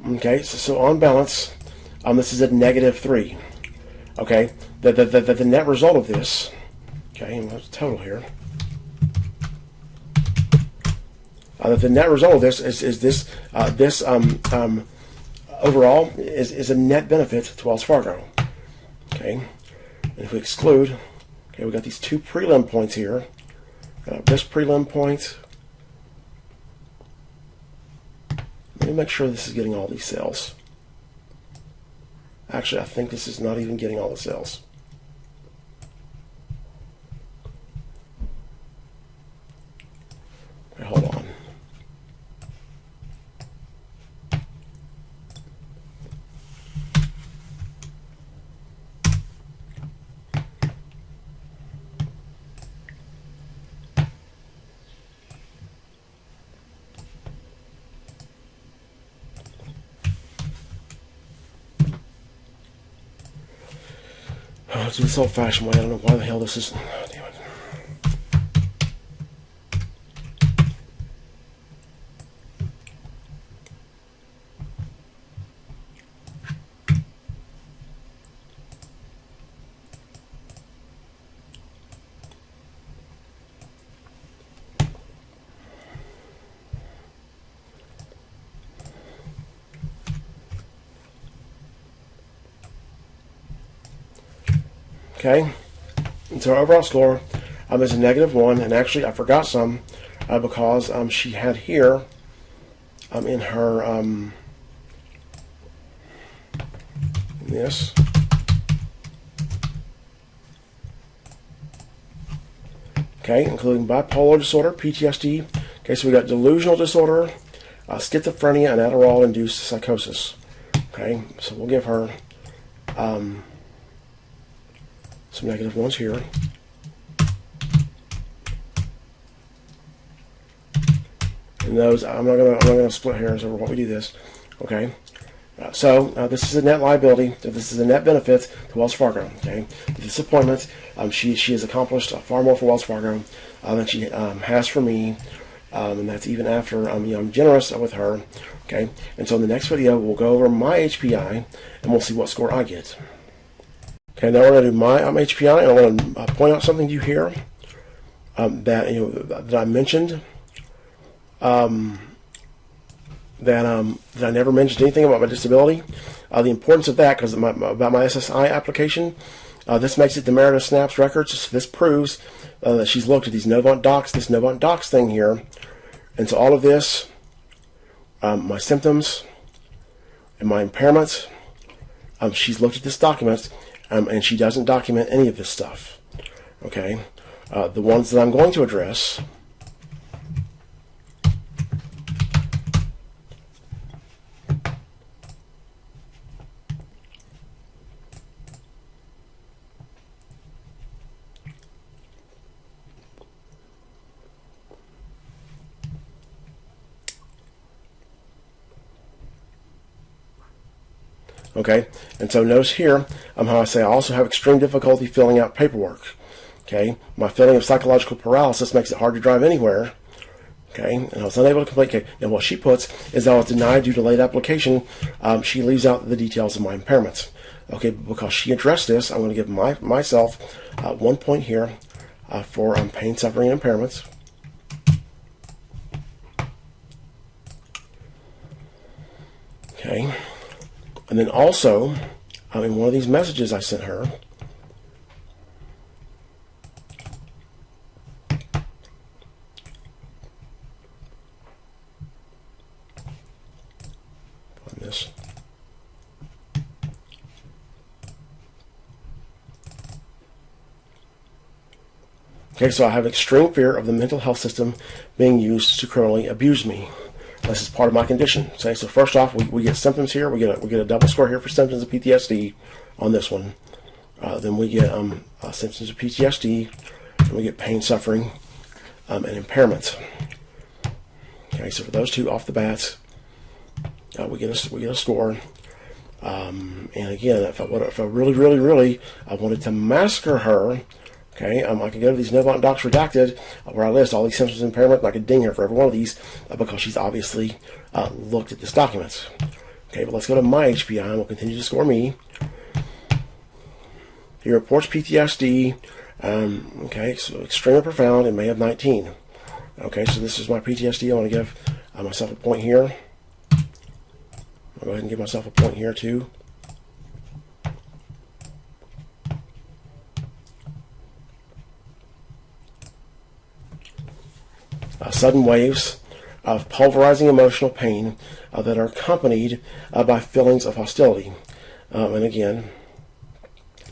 C: Okay, so on balance, this is a -3. Okay, the net result of this, okay, and that's the total here. The net result of this is this overall is a net benefit to Wells Fargo. Okay, and if we exclude, okay, we got these 2 prelim points here. This prelim point. Let me make sure this is getting all these cells. Actually, I think this is not even getting all the cells. Okay, hold on. Let's do this old-fashioned way. I don't know why the hell this is. Oh, damn it. Okay, and so our overall score is a -1, and actually I forgot some because she had here in her this. Okay, including bipolar disorder, PTSD. Okay, so we got delusional disorder, schizophrenia, and Adderall-induced psychosis. Okay, so we'll give her some -1s here. And those, I'm not gonna split hairs over what we do this. Okay, so this is a net liability. This is a net benefit to Wells Fargo. Okay, the disappointment. She has accomplished far more for Wells Fargo than she has for me, and that's even after I'm generous with her. Okay, and so in the next video we'll go over my HPI and we'll see what score I get. Okay, now we're going to do my HPI, and I want to point out something to you here that that I mentioned. That I never mentioned anything about my disability. The importance of that, because about my SSI application, this makes it the Meredith Snaps records. So this proves that she's looked at these Novant Docs, this Novant Docs thing here, and so all of this, my symptoms and my impairments. She's looked at this document. And she doesn't document any of this stuff. Okay, the ones that I'm going to address. Okay, and so notice here how I say I also have extreme difficulty filling out paperwork. Okay, my feeling of psychological paralysis makes it hard to drive anywhere. Okay, and I was unable to complete. Okay, and what she puts is I was denied due to late application. She leaves out the details of my impairments. Okay, because she addressed this, I'm going to give myself 1 point here for pain, suffering, and impairments. Okay. And then also, in one of these messages I sent her, on this, okay, so I have extreme fear of the mental health system being used to criminally abuse me. This is part of my condition. Okay, so first off, we get symptoms here. We get a double score here for symptoms of PTSD on this one. Then we get symptoms of PTSD, and we get pain, suffering, and impairments. Okay, so for those two off the bats, we get a score. And again, if I really wanted to massacre her. Okay, I could go to these Novant Docs redacted, where I list all these symptoms of impairment, and I could ding her for every one of these because she's obviously looked at this document. Okay, but let's go to my HPI, and we'll continue to score me. He reports PTSD. Okay, so extreme and profound in May of 19. Okay, so this is my PTSD. I want to give myself a point here. I'll go ahead and give myself a point here too. sudden waves of pulverizing emotional pain that are accompanied by feelings of hostility. And again,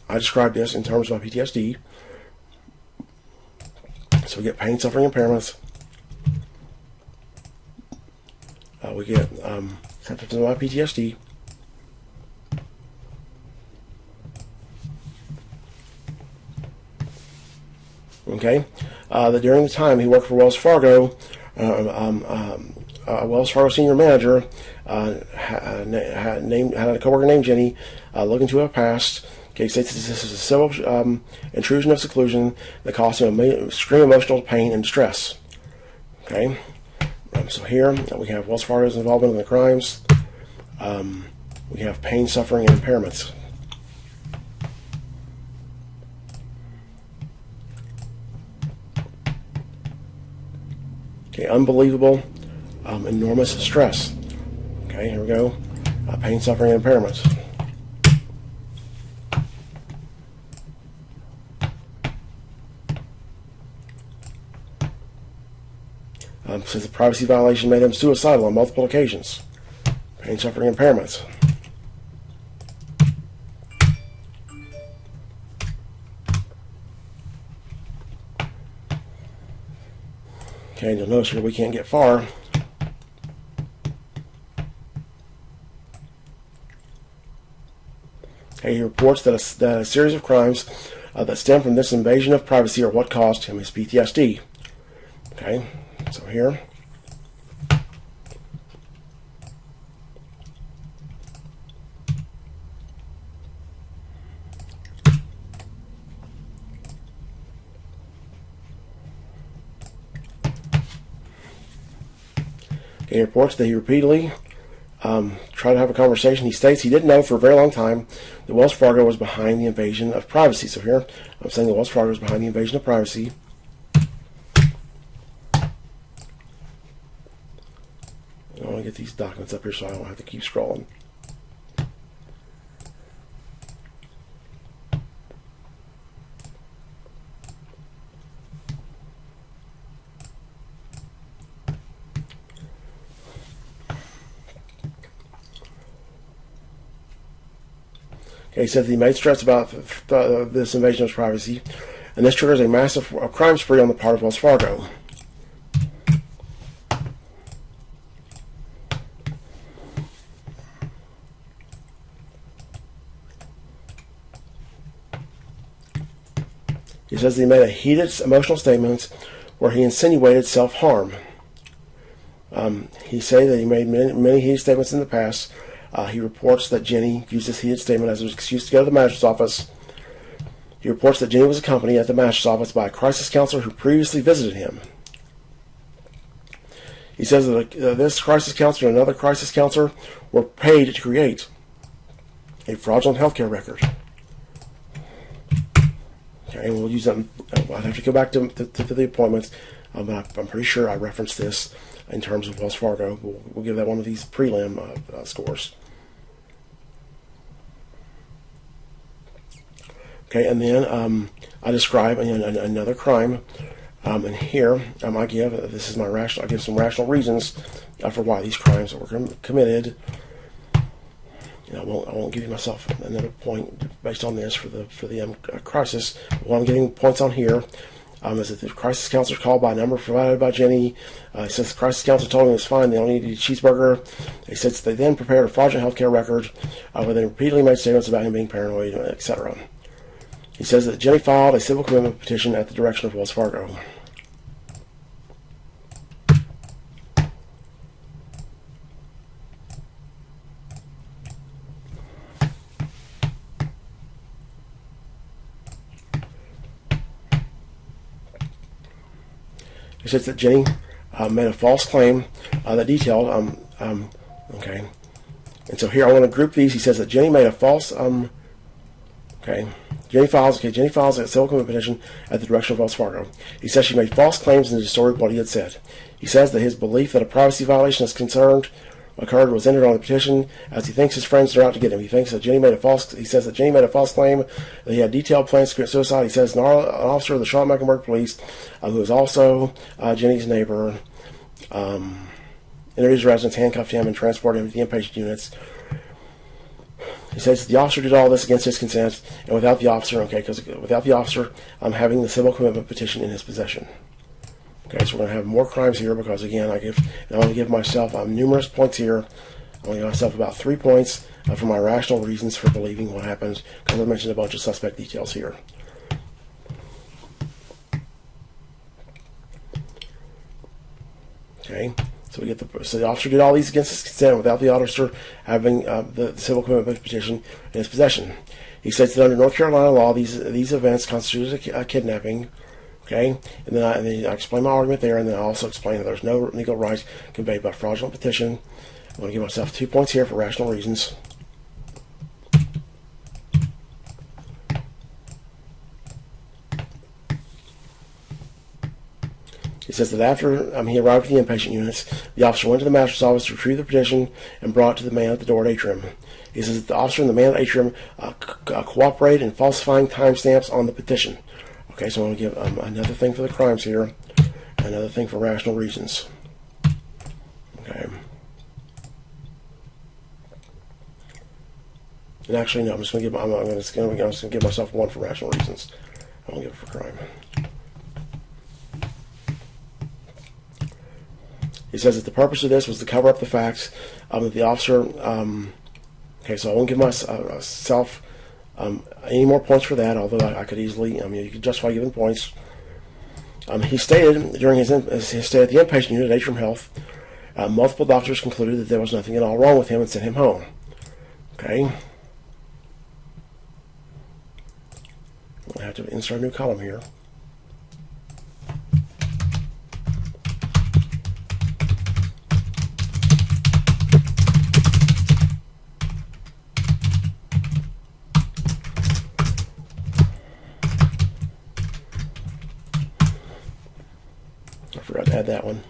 C: I describe this in terms of my PTSD. So we get pain, suffering, impairments. We get symptoms of my PTSD. Okay, that during the time he worked for Wells Fargo, Wells Fargo senior manager had a coworker named Jenny looking to her past. Okay, states this is a civil intrusion of seclusion that caused him extreme emotional pain and distress. Okay, so here we have Wells Fargo's involvement in the crimes. We have pain, suffering, and impairments. Okay, unbelievable, enormous stress. Okay, here we go. Pain, suffering, and impairments. Says the privacy violation made him suicidal on multiple occasions. Pain, suffering, and impairments. Okay, and you'll notice here we can't get far. Okay, he reports that a series of crimes that stem from this invasion of privacy are what caused him his PTSD. Okay, so here. He reports that he repeatedly tried to have a conversation. He states he didn't know for a very long time that Wells Fargo was behind the invasion of privacy. So here, I'm saying that Wells Fargo is behind the invasion of privacy. I want to get these documents up here so I don't have to keep scrolling. Okay, he said that he made stress about this invasion of privacy, and this triggers a massive crime spree on the part of Wells Fargo. He says that he made a heated emotional statement where he insinuated self-harm. He said that he made many heated statements in the past. He reports that Jenny used this heated statement as an excuse to go to the magistrate's office. He reports that Jenny was accompanied at the magistrate's office by a crisis counselor who previously visited him. He says that this crisis counselor and another crisis counselor were paid to create a fraudulent healthcare record. Okay, and we'll use that. I'd have to go back to the appointments, but I'm pretty sure I referenced this in terms of Wells Fargo. We'll give that one of these prelim scores. Okay, and then I describe another crime, and here I give some rational reasons for why these crimes were committed. I won't give you myself another point based on this for the crisis. What I'm getting points on here is that the crisis counselor called by a number provided by Jenny. He says the crisis counselor told him it was fine, they only needed a cheeseburger. He says they then prepared a fraudulent healthcare record where they repeatedly made statements about him being paranoid, etc. He says that Jenny filed a civil commitment petition at the direction of Wells Fargo. He says that Jenny made a false claim that detailed, okay. And so here I want to group these. He says that Jenny made a false, Jenny files a civil commitment petition at the direction of Wells Fargo. He says she made false claims and distorted what he had said. He says that his belief that a privacy violation is concerned occurred was entered on the petition, as he thinks his friends are out to get him. He thinks that Jenny made a false. He says that Jenny made a false claim that he had detailed plans to commit suicide. He says an officer of the Charlotte Mecklenburg Police, who is also Jenny's neighbor, entered his residence, handcuffed him, and transported him to the inpatient units. He says the officer did all this against his consent and without the officer. Okay, because without the officer, having the civil commitment petition in his possession. Okay, so we're going to have more crimes here because, again, I'm going to give myself numerous points here. I'm going to give myself about 3 points for my rational reasons for believing what happened, because I mentioned a bunch of suspect details here. Okay, so the officer did all these against his consent without the officer having the civil commitment petition in his possession. He states that under North Carolina law, these events constituted a kidnapping. Okay, and then I explain my argument there, and then I also explain that there's no legal rights conveyed by fraudulent petition. I'm going to give myself 2 points here for rational reasons. He says that after he arrived at the inpatient units, the officer went to the master's office to retrieve the petition and brought it to the man at the door at Atrium. He says that the officer and the man at Atrium cooperated in falsifying timestamps on the petition. Okay, so I'm going to give another thing for the crimes here, another thing for rational reasons. Okay. And actually, no, I'm just going to give myself 1 for rational reasons. I won't give it for crime. He says that the purpose of this was to cover up the facts that the officer. Okay, so I won't give myself any more points for that, although I could easily, you could justify giving points. He stated during his stay at the inpatient unit at Atrium Health, multiple doctors concluded that there was nothing at all wrong with him and sent him home. Okay. I have to insert a new column here. I forgot to add that one.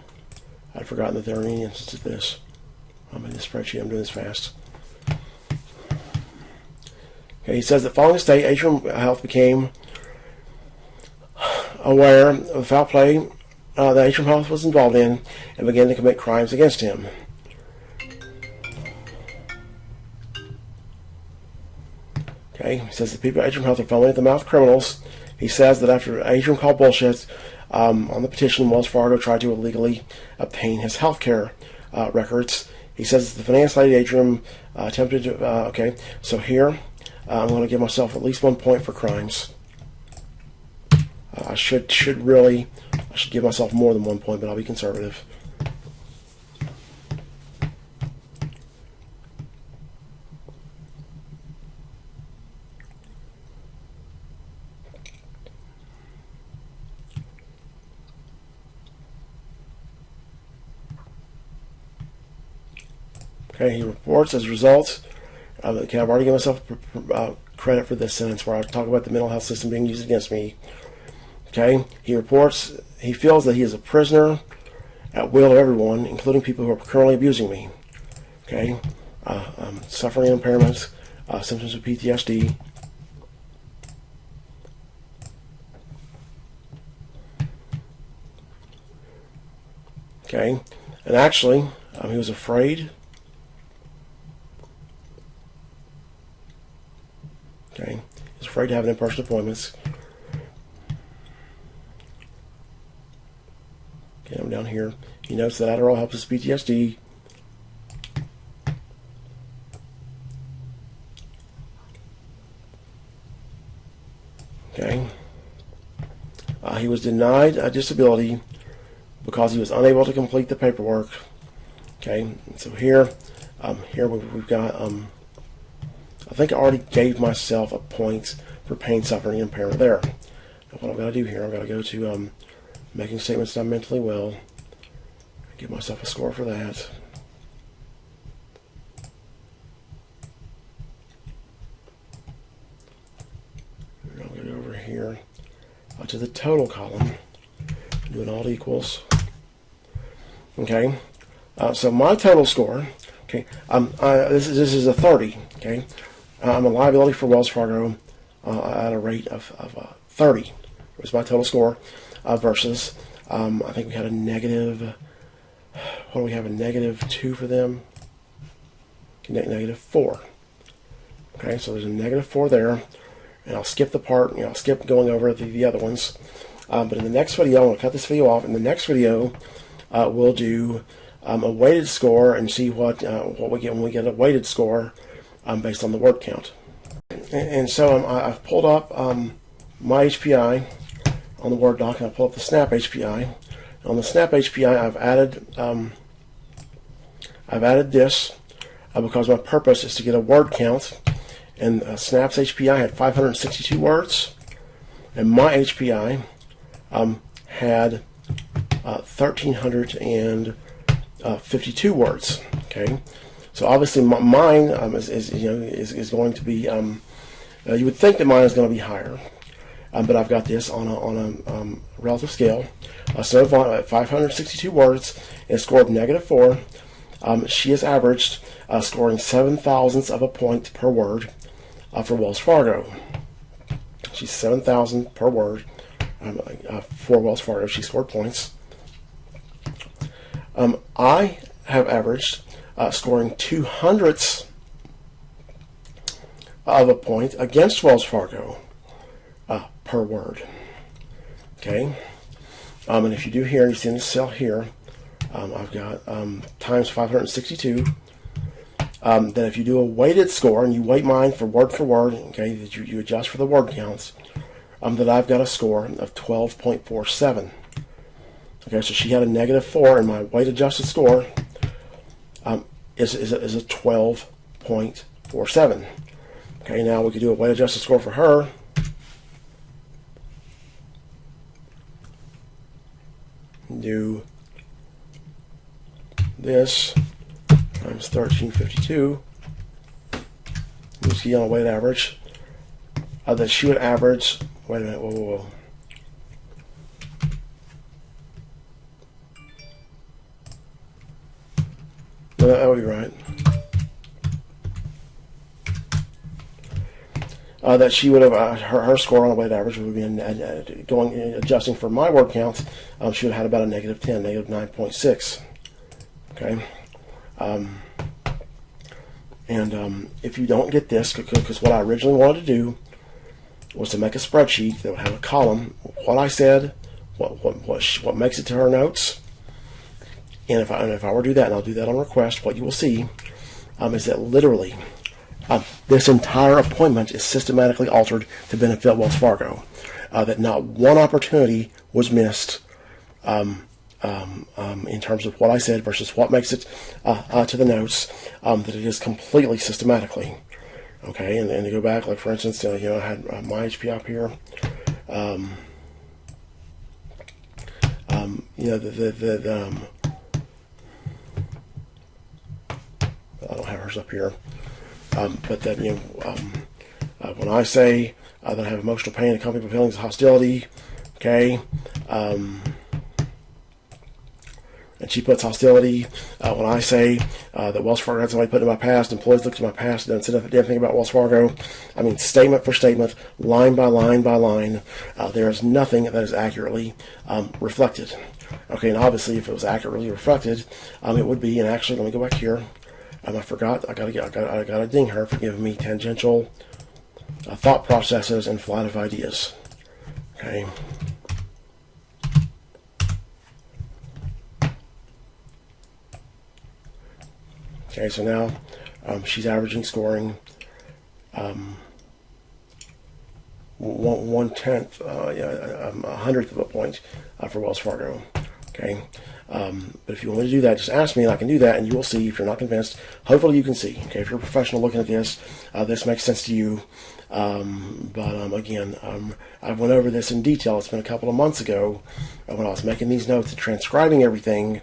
C: I'd forgotten that there were any instances of this. I'm in this spreadsheet. I'm doing this fast. Okay, he says that following the stay, Atrium Health became aware of the foul play that Atrium Health was involved in and began to commit crimes against him. Okay, he says the people at Atrium Health are foaming at the mouth criminals. He says that after Atrium called bullshit on the petition, Wells Fargo tried to illegally obtain his health care records. He says the finance lady Atrium attempted to. Okay, so here I'm going to give myself at least 1 point for crimes. I should give myself more than 1 point, but I'll be conservative. Okay, he reports as a result. Okay, I've already given myself credit for this sentence where I talk about the mental health system being used against me. Okay, he reports he feels that he is a prisoner at will of everyone, including people who are currently abusing me. Okay, suffering impairments, symptoms of PTSD. Okay, and actually, he was afraid. Okay, he's afraid to have in-person appointments. Okay, I'm down here. He notes that Adderall helps his PTSD. Okay. He was denied a disability because he was unable to complete the paperwork. Okay, so here we've got I think I already gave myself a point for pain, suffering, and impairment there. Now what I've got to do here, I've got to go to making statements that I'm mentally well. Give myself a score for that. And I'll get over here to the total column. Do an alt equals. Okay, so my total score Okay, this is a 30. Okay, I'm a liability for Wells Fargo at a rate of 30. It was my total score versus I think we had a negative. What do we have? A -2 for them. -4. Okay, so there's a -4 there, and I'll skip the part. I'll skip going over the other ones. But in the next video, I'm going to cut this video off. In the next video, we'll do a weighted score and see what we get when we get a weighted score based on the word count. And so I've pulled up my HPI on the Word doc, and I'll pull up the Snap HPI. On the Snap HPI, I've added this because my purpose is to get a word count. And Snap's HPI had 562 words, and my HPI had 1,352 words. Okay, so obviously mine is going to be. You would think that mine is going to be higher, but I've got this on a relative scale. So at 562 words and a score of -4. She has averaged scoring 7,000ths of a point per word for Wells Fargo. She's 7,000 per word for Wells Fargo. She scored points. I have averaged scoring 200ths of a point against Wells Fargo per word. Okay, and if you do here, you see in the cell here, I've got times 562. Then if you do a weighted score and you weight mine for word, okay, that you adjust for the word counts, that I've got a score of 12.47. Okay, so she had a -4, and my weight adjusted score is a 12.47. Okay, now we could do a weight adjusted score for her. Do this times 1352. You see on a weighted average that she would average. Wait a minute. Whoa. No, that would be right. That she would have her score on a weighted average would be adjusting for my word counts. She would have had about a -10, -9.6. Okay. If you don't get this, because what I originally wanted to do was to make a spreadsheet that would have a column, what I said, what makes it to her notes, and if I were to do that, and I'll do that on request, what you will see is that literally this entire appointment is systematically altered to benefit Wells Fargo. That not one opportunity was missed in terms of what I said versus what makes it to the notes, that it is completely systematically. Okay, and to go back, like for instance, I had my HP up here. I don't have hers up here, but that when I say that I have emotional pain accompanied by feelings of hostility, okay. And she puts hostility. When I say that Wells Fargo had somebody put in my past, employees looked at my past and said anything about Wells Fargo, I mean statement for statement, line by line by line, there is nothing that is accurately reflected. Okay, and obviously if it was accurately reflected, it would be. And actually, let me go back here. I forgot. I gotta ding her for giving me tangential thought processes and flight of ideas. Okay. Okay, so now she's averaging scoring 1/10, a 100th of a point for Wells Fargo. Okay, but if you want me to do that, just ask me and I can do that, and you will see. If you're not convinced, hopefully you can see. Okay, if you're a professional looking at this, this makes sense to you. Again, I went over this in detail. It's been a couple of months ago when I was making these notes and transcribing everything.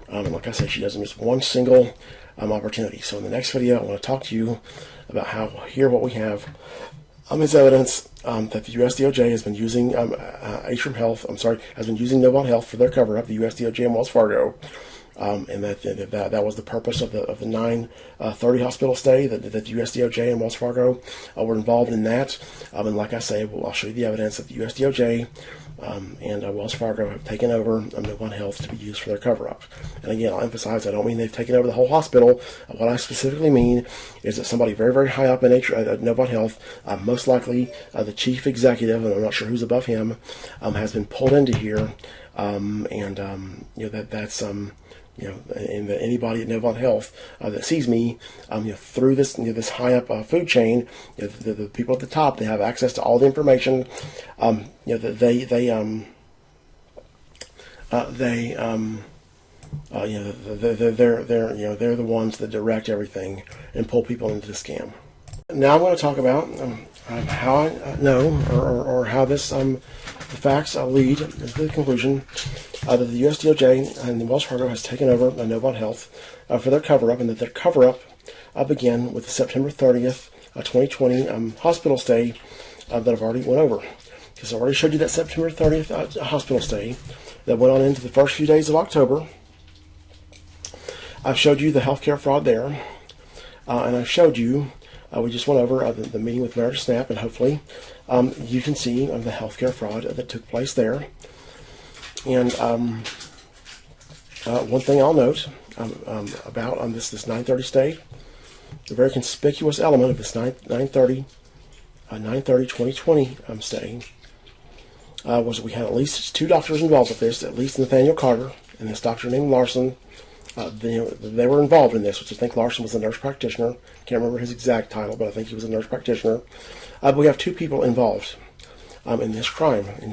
C: And like I said, she doesn't miss one single opportunity. So in the next video, I want to talk to you about how here what we have as evidence that the US DOJ has been using Atrium Health. Has been using Novant Health for their cover-up. The US DOJ and Wells Fargo. And that was the purpose of the 9/30 hospital stay. That the US DOJ and Wells Fargo were involved in that. And like I say, I'll show you the evidence that the US DOJ and Wells Fargo have taken over Novant Health to be used for their cover-up. And again, I'll emphasize, I don't mean they've taken over the whole hospital. What I specifically mean is that somebody very, very high up in Novant Health, most likely the chief executive, and I'm not sure who's above him, has been pulled into here, that's and anybody at Novant Health that sees me, through this this high up food chain, the people at the top, they have access to all the information. They're the ones that direct everything and pull people into the scam. Now I'm going to talk about how I know, or how this the facts lead to the conclusion that the US DOJ and the Wells Fargo has taken over Novant Health for their cover-up, and that their cover-up began with the September 30th, 2020 hospital stay that I've already went over. Because I already showed you that September 30th hospital stay that went on into the first few days of October. I've showed you the healthcare fraud there, and I've showed you, we just went over the meeting with Meredith Snap, and hopefully you can see the healthcare fraud that took place there. And one thing I'll note about this 9/30 stay, the very conspicuous element of this 9/30/2020 stay was we had at least two doctors involved with this, at least Nathaniel Carter and this doctor named Larson. They were involved in this, which I think Larson was a nurse practitioner. Can't remember his exact title, but I think he was a nurse practitioner. But we have two people involved in this crime in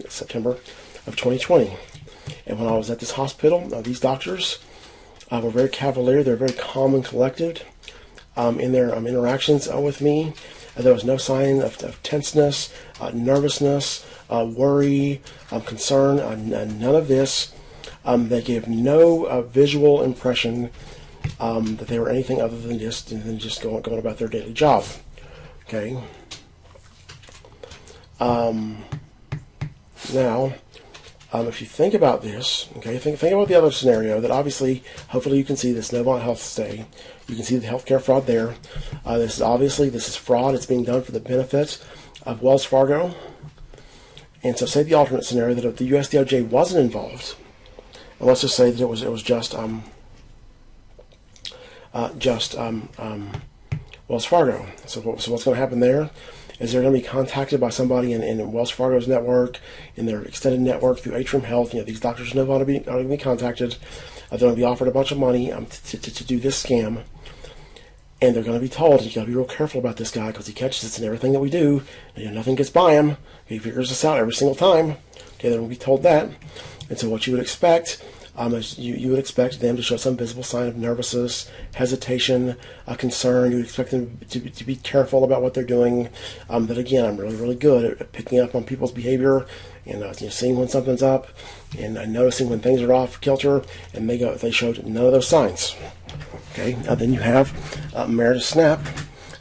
C: September of 2020. And when I was at this hospital, these doctors were very cavalier. They're very calm and collected in their interactions with me. There was no sign of tenseness, nervousness, worry, concern, none of this. They gave no visual impression that they were anything other than just going about their daily job. Okay. Now, if you think about this, okay, think about the other scenario that obviously, hopefully you can see this Novant Health stay. You can see the healthcare fraud there. This is fraud. It's being done for the benefit of Wells Fargo. And so say the alternate scenario that if the US DOJ wasn't involved, and let's just say that it was just Wells Fargo. So what's going to happen there is they're going to be contacted by somebody in Wells Fargo's network, in their extended network through Atrium Health. These doctors know how to be contacted. They're going to be offered a bunch of money to do this scam. And they're going to be told, you got to be real careful about this guy because he catches us in everything that we do. And nothing gets by him. He figures us out every single time. Okay, they're going to be told that. And so what you would expect is you would expect them to show some visible sign of nervousness, hesitation, concern. You would expect them to be careful about what they're doing. That again, I'm really, really good at picking up on people's behavior and seeing when something's up and noticing when things are off kilter. And they showed none of those signs. Okay. Then you have Meredith Snap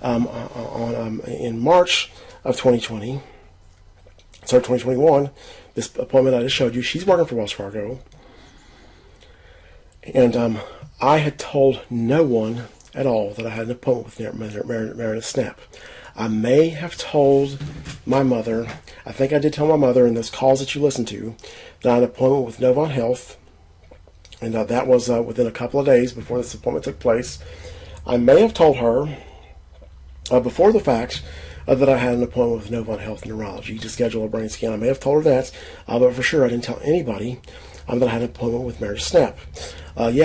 C: in March of 2021. This appointment I just showed you, she's working for Wells Fargo. And I had told no one at all that I had an appointment with Meredith Snap. I may have told my mother, I think I did tell my mother in those calls that you listened to, that I had an appointment with Novant Health. And that was within a couple of days before this appointment took place. I may have told her before the fact that I had an appointment with Novant Health Neurology to schedule a brain scan. I may have told her that, but for sure I didn't tell anybody that I had an appointment with Meredith Snap. As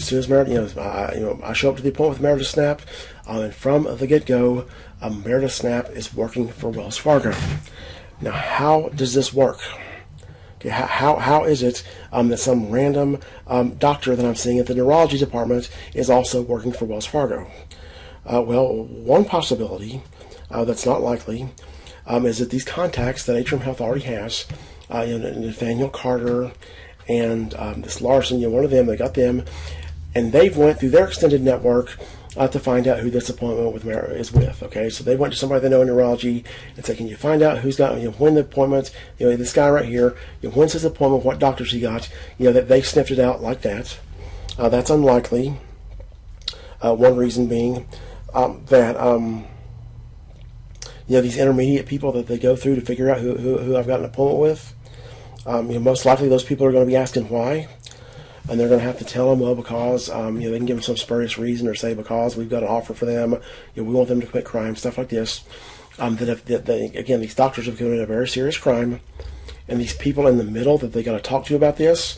C: soon as Meredith, I show up to the appointment with Meredith Snap, and from the get-go, Meredith Snap is working for Wells Fargo. Now, how does this work? Okay, how is it that some random doctor that I'm seeing at the neurology department is also working for Wells Fargo? Well, one possibility that's not likely is that these contacts that Atrium Health already has, Nathaniel Carter and this Larson, one of them, they got them, and they've went through their extended network to find out who this appointment with is with. Okay, so they went to somebody they know in neurology and said, "Can you find out who's got when the appointment? This guy right here. When's his appointment? What doctors he got? That they sniffed it out like that. That's unlikely. One reason being that these intermediate people that they go through to figure out who I've got an appointment with. Most likely those people are going to be asking why. And they're going to have to tell them, well, because, they can give them some spurious reason or say because we've got an offer for them, we want them to commit crime, stuff like this. Again, these doctors have committed a very serious crime, and these people in the middle that they got to talk to about this,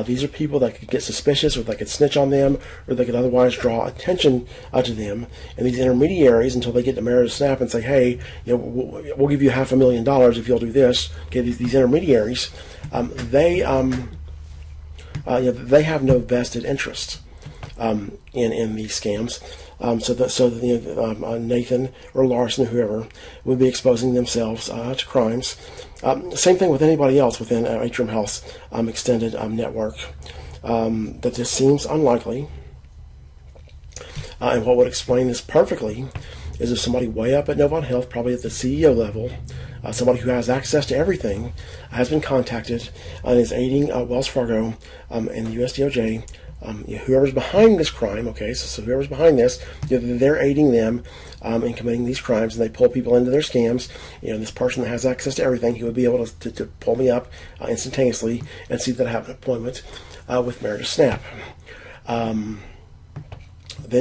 C: these are people that could get suspicious, or they could snitch on them, or they could otherwise draw attention to them. And these intermediaries, until they get to Meredith Snap and say, hey, we'll give you $500,000 if you'll do this. Okay, these intermediaries, they have no vested interest in these scams. Nathan or Larson or whoever would be exposing themselves to crimes. Same thing with anybody else within Atrium Health's extended network. That this seems unlikely. And what would explain this perfectly is if somebody way up at Novant Health, probably at the CEO level, somebody who has access to everything, has been contacted and is aiding Wells Fargo and the US DOJ. Whoever's behind this crime, okay, so whoever's behind this, they're aiding them in committing these crimes, and they pull people into their scams. This person that has access to everything, he would be able to pull me up instantaneously and see that I have an appointment with Meredith Snap. Then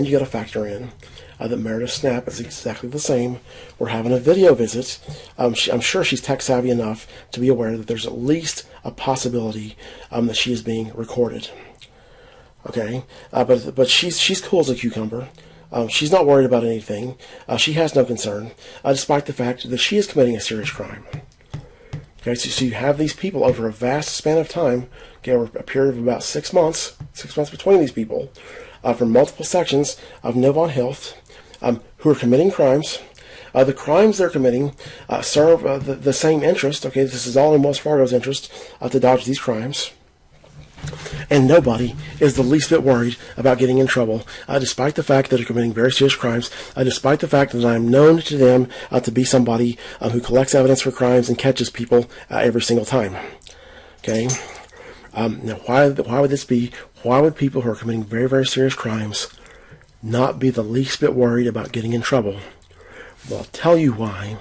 C: you got to factor in that Meredith Snap is exactly the same. We're having a video visit. I'm sure she's tech savvy enough to be aware that there's at least a possibility that she is being recorded. Okay, but she's cool as a cucumber. She's not worried about anything. She has no concern, despite the fact that she is committing a serious crime. Okay, so you have these people over a vast span of time, okay, over a period of about 6 months between these people, from multiple sections of Novant Health, who are committing crimes. The crimes they're committing serve the same interest. Okay, this is all in Wells Fargo's interest to dodge these crimes. And nobody is the least bit worried about getting in trouble, despite the fact that they're committing very serious crimes, despite the fact that I'm known to them to be somebody who collects evidence for crimes and catches people every single time. Okay? Now, why would this be? Why would people who are committing very, very serious crimes not be the least bit worried about getting in trouble? Well, I'll tell you why.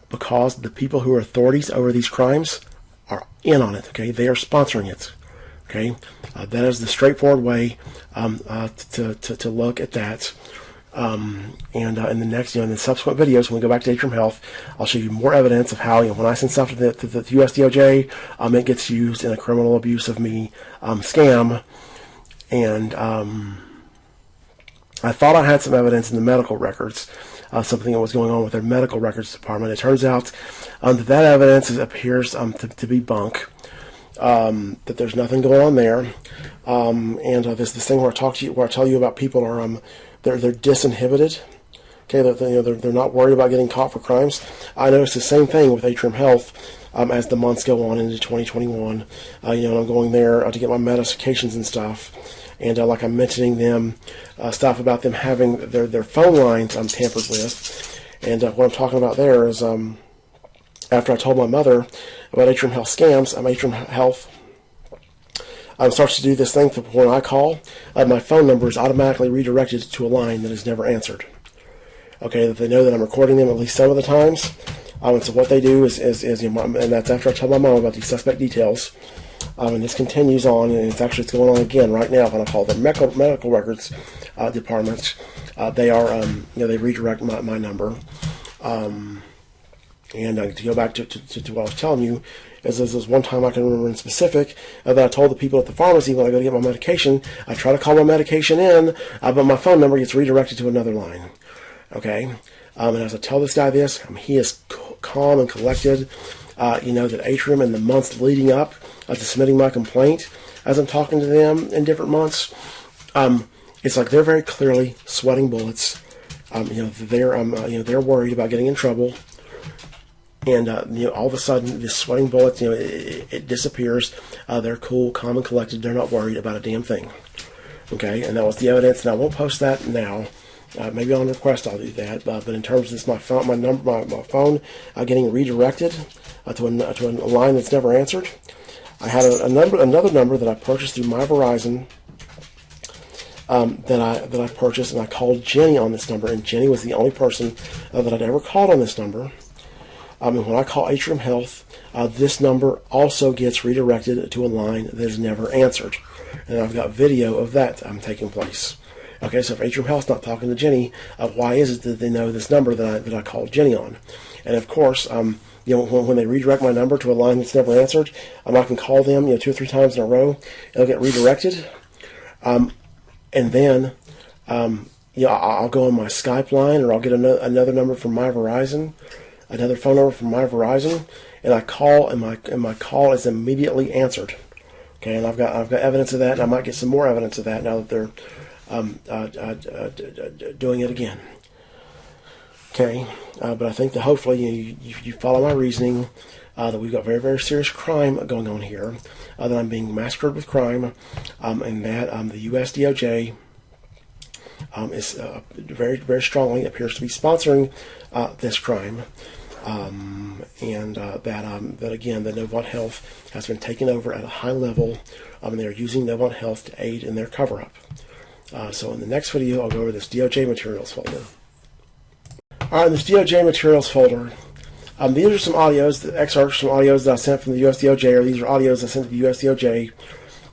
C: Because the people who are authorities over these crimes are in on it. Okay, they are sponsoring it. Okay, that is the straightforward way to look at that. And in the next, in the subsequent videos, when we go back to Atrium Health, I'll show you more evidence of how when I send stuff to the US DOJ, it gets used in a criminal abuse of me scam. And I thought I had some evidence in the medical records. Something that was going on with their medical records department. It turns out that evidence appears to be bunk. That there's nothing going on there. And there's this thing where I tell you about people are they're disinhibited. Okay, they're not worried about getting caught for crimes. I noticed the same thing with Atrium Health as the months go on into 2021. And I'm going there to get my medications and stuff. And like I'm mentioning them, stuff about them having their phone lines tampered with. And what I'm talking about there is after I told my mother about Atrium Health scams, Atrium Health starts to do this thing that when I call, my phone number is automatically redirected to a line that is never answered. Okay, that they know that I'm recording them at least some of the times. And so what they do is and that's after I tell my mom about these suspect details. And this continues on, and it's going on again right now when I call the medical records department. They are, they redirect my number. And to go back to what I was telling you, is there's one time I can remember in specific that I told the people at the pharmacy when I go to get my medication, I try to call my medication in, but my phone number gets redirected to another line. Okay? And as I tell this guy this, he is calm and collected. That Atrium in the months leading up to submitting my complaint, as I'm talking to them in different months, it's like they're very clearly sweating bullets. They're worried about getting in trouble. And all of a sudden, this sweating bullets, it disappears. They're cool, calm, and collected. They're not worried about a damn thing. Okay, and that was the evidence. And I won't post that now. Maybe on request I'll do that. But in terms of this, my phone getting redirected to a line that's never answered. I had another number that I purchased through my Verizon. That I purchased, and I called Jenny on this number, and Jenny was the only person that I'd ever called on this number. And when I call Atrium Health, this number also gets redirected to a line that is never answered. And I've got video of that taking place. Okay, so if Atrium Health's not talking to Jenny, why is it that they know this number that I called Jenny on? And of course, when they redirect my number to a line that's never answered, I can call them 2 or 3 times in a row. It'll get redirected. And then I'll go on my Skype line, or I'll get another number from my Verizon, another phone number from my Verizon, and I call, and my call is immediately answered. Okay, and I've got evidence of that, and I might get some more evidence of that now that they're doing it again. Okay, but I think that hopefully you follow my reasoning. That we've got very, very serious crime going on here, that I'm being massacred with crime, and that the U.S. DOJ is very, very strongly appears to be sponsoring this crime, and that again, the Novant Health has been taken over at a high level, and they are using Novant Health to aid in their cover-up. So in the next video, I'll go over this DOJ materials folder. All right, in this DOJ materials folder, these are some audios, excerpts from audios that I sent from the US DOJ, or these are audios I sent to the US DOJ.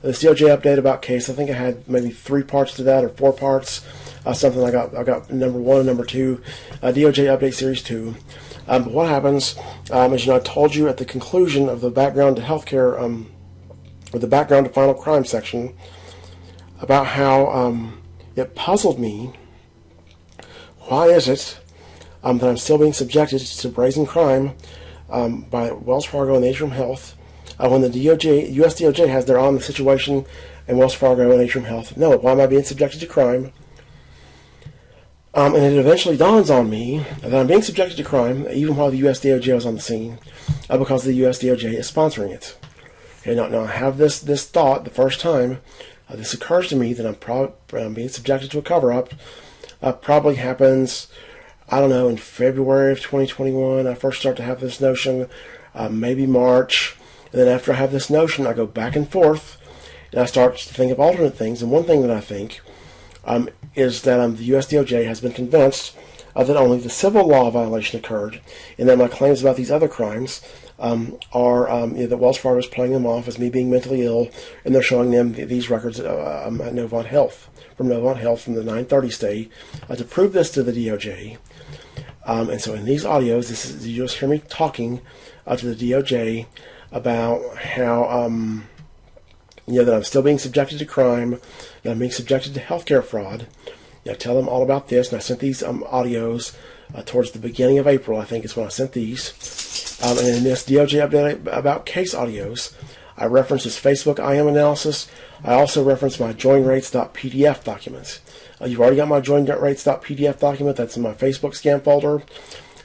C: This DOJ update about case, I think I had maybe 3 parts to that, or 4 parts, something I got number 1 and number 2, DOJ update series 2. But what happens, as I told you at the conclusion of the background to healthcare, or the background to final crime section, about how it puzzled me. Why is it that I'm still being subjected to brazen crime by Wells Fargo and Atrium Health when the US DOJ has their own the situation, and Wells Fargo and Atrium Health know it? Why am I being subjected to crime? And it eventually dawns on me that I'm being subjected to crime even while the US DOJ was on the scene, because the US DOJ is sponsoring it. Okay, now I have this thought the first time. This occurs to me that I'm being subjected to a cover-up. Probably happens, I don't know, in February of 2021. I first start to have this notion, maybe March. And then after I have this notion, I go back and forth, and I start to think of alternate things. And one thing that I think is that the US DOJ has been convinced that only the civil law violation occurred, and that my claims about these other crimes are that Wells Fargo is playing them off as me being mentally ill, and they're showing them these records at Novant Health from the 930 stay to prove this to the DOJ. And so in these audios, you just hear me talking to the DOJ about how that I'm still being subjected to crime, that I'm being subjected to healthcare fraud. I tell them all about this, and I sent these audios towards the beginning of April, I think is when I sent these. And in this DOJ update about case audios, I reference this Facebook IM analysis. I also reference my joinrates.pdf documents. You've already got my joinrates.pdf document. That's in my Facebook scam folder.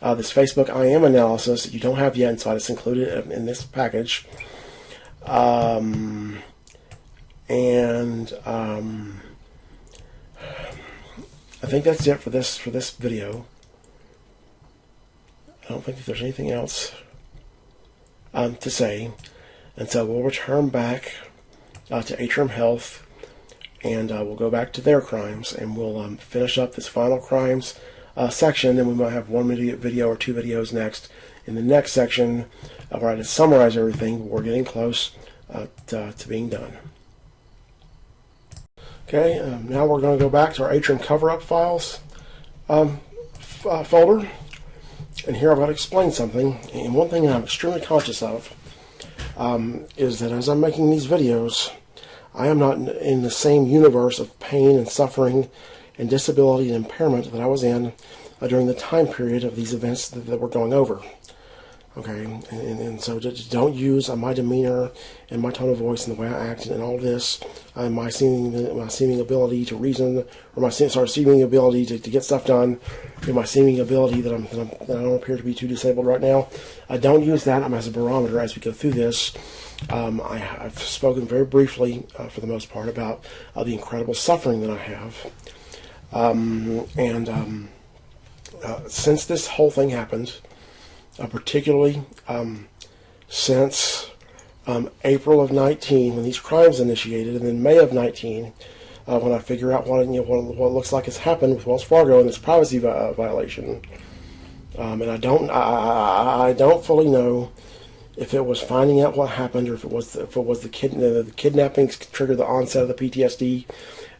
C: This Facebook IM analysis you don't have yet, and so I just included it in this package. I think that's it for this video. I don't think that there's anything else to say, and so we'll return back to Atrium Health, and we'll go back to their crimes, and we'll finish up this final crimes section. Then we might have one video or 2 videos next in the next section where I just summarize everything, but we're getting close to being done. Okay, now we're going to go back to our Atrium cover-up files folder. And here I've got to explain something. And one thing that I'm extremely conscious of is that as I'm making these videos, I am not in the same universe of pain and suffering and disability and impairment that I was in during the time period of these events that we're going over. Okay, and so just don't use my demeanor and my tone of voice and the way I act and all this, my seeming ability to reason, or seeming ability to get stuff done, and my seeming ability that I don't appear to be too disabled right now. Don't use that as a barometer as we go through this. I've spoken very briefly, for the most part, about the incredible suffering that I have, since this whole thing happened. Particularly since April of 19, when these crimes initiated, and then May of 19, when I figure out what looks like has happened with Wells Fargo and this privacy violation, and I don't fully know if it was finding out what happened, or if it was the kidnappings triggered the onset of the PTSD.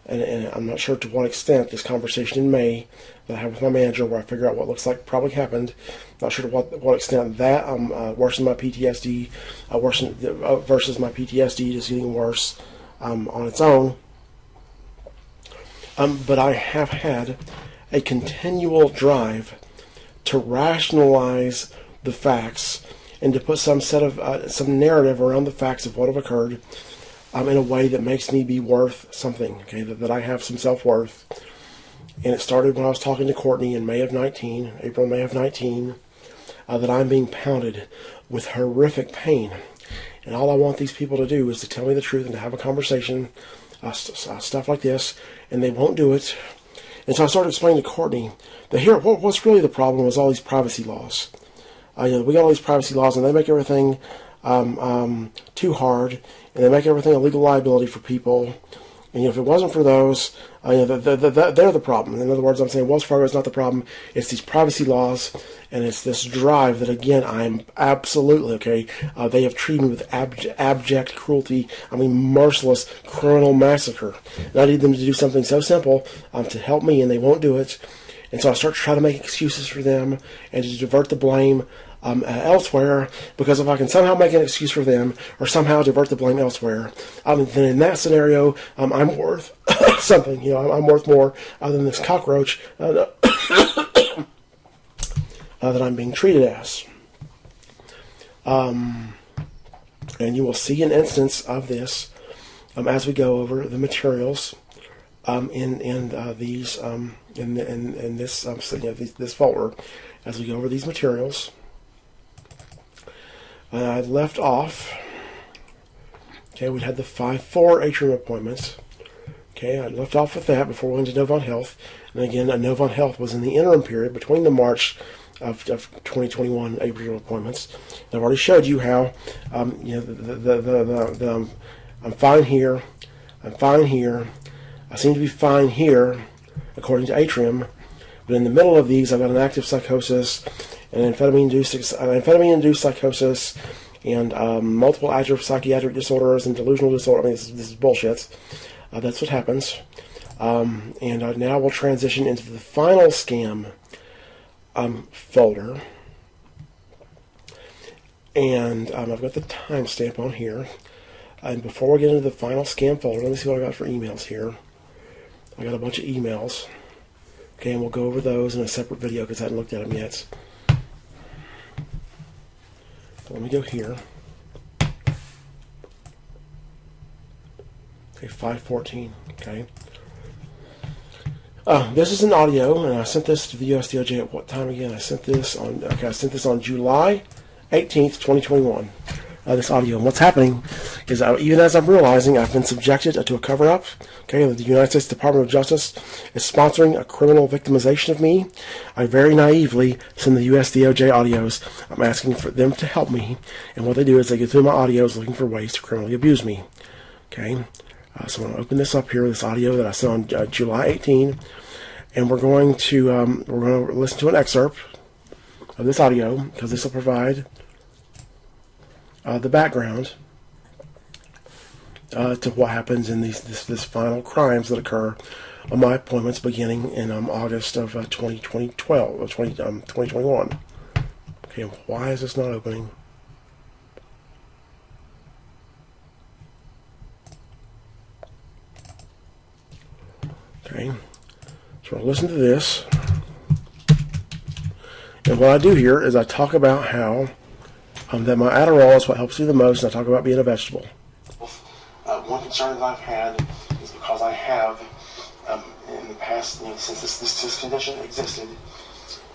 C: And I'm not sure to what extent this conversation in May that I had with my manager, where I figure out what looks like probably happened, not sure to what extent that worsened my PTSD, versus my PTSD just getting worse on its own. But I have had a continual drive to rationalize the facts and to put some narrative around the facts of what have occurred, in a way that makes me be worth something, okay, that I have some self-worth. And it started when I was talking to Courtney in April, May of 19, that I'm being pounded with horrific pain. And all I want these people to do is to tell me the truth and to have a conversation, stuff like this, and they won't do it. And so I started explaining to Courtney that here, what's really the problem was all these privacy laws. We got all these privacy laws, and they make everything too hard, and they make everything a legal liability for people. And if it wasn't for those, they're the problem. In other words, I'm saying Wells Fargo is not the problem. It's these privacy laws, and it's this drive that, again, I'm absolutely, okay, they have treated me with abject cruelty. Merciless criminal massacre. And I need them to do something so simple to help me, and they won't do it. And so I start to try to make excuses for them and to divert the blame elsewhere, because if I can somehow make an excuse for them or somehow divert the blame elsewhere, then in that scenario, I'm worth something. I'm worth more than this cockroach that I'm being treated as. And you will see an instance of this as we go over the materials in this folder, as we go over these materials. I left off. Okay, we had the 5-4 atrium appointments. Okay, I left off with that before we went to Novant Health. And again, Novant Health was in the interim period between the March of 2021 atrium appointments. And I've already showed you how, I'm fine here. I'm fine here. I seem to be fine here, according to atrium. But in the middle of these, I've got an active psychosis, an amphetamine-induced psychosis, and multiple adjunct psychiatric disorders and delusional disorder. This is bullshit. That's what happens. And now we'll transition into the final scam folder. And I've got the timestamp on here. And before we get into the final scam folder, let me see what I got for emails here. I got a bunch of emails. Okay, and we'll go over those in a separate video because I haven't looked at them yet. So let me go here. Okay, 514. Okay. This is an audio, and I sent this to the USDOJ at what time again? I sent this on July 18th, 2021. This audio. And what's happening is, even as I'm realizing I've been subjected to a cover-up, okay, the United States Department of Justice is sponsoring a criminal victimization of me, I very naively send the USDOJ audios. I'm asking for them to help me, and what they do is they go through my audios looking for ways to criminally abuse me. Okay, so I'm going to open this up here, this audio that I sent on July 18, and we're going to listen to an excerpt of this audio, because this will provide the background to what happens in this final crimes that occur on my appointments beginning in August of 2021. Okay, why is this not opening? Okay, so I'll listen to this. And what I do here is I talk about how that my Adderall is what helps me the most, and I talk about being a vegetable.
A: One concern that I've had is because I have, in the past, since this condition existed,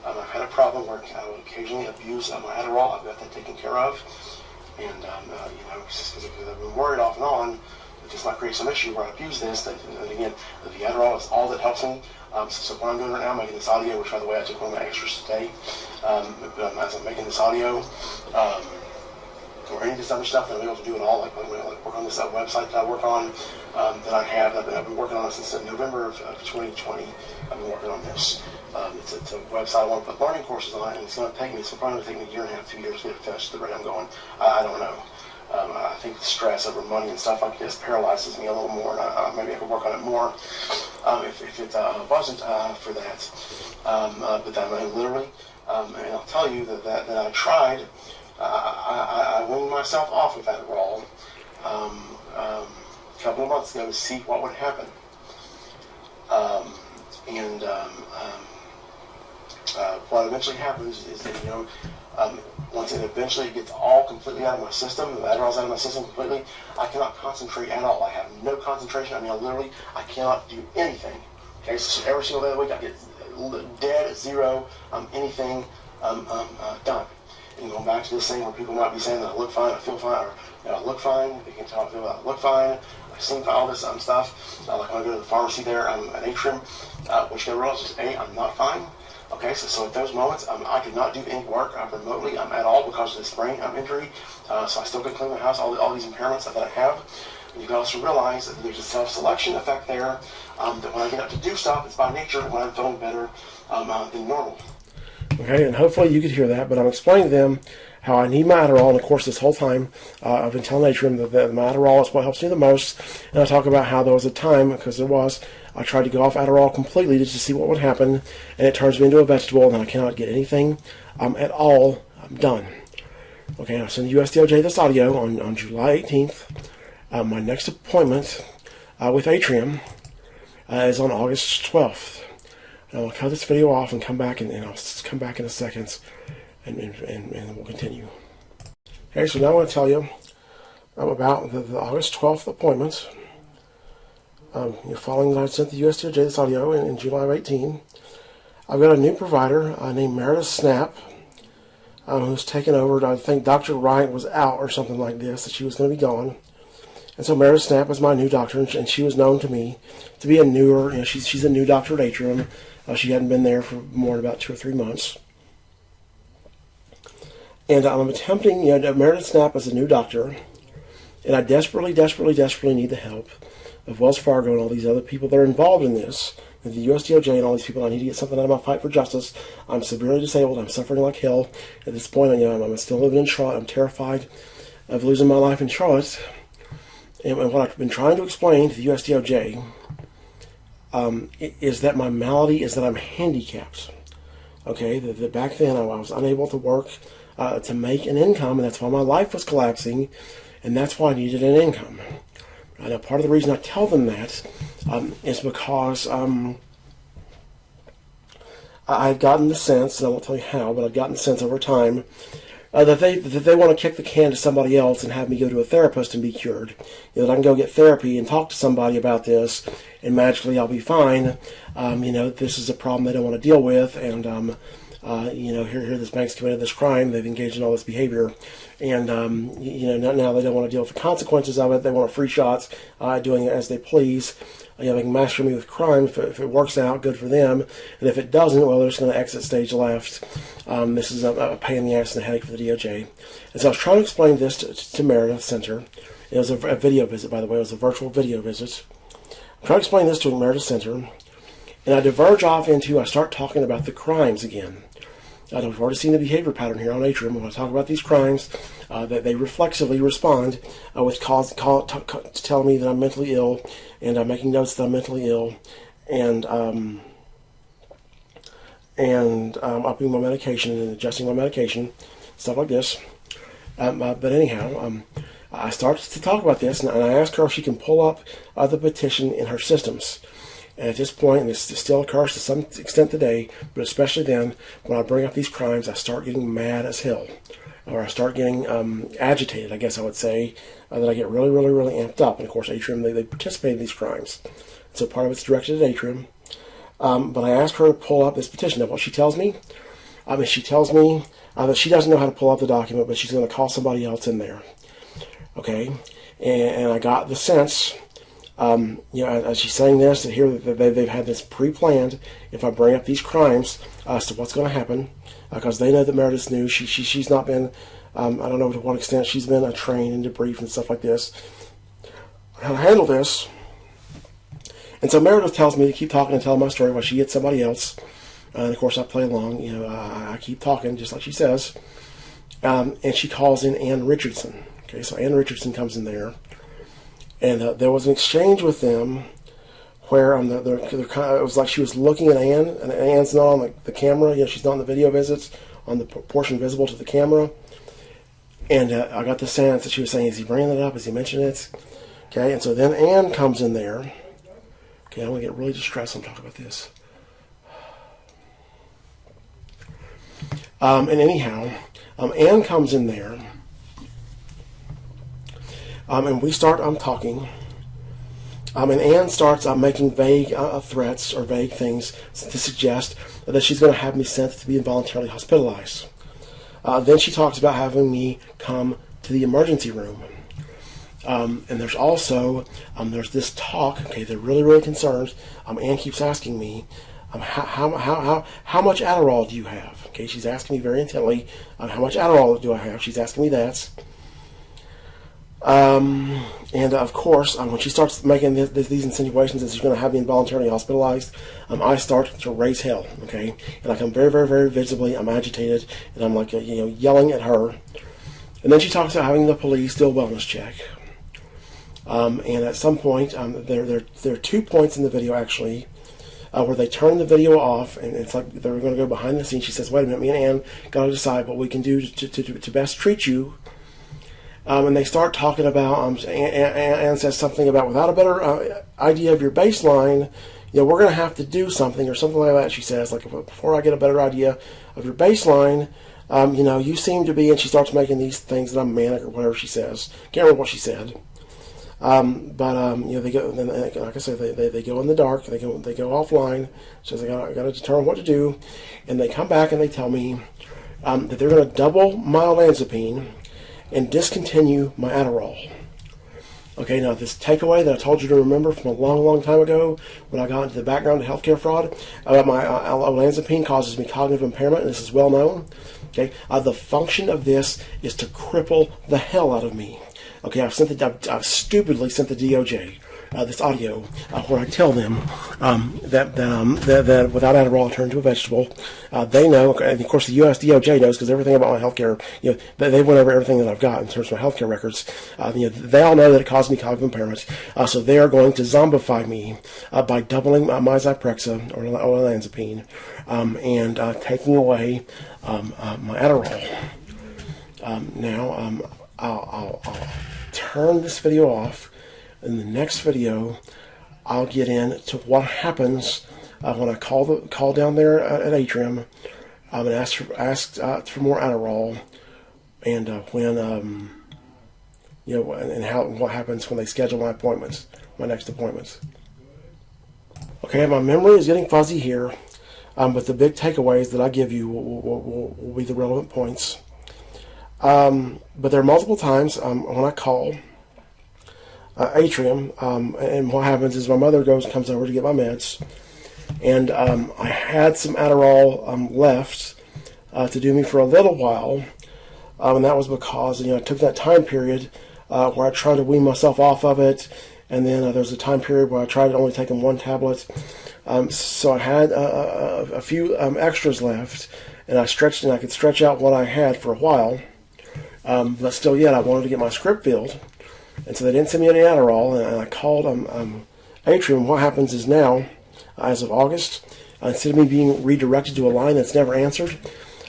A: I've had a problem where I will occasionally abuse my Adderall. I've got that taken care of, and just because I've been worried off and on, it just might create some issue where I abuse this. And again, the Adderall is all that helps me. So what I'm doing right now, I'm making this audio, which by the way, I took one of my extras today. As I'm making this audio, or any of this other stuff that I'm able to do it all, like work on this website that I work on, that I have. I've been working on it since November of 2020. I've been working on this. It's a website I want to put learning courses on, and it's going to take me, probably take me a year and a half, 2 years to get it finished the rate I'm going. I don't know. I think the stress over money and stuff like this paralyzes me a little more, and maybe I could work on it more if it wasn't for that. But then literally, and I'll tell you that I tried. I weaned myself off of Adderall a couple of months ago to see what would happen. What eventually happens is that, once it eventually gets all completely out of my system, the Adderall's out of my system completely, I cannot concentrate at all. I have no concentration. I cannot do anything. Okay, so every single day of the week I get dead, zero, anything done. And going back to this thing where people might be saying that I look fine, I feel fine, or I look fine, they can tell I feel I look fine, I seem fine, all this stuff. Like when I go to the pharmacy there, I'm an Atrium, which they realize is I'm not fine. Okay, so at those moments, I could not do any work remotely at all because of this brain injury. So I still could clean my house, all these impairments that I have. And you can also realize that there's a self-selection effect there, that when I get up to do stuff, it's by nature when I'm feeling better than normal.
C: Okay, and hopefully you could hear that, but I'm explaining to them how I need my Adderall, and of course this whole time I've been telling Atrium that my Adderall is what helps me the most, and I talk about how there was a time, because I tried to go off Adderall completely just to see what would happen, and it turns me into a vegetable, and I cannot get anything at all done. Okay, I'll send USDOJ this audio on July 18th. My next appointment with Atrium is on August 12th. And I'll cut this video off and come back, and I'll come back in a second, and we'll continue. Okay, so now I want to tell you about the August 12th appointment. Following that I sent the USDOJ this audio in July of 18, I've got a new provider named Meredith Snap, who's taken over. I think Dr. Wright was out or something like this, that she was going to be gone. And so Meredith Snap is my new doctor, and she was known to me to be a newer, she's a new doctor at Atrium. She hadn't been there for more than about 2 or 3 months. And I'm attempting, Meredith Snap is a new doctor, and I desperately need the help of Wells Fargo and all these other people that are involved in this, and the USDOJ and all these people. I need to get something out of my fight for justice. I'm severely disabled. I'm suffering like hell. At this point, I'm still living in Charlotte. I'm terrified of losing my life in Charlotte. And what I've been trying to explain to the USDOJ is that my malady is that I'm handicapped. Okay, that back then I was unable to work to make an income, and that's why my life was collapsing, and that's why I needed an income. Now, part of the reason I tell them that is because I've gotten the sense, and I won't tell you how, but I've gotten the sense over time that they want to kick the can to somebody else and have me go to a therapist and be cured. That I can go get therapy and talk to somebody about this, and magically I'll be fine. This is a problem they don't want to deal with, and here this bank's committed this crime. They've engaged in all this behavior, and now they don't want to deal with the consequences of it. They want a free shots, doing it as they please. They can master me with crime. If it works out, good for them. And if it doesn't, well, they're just going to exit stage left. This is a pain in the ass and a headache for the DOJ. And so I was trying to explain this to Meredith Center. It was a video visit, by the way. It was a virtual video visit. I'm trying to explain this to Meredith Center. And I diverge off I start talking about the crimes again. I've already seen the behavior pattern here on Atrium. When I talk about these crimes, that they reflexively respond with telling me that I'm mentally ill, and I'm making notes that I'm mentally ill, and upping my medication and adjusting my medication, stuff like this. But anyhow, I start to talk about this, and I ask her if she can pull up the petition in her systems. And at this point, and this still occurs to some extent today, but especially then, when I bring up these crimes, I start getting mad as hell. or I start getting agitated, I guess I would say, that I get really, really, really amped up. And of course, Atrium, they participate in these crimes. So part of it's directed at Atrium. But I asked her to pull up this petition. Now, what she tells me, she tells me that she doesn't know how to pull up the document, but she's going to call somebody else in there. Okay? And I got the sense, as she's saying this, that here that they've had this pre-planned. If I bring up these crimes as to what's going to happen, because they know that Meredith knew. She's not been, I don't know to what extent she's been trained and debriefed and stuff like this, how to handle this. And so Meredith tells me to keep talking and tell my story while she gets somebody else. And of course I play along. I keep talking just like she says. And she calls in Ann Richardson. Okay, so Ann Richardson comes in there. And there was an exchange with them where it was like she was looking at Ann, and Ann's not on the camera. She's not on the video visits, on the portion visible to the camera. And I got the sense that she was saying, is he bringing it up? Is he mentioning it? Okay, and so then Ann comes in there. Okay, I'm going to get really distressed when I'm talking about this. And anyhow, Ann comes in there. And we start talking. And Ann starts making vague threats or vague things to suggest that she's going to have me sent to be involuntarily hospitalized. Then she talks about having me come to the emergency room. And there's also, there's this talk, okay, they're really, really concerned. Ann keeps asking me, how much Adderall do you have? Okay, she's asking me very intently, how much Adderall do I have? She's asking me that. And of course, when she starts making these insinuations that she's going to have me involuntarily hospitalized, I start to raise hell, okay? And I come very, very, very visibly, I'm agitated, and I'm like, yelling at her. And then she talks about having the police do a wellness check. And at some point, there are 2 points in the video, actually, where they turn the video off, and it's like they're going to go behind the scenes. She says, wait a minute, me and Ann got to decide what we can do to best treat you. And they start talking about, Ann says something about, without a better idea of your baseline, we're going to have to do something, or something like that, she says, like, before I get a better idea of your baseline, you seem to be, and she starts making these things that I'm manic, or whatever she says. Can't remember what she said. They go, like I said, they go in the dark, they go offline, so they got to determine what to do, and they come back and they tell me that they're going to double my olanzapine and discontinue my Adderall. Okay, now this takeaway that I told you to remember from a long, long time ago, when I got into the background of healthcare fraud, about my olanzapine causes me cognitive impairment, and this is well known. Okay, the function of this is to cripple the hell out of me. Okay, I've stupidly sent the DOJ this audio where I tell them that without Adderall I turn into a vegetable. They know, and of course the U.S. DOJ knows, because everything about my healthcare, they went over everything that I've got in terms of my healthcare records. They all know that it caused me cognitive impairment, so they are going to zombify me by doubling my Zyprexa or olanzapine and taking away my Adderall. Now I'll turn this video off. In the next video, I'll get into what happens when I call down there at Atrium and ask for more Adderall, and when what happens when they schedule my next appointments. Okay, my memory is getting fuzzy here, but the big takeaways that I give you will be the relevant points. But there are multiple times when I call Atrium, and what happens is my mother comes over to get my meds, and I had some Adderall left to do me for a little while, and that was because I took that time period where I tried to wean myself off of it, and then there was a time period where I tried to only take 1 tablet, so I had a few extras left, and I could stretch out what I had for a while, but still yet I wanted to get my script filled. And so they didn't send me any Adderall, and I called Atrium. What happens is now, as of August, instead of me being redirected to a line that's never answered,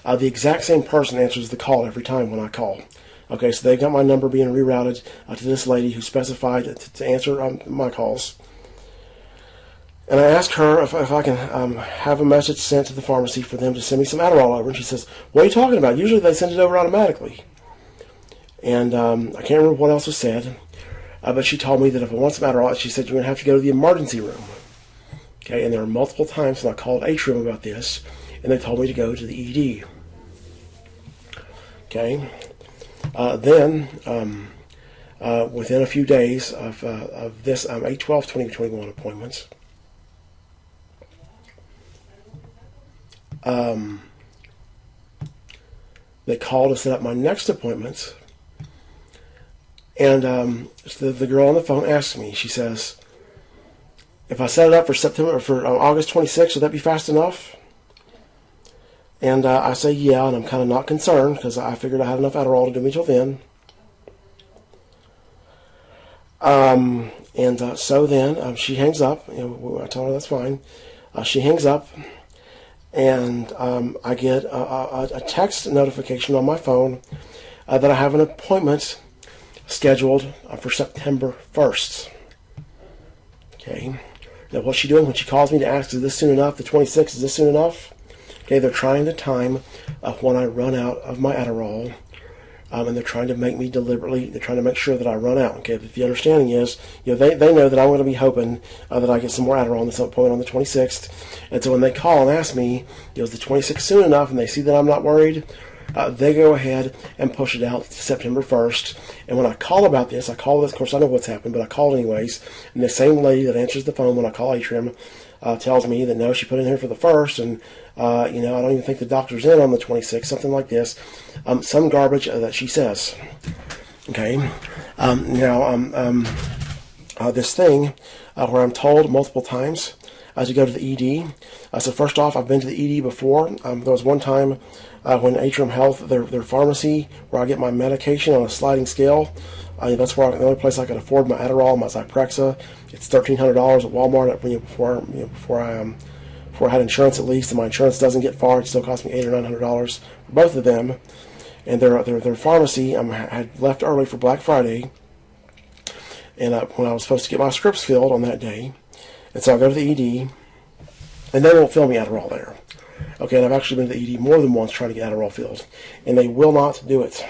C: the exact same person answers the call every time when I call. Okay, so they've got my number being rerouted to this lady who specified to answer my calls. And I asked her if I can have a message sent to the pharmacy for them to send me some Adderall over. And she says, "What are you talking about? Usually they send it over automatically." And I can't remember what else was said. But she told me that if I want some Adderall, she said, "You're going to have to go to the emergency room." Okay, and there were multiple times when I called Atrium about this, and they told me to go to the ED. Okay. Then, within a few days of this 8/12/2021 appointments, they called to set up my next appointments, and the girl on the phone asked me. She says, "If I set it up for August 26th, would that be fast enough?" And I say, "Yeah," and I'm kind of not concerned because I figured I had enough Adderall to do me till then. So then she hangs up. I tell her that's fine. She hangs up, and I get a text notification on my phone that I have an appointment scheduled for September 1st. Okay. Now, what's she doing when she calls me to ask, is this soon enough? The 26th, is this soon enough? Okay, they're trying to time when I run out of my Adderall, and they're trying to make me deliberately, they're trying to make sure that I run out. Okay, but the understanding is, they know that I'm going to be hoping that I get some more Adderall on this appointment on the 26th, and so when they call and ask me, is the 26th soon enough, and they see that I'm not worried, they go ahead and push it out to September 1st. And when I call about this, of course I know what's happened, but I called anyways, and the same lady that answers the phone when I call Atrium tells me that no, she put in here for the 1st, and I don't even think the doctor's in on the 26th, something like this. Some garbage that she says. Okay. This thing where I'm told multiple times to go to the ED. So first off, I've been to the ED before. There was one time when Atrium Health, their pharmacy, where I get my medication on a sliding scale. That's where the only place I could afford my Adderall, my Zyprexa. It's $1,300 at Walmart. Before I had insurance, at least, and my insurance doesn't get far. It still cost me $800 or $900 for both of them. And their pharmacy had left early for Black Friday, and when I was supposed to get my scripts filled on that day, and so I go to the ED, and they won't fill me Adderall there. Okay, and I've actually been to the ED more than once trying to get Adderall filled, and they will not do it.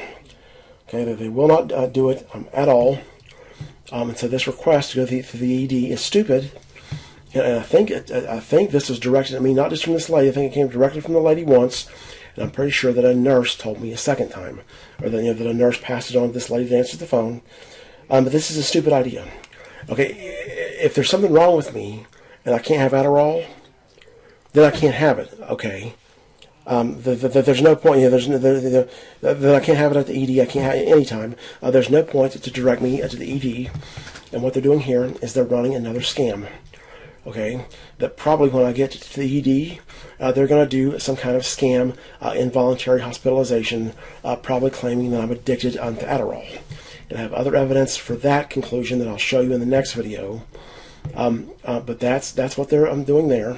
C: Okay, they will not do it at all. And so this request to go to the ED is stupid. And I think this was directed at me, not just from this lady. I think it came directly from the lady once, and I'm pretty sure that a nurse told me a second time, or that a nurse passed it on to this lady that answers the phone. But this is a stupid idea. Okay, if there's something wrong with me and I can't have Adderall, then I can't have it. Okay. There's no point. That I can't have it at the ED. I can't have it anytime. There's no point to direct me to the ED. And what they're doing here is they're running another scam. Okay, that probably when I get to the ED, they're going to do some kind of scam, involuntary hospitalization, probably claiming that I'm addicted to Adderall. And I have other evidence for that conclusion that I'll show you in the next video. But that's what they're doing there.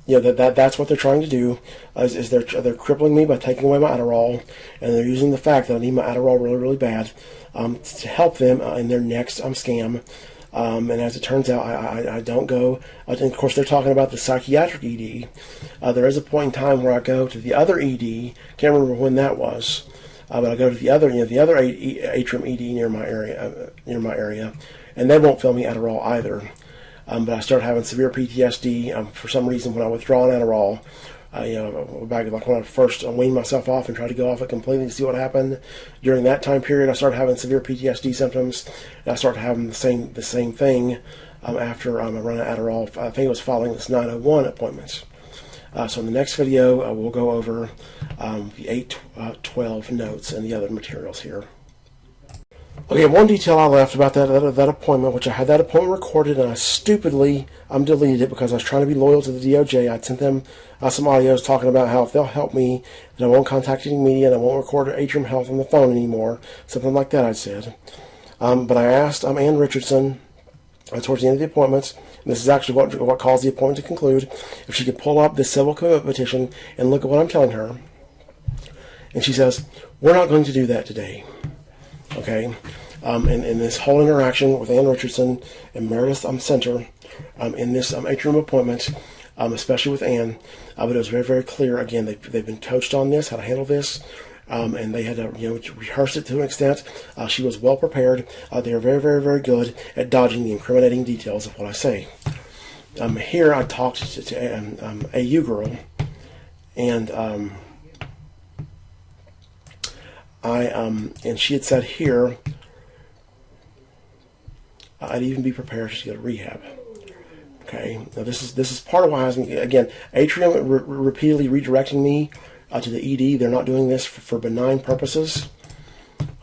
C: That's what they're trying to do. Is they're crippling me by taking away my Adderall, and they're using the fact that I need my Adderall really, really bad to help them in their next scam. And as it turns out, I don't go. And of course, they're talking about the psychiatric ED. There is a point in time where I go to the other ED. Can't remember when that was. But I go to the other Atrium ED near my area, and they won't fill me Adderall either. But I start having severe PTSD for some reason when I withdraw an Adderall. Back like when I first weaned myself off and tried to go off it completely to see what happened. During that time period, I started having severe PTSD symptoms, and I started having the same thing after I ran out of Adderall. I think it was following this 901 appointments. So in the next video, we'll go over the 812 notes and the other materials here. Okay, one detail I left about that appointment, which I had that appointment recorded, and I stupidly deleted it because I was trying to be loyal to the DOJ. I'd sent them some audios talking about how if they'll help me, that I won't contact any media and I won't record Atrium Health on the phone anymore. Something like that, I said. But I asked Ann Richardson towards the end of the appointments, and this is actually what caused the appointment to conclude, if she could pull up this civil commitment petition and look at what I'm telling her. And she says, we're not going to do that today. Okay? And this whole interaction with Ann Richardson and Meredith Center in this atrium appointment, especially with Ann, but it was very, very clear. Again, they've been coached on this, how to handle this, and they had to rehearse it to an extent. She was well prepared. They are very, very, very good at dodging the incriminating details of what I say. Here I talked to AU girl, and and she had said here, I'd even be prepared to go to rehab. Okay, now this is part of why I was, again, Atrium repeatedly redirecting me to the ED. They're not doing this for benign purposes.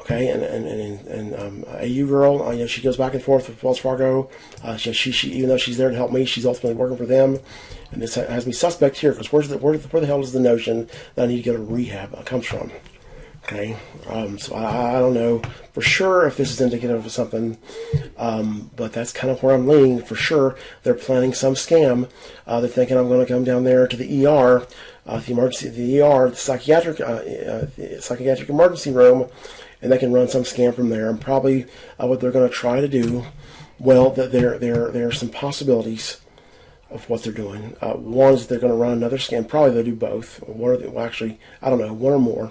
C: Okay, and AU girl, she goes back and forth with Wells Fargo. She even though she's there to help me, she's ultimately working for them. And this has me suspect here, because where the hell does the notion that I need to go to rehab comes from? Okay, so I don't know for sure if this is indicative of something, but that's kind of where I'm leaning. For sure, they're planning some scam. They're thinking I'm going to come down there to the ER, the psychiatric emergency room, and they can run some scam from there. And probably what they're going to try to do, well, there are some possibilities of what they're doing. One is they're going to run another scam. Probably they'll do both. Actually, I don't know, one or more.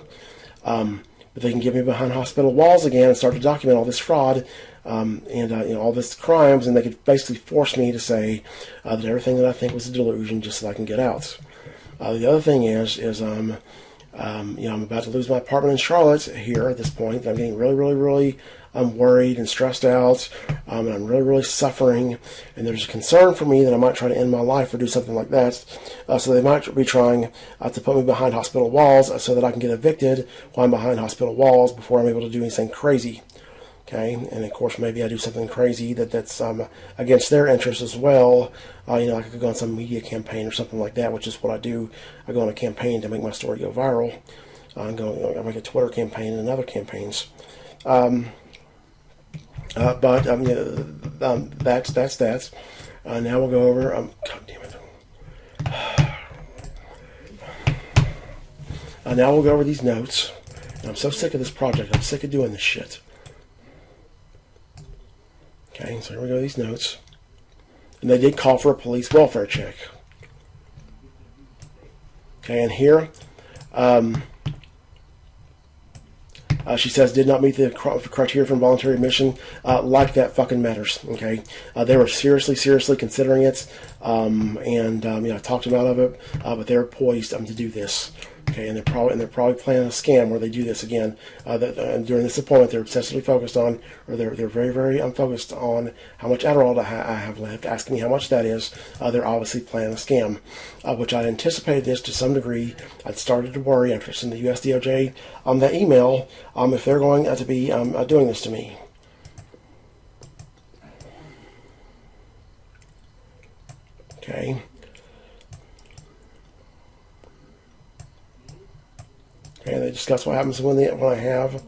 C: But they can get me behind hospital walls again and start to document all this fraud and all this crimes, and they could basically force me to say that everything that I think was a delusion, just so I can get out. The other thing is I'm about to lose my apartment in Charlotte here at this point. I'm getting really, really, really worried and stressed out, and I'm really, really suffering, and there's a concern for me that I might try to end my life or do something like that, so they might be trying to put me behind hospital walls so that I can get evicted while I'm behind hospital walls before I'm able to do anything crazy. Okay, and of course maybe I do something crazy that's against their interests as well. I could go on some media campaign or something like that, which is what I do. I go on a campaign to make my story go viral. I make a Twitter campaign and other campaigns. But that's that. Now we'll go over. God damn it. Now we'll go over these notes. I'm so sick of this project. I'm sick of doing this shit. Okay, so here we go. These notes, and they did call for a police welfare check. Okay, and here. She says did not meet the criteria for involuntary admission. Like that fucking matters. Okay, they were seriously considering it, and I talked them out of it, but they're poised to do this. Okay, and they're probably planning a scam where they do this again. During this appointment, they're obsessively focused on, or they're very, very focused on how much Adderall I have left, asking me how much that is. They're obviously planning a scam, which I anticipated this to some degree. I'd started to worry after seeing the U.S. DOJ that email if they're going to be doing this to me. Okay. Okay, they discuss what happens when I have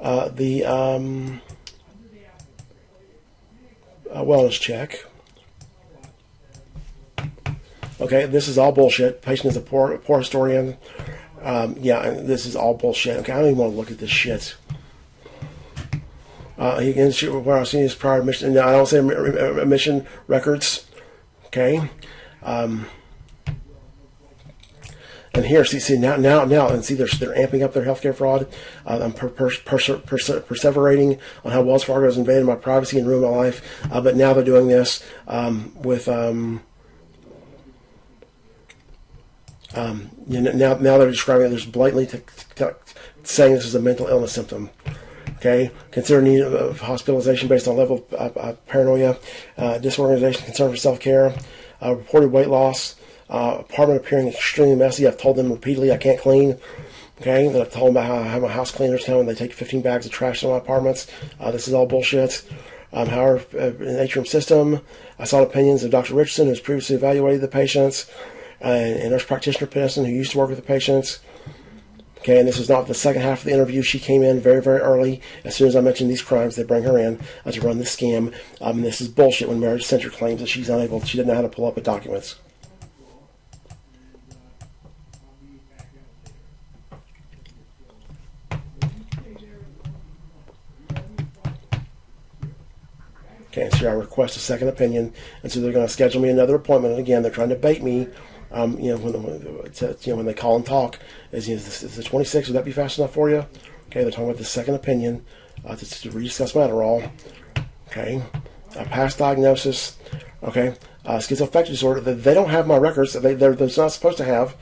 C: the wellness check. Okay, this is all bullshit. Patient is a poor historian. This is all bullshit. Okay, I don't even want to look at this shit. Again, where I've seen his prior admission. I don't say admission records. Okay. And here, see now, and see they're amping up their healthcare fraud. I'm perseverating on how Wells Fargo has invaded my privacy and ruined my life. But now they're doing this with now they're describing it. There's blatantly saying this is a mental illness symptom. Okay, consider need of hospitalization based on level of paranoia, disorganization, concern for self-care, reported weight loss. Apartment appearing extremely messy. I've told them repeatedly I can't clean. Okay, that I've told them about how I have my house cleaners come and they take 15 bags of trash to my apartments. This is all bullshit. However, in the Atrium system, I sought opinions of Dr. Richardson, who's previously evaluated the patients, and nurse practitioner Peniston, who used to work with the patients. Okay, and this was not the second half of the interview. She came in very, very early. As soon as I mentioned these crimes, they bring her in to run this scam. And this is bullshit when Marriage Center claims that she didn't know how to pull up the documents. Okay, so I request a second opinion, and so they're going to schedule me another appointment. And again, they're trying to bait me. When they call and talk, is the 26th? Would that be fast enough for you? Okay, they're talking about the second opinion to rediscuss my Adderall. Okay, past diagnosis. Okay, schizoaffective disorder. They don't have my records. They're not supposed to have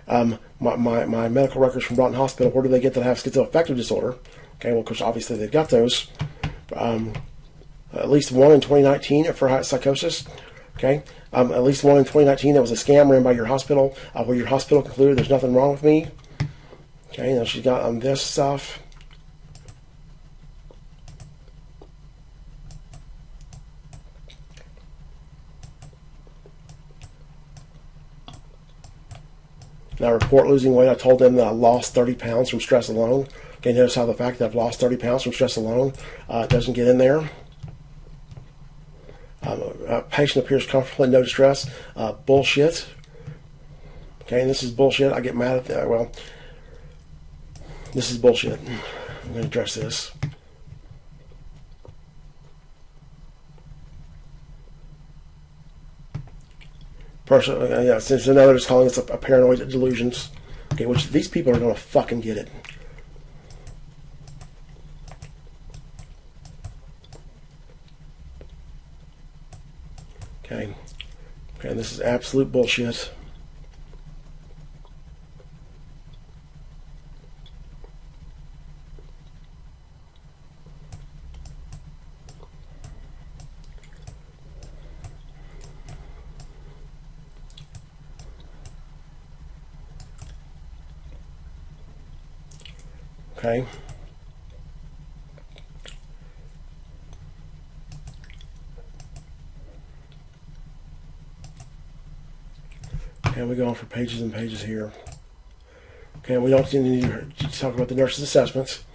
C: my medical records from Broughton Hospital. Where do they get that I have schizoaffective disorder? Okay, well, of course, obviously they've got those. At least one in 2019 for psychosis. Okay, at least one in 2019 that was a scam ran by your hospital, where your hospital concluded there's nothing wrong with me. Okay, now she's got this stuff. Now, report losing weight. I told them that I lost 30 pounds from stress alone. Okay, notice how the fact that I've lost 30 pounds from stress alone doesn't get in there. Patient appears comfortable and no distress. Bullshit. Okay, and this is bullshit. I get mad at that. Well, this is bullshit. I'm going to address this. Since another is calling this a paranoid delusions. Okay, which these people are going to fucking get it. Okay, and this is absolute bullshit. Okay. And we go on for pages and pages here. Okay, we don't need to talk about the nurse's assessments.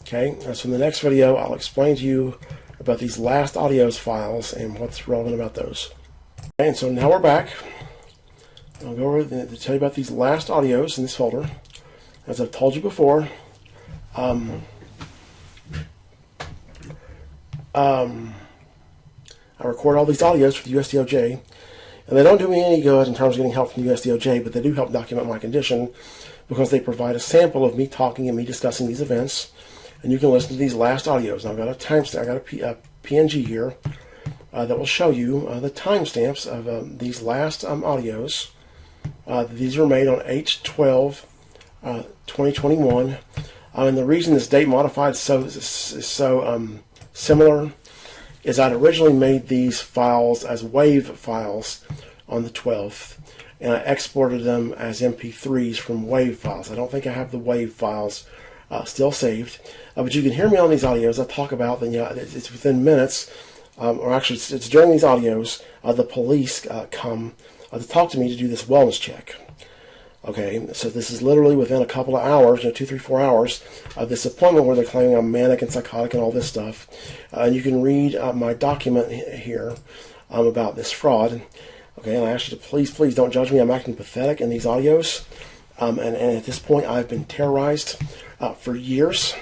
C: Okay, so in the next video, I'll explain to you about these last audios files and what's relevant about those. Okay, and so now we're back. I'll go over to tell you about these last audios in this folder. As I've told you before, I record all these audios for the USDOJ, and they don't do me any good in terms of getting help from the USDOJ, but they do help document my condition because they provide a sample of me talking and me discussing these events, and you can listen to these last audios. Now, I've got a timestamp. I got a PNG here that will show you the timestamps of these last audios. These were made on 8/12/2021. And the reason this date modified is so similar is I'd originally made these files as WAV files on the 12th, and I exported them as MP3s from WAV files. I don't think I have the WAV files still saved, but you can hear me on these audios. I talk about them. It's within minutes, or actually it's during these audios, the police come to talk to me to do this wellness check. Okay, so this is literally within a couple of hours, 2, 3, 4 hours of this appointment where they're claiming I'm manic and psychotic and all this stuff. And you can read my document here about this fraud. Okay, and I ask you to please don't judge me. I'm acting pathetic in these audios. And at this point, I've been terrorized for years.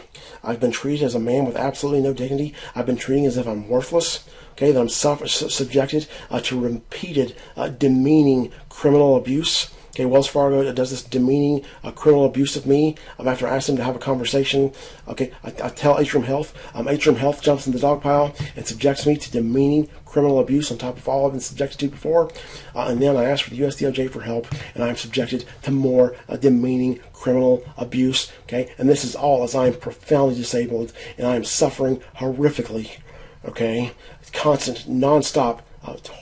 C: I've been treated as a man with absolutely no dignity. I've been treated as if I'm worthless. Okay, that I'm subjected to repeated demeaning criminal abuse. Okay, Wells Fargo does this demeaning criminal abuse of me. After I ask them to have a conversation, okay, I tell Atrium Health. Atrium Health jumps in the dog pile and subjects me to demeaning criminal abuse on top of all I've been subjected to before. And then I ask for the USDOJ for help, and I'm subjected to more demeaning criminal abuse. Okay, and this is all as I am profoundly disabled and I am suffering horrifically. Okay, constant, nonstop.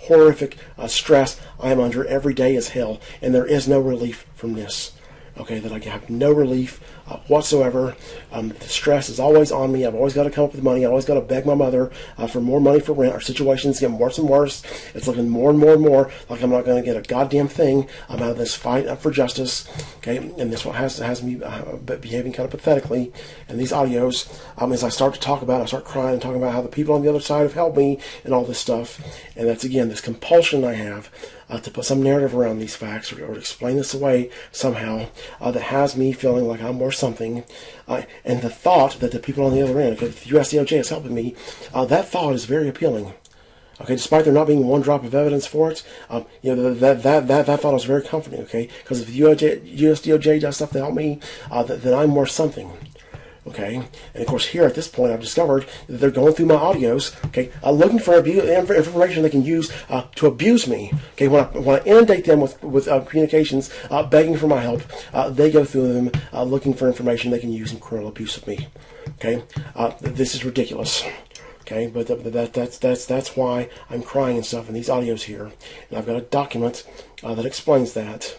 C: Horrific stress I am under every day is hell, and there is no relief from this. Okay, that I have no relief whatsoever. The stress is always on me. I've always got to come up with money. I always got to beg my mother for more money for rent. Our situation's getting worse and worse. It's looking more and more and more like I'm not going to get a goddamn thing out of this fight for justice. Okay, and this one has me behaving kind of pathetically. And these audios, as I start to talk about it, I start crying and talking about how the people on the other side have helped me and all this stuff. And that's, again, this compulsion I have to put some narrative around these facts or to explain this away somehow that has me feeling like I'm worth something. And the thought that the people on the other end, okay, the USDOJ is helping me, that thought is very appealing. Okay, despite there not being one drop of evidence for it, that thought was very comforting. Okay, because if the USDOJ does stuff to help me, then I'm worth something. Okay, and of course here at this point I've discovered that they're going through my audios, okay, looking for information they can use to abuse me. Okay, when I inundate them with communications begging for my help, they go through them looking for information they can use in criminal abuse of me. Okay, this is ridiculous. Okay, but that's why I'm crying and stuff in these audios here, and I've got a document that explains that.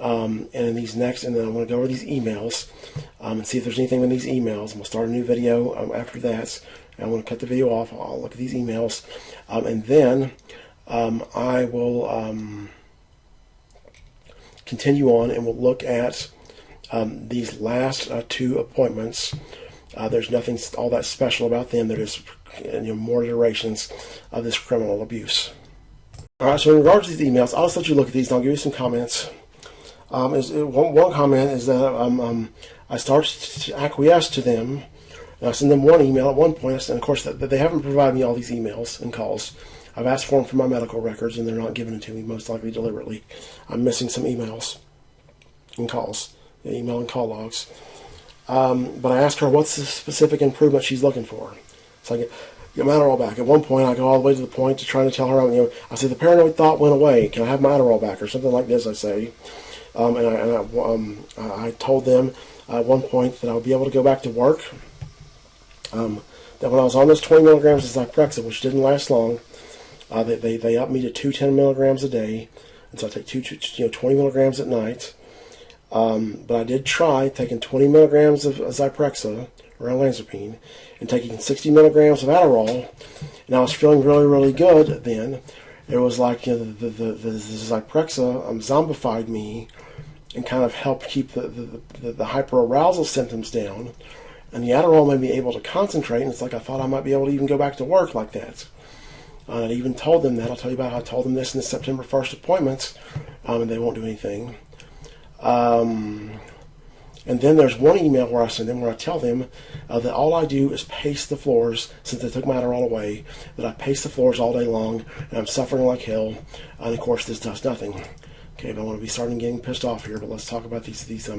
C: And in these next, and then I'm going to go over these emails and see if there's anything in these emails. And we'll start a new video after that. And I'm going to cut the video off. I'll look at these emails, and then I will continue on, and we'll look at these last two appointments. There's nothing all that special about them. They're just more iterations of this criminal abuse. All right. So in regards to these emails, I'll just let you look at these, and I'll give you some comments. One comment is that I started to acquiesce to them. I send them one email at one point, and of course they haven't provided me all these emails and calls. I've asked for them for my medical records, and they're not giving it to me, most likely deliberately. I'm missing some emails and calls, email and call logs. But I asked her what's the specific improvement she's looking for. So I get my Adderall back. At one point, I go all the way to the point to trying to tell her, I said, the paranoid thought went away. Can I have my Adderall back? Or something like this, I say. I told them at one point that I would be able to go back to work. That when I was on this 20 milligrams of Zyprexa, which didn't last long, they upped me to 210 milligrams a day, and so I take 20 milligrams at night. But I did try taking 20 milligrams of Zyprexa or olanzapine and taking 60 milligrams of Adderall, and I was feeling really, really good then. It was like the Zyprexa zombified me and kind of helped keep the hyperarousal symptoms down. And the Adderall made me able to concentrate, and it's like I thought I might be able to even go back to work like that. I even told them that. I'll tell you about how I told them this in the September 1st appointments, and they won't do anything. And then there's one email where I send them where I tell them that all I do is pace the floors since they took my Adderall away, that I pace the floors all day long, and I'm suffering like hell, and of course this does nothing. Okay, but I want to be starting getting pissed off here, but let's talk about these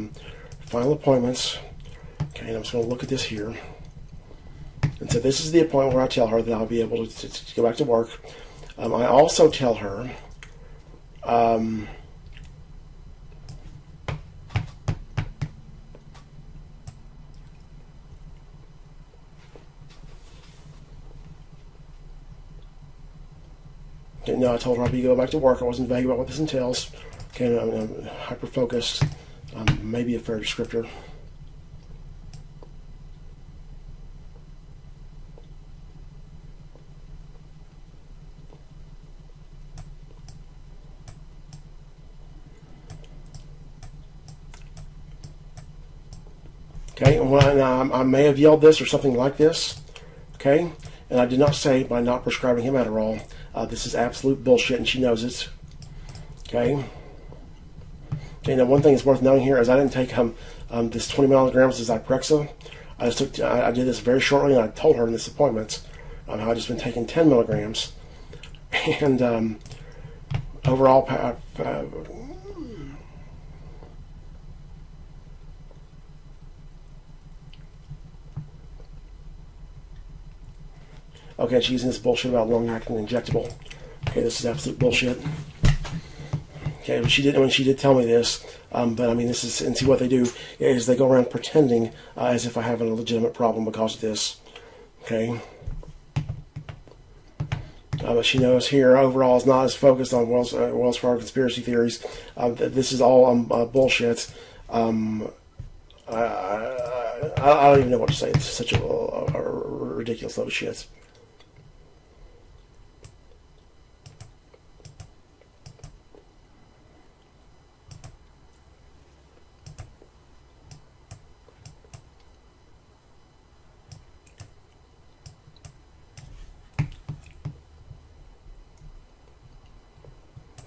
C: final appointments. Okay, and I'm just going to look at this here. And so this is the appointment where I tell her that I'll be able to go back to work. I also tell her I told her I'd be going back to work. I wasn't vague about what this entails. Okay, I'm hyper-focused. Maybe a fair descriptor. Okay, and I may have yelled this or something like this. Okay, and I did not say by not prescribing him Adderall. This is absolute bullshit, and she knows it. Okay. Okay. Now, one thing that's worth noting here is I didn't take this 20 milligrams of Zyprexa. I did this very shortly, and I told her in this appointment how I just been taking 10 milligrams, and overall. Okay, she's using this bullshit about long-acting injectable. Okay, this is absolute bullshit. Okay, when she did tell me this, but I mean, this is, and see what they do is they go around pretending as if I have a legitimate problem because of this. Okay. But she knows here overall is not as focused on Wells Fargo conspiracy theories. This is all bullshit. I don't even know what to say. It's such a ridiculous load of shit.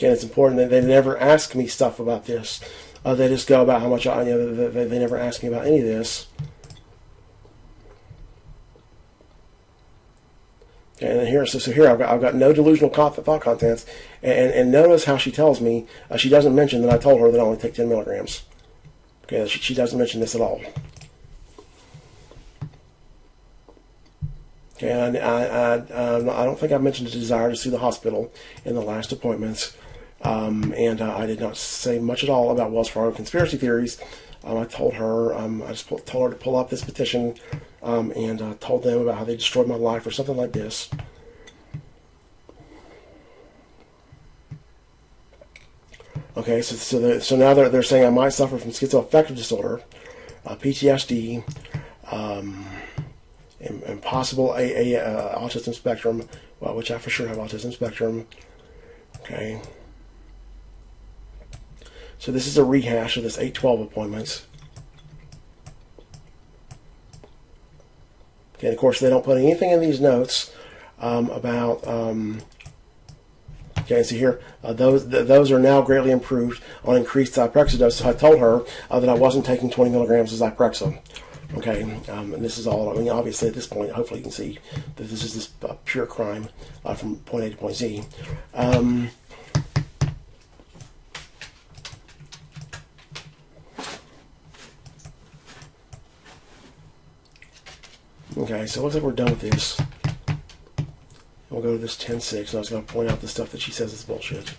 C: And it's important that they never ask me stuff about this. They just go about how much they never ask me about any of this. Okay, and here, so here I've got no delusional thought contents, and notice how she tells me she doesn't mention that I told her that I only take 10 milligrams. Okay, she doesn't mention this at all. Okay, and I don't think I mentioned a desire to see the hospital in the last appointments, and I did not say much at all about Wells Fargo conspiracy theories. I told her, I just told her to pull up this petition, and told them about how they destroyed my life or something like this. Okay, so now they're saying I might suffer from schizoaffective disorder, PTSD, and possible autism spectrum, well, which I for sure have autism spectrum. Okay. So this is a rehash of this 8/12 appointments. Okay, and of course they don't put anything in these notes about. Okay, so here those are now greatly improved on increased Zyprexa dose. So I told her that I wasn't taking 20 milligrams of Zyprexa. Okay, and this is all. I mean, obviously at this point, hopefully you can see that this is pure crime from point A to point Z. Okay, so it looks like we're done with this. We'll go to this 10-6, and I was going to point out the stuff that she says is bullshit.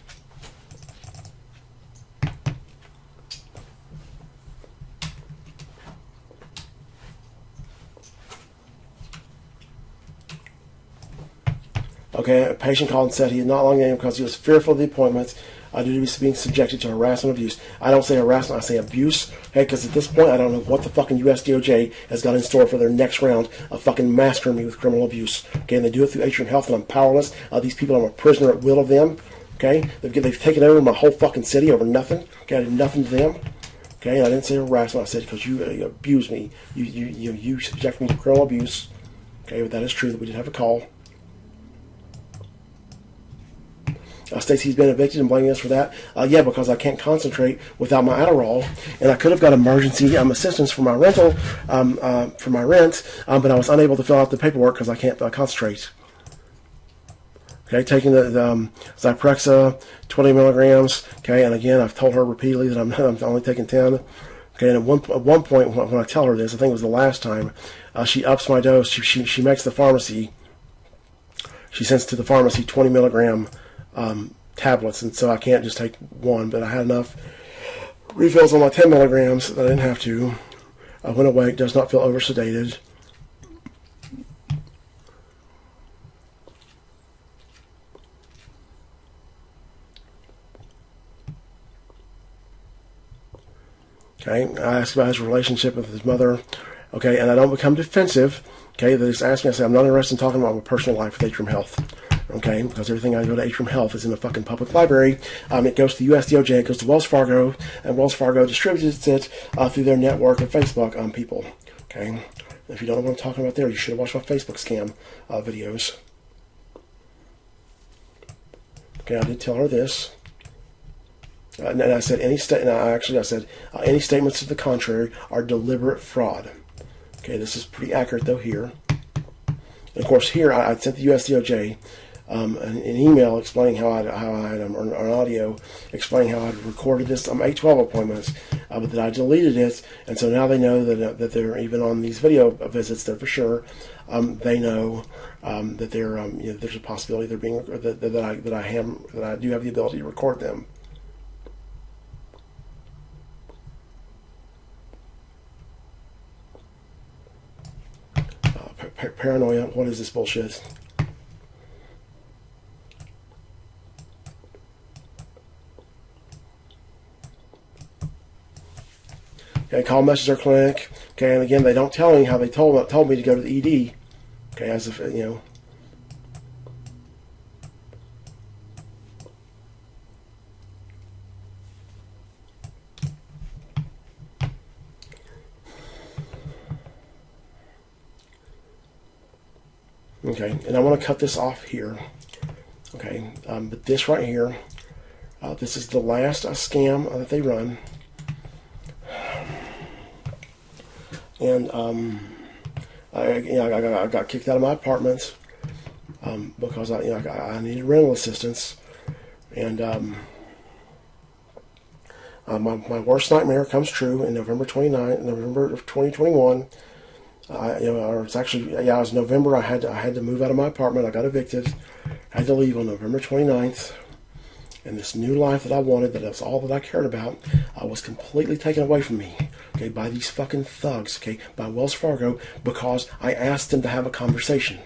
C: Okay, a patient called and said he had not long in because he was fearful of the appointments due to being subjected to harassment and abuse. I don't say harassment, I say abuse. Okay, because at this point, I don't know what the fucking US DOJ has got in store for their next round of fucking mastering me with criminal abuse. Okay, and they do it through Atrium Health, and I'm powerless. These people, I'm a prisoner at will of them. Okay, they've taken over my whole fucking city over nothing. Okay, I did nothing to them. Okay, and I didn't say harassment. I said because you abused me. You subjected me to criminal abuse. Okay, but that is true that we did have a call. States he's been evicted and blaming us for that. Yeah, because I can't concentrate without my Adderall, and I could have got emergency assistance for my rental, for my rent, but I was unable to fill out the paperwork because I can't concentrate. Okay, taking the Zyprexa, 20 milligrams. Okay, and again, I've told her repeatedly that I'm only taking 10. Okay, and at one point when I tell her this, I think it was the last time, she ups my dose. She makes the pharmacy. She sends to the pharmacy 20 milligram. Tablets, and so I can't just take one, but I had enough refills on my 10 milligrams that I didn't have to. I went awake, does not feel oversedated. Okay, I asked about his relationship with his mother. Okay, and I don't become defensive. Okay, they just ask me, I say, I'm not interested in talking about my personal life with Atrium Health. Okay, because everything I go to Atrium Health is in a fucking public library. It goes to the US DOJ, it goes to Wells Fargo, and Wells Fargo distributes it through their network of Facebook people. Okay, if you don't know what I'm talking about there, you should have watched my Facebook scam videos. Okay, I did tell her this. And I said any any statements to the contrary are deliberate fraud. Okay, this is pretty accurate though here. And of course here I sent the US DOJ an email explaining how I had or an audio explaining how I had recorded this 8/12 appointments, but that I deleted it, and so now they know that they're even on these video visits. They're for sure. They know that they're there's a possibility they're being that I do have the ability to record them. Paranoia. What is this bullshit? Okay, call Messenger Clinic. Okay, and again, they don't tell me how they told me to go to the ED. Okay, as if Okay, and I want to cut this off here. Okay, but this right here, this is the last scam that they run. And I got kicked out of my apartment. because I needed rental assistance, and my worst nightmare comes true in November of 2021. Or it's actually, it was November. I had to move out of my apartment. I got evicted. I had to leave on November 29th. And this new life that I wanted, that was all that I cared about, was completely taken away from me, okay, by these fucking thugs, okay, by Wells Fargo, because I asked them to have a conversation.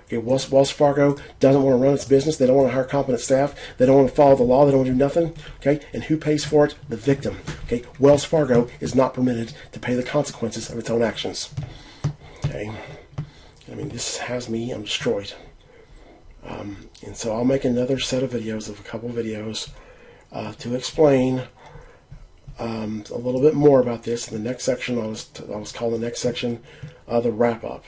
C: Okay, Wells Fargo doesn't want to run its business. They don't want to hire competent staff. They don't want to follow the law. They don't want to do nothing. Okay, and who pays for it? The victim. Okay, Wells Fargo is not permitted to pay the consequences of its own actions. Okay, I mean, this has me. I'm destroyed. And so I'll make another set of videos, a couple of videos, to explain a little bit more about this. In the next section, I was calling the next section the wrap up.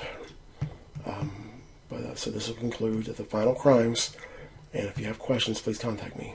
C: So this will conclude the final crimes. And if you have questions, please contact me.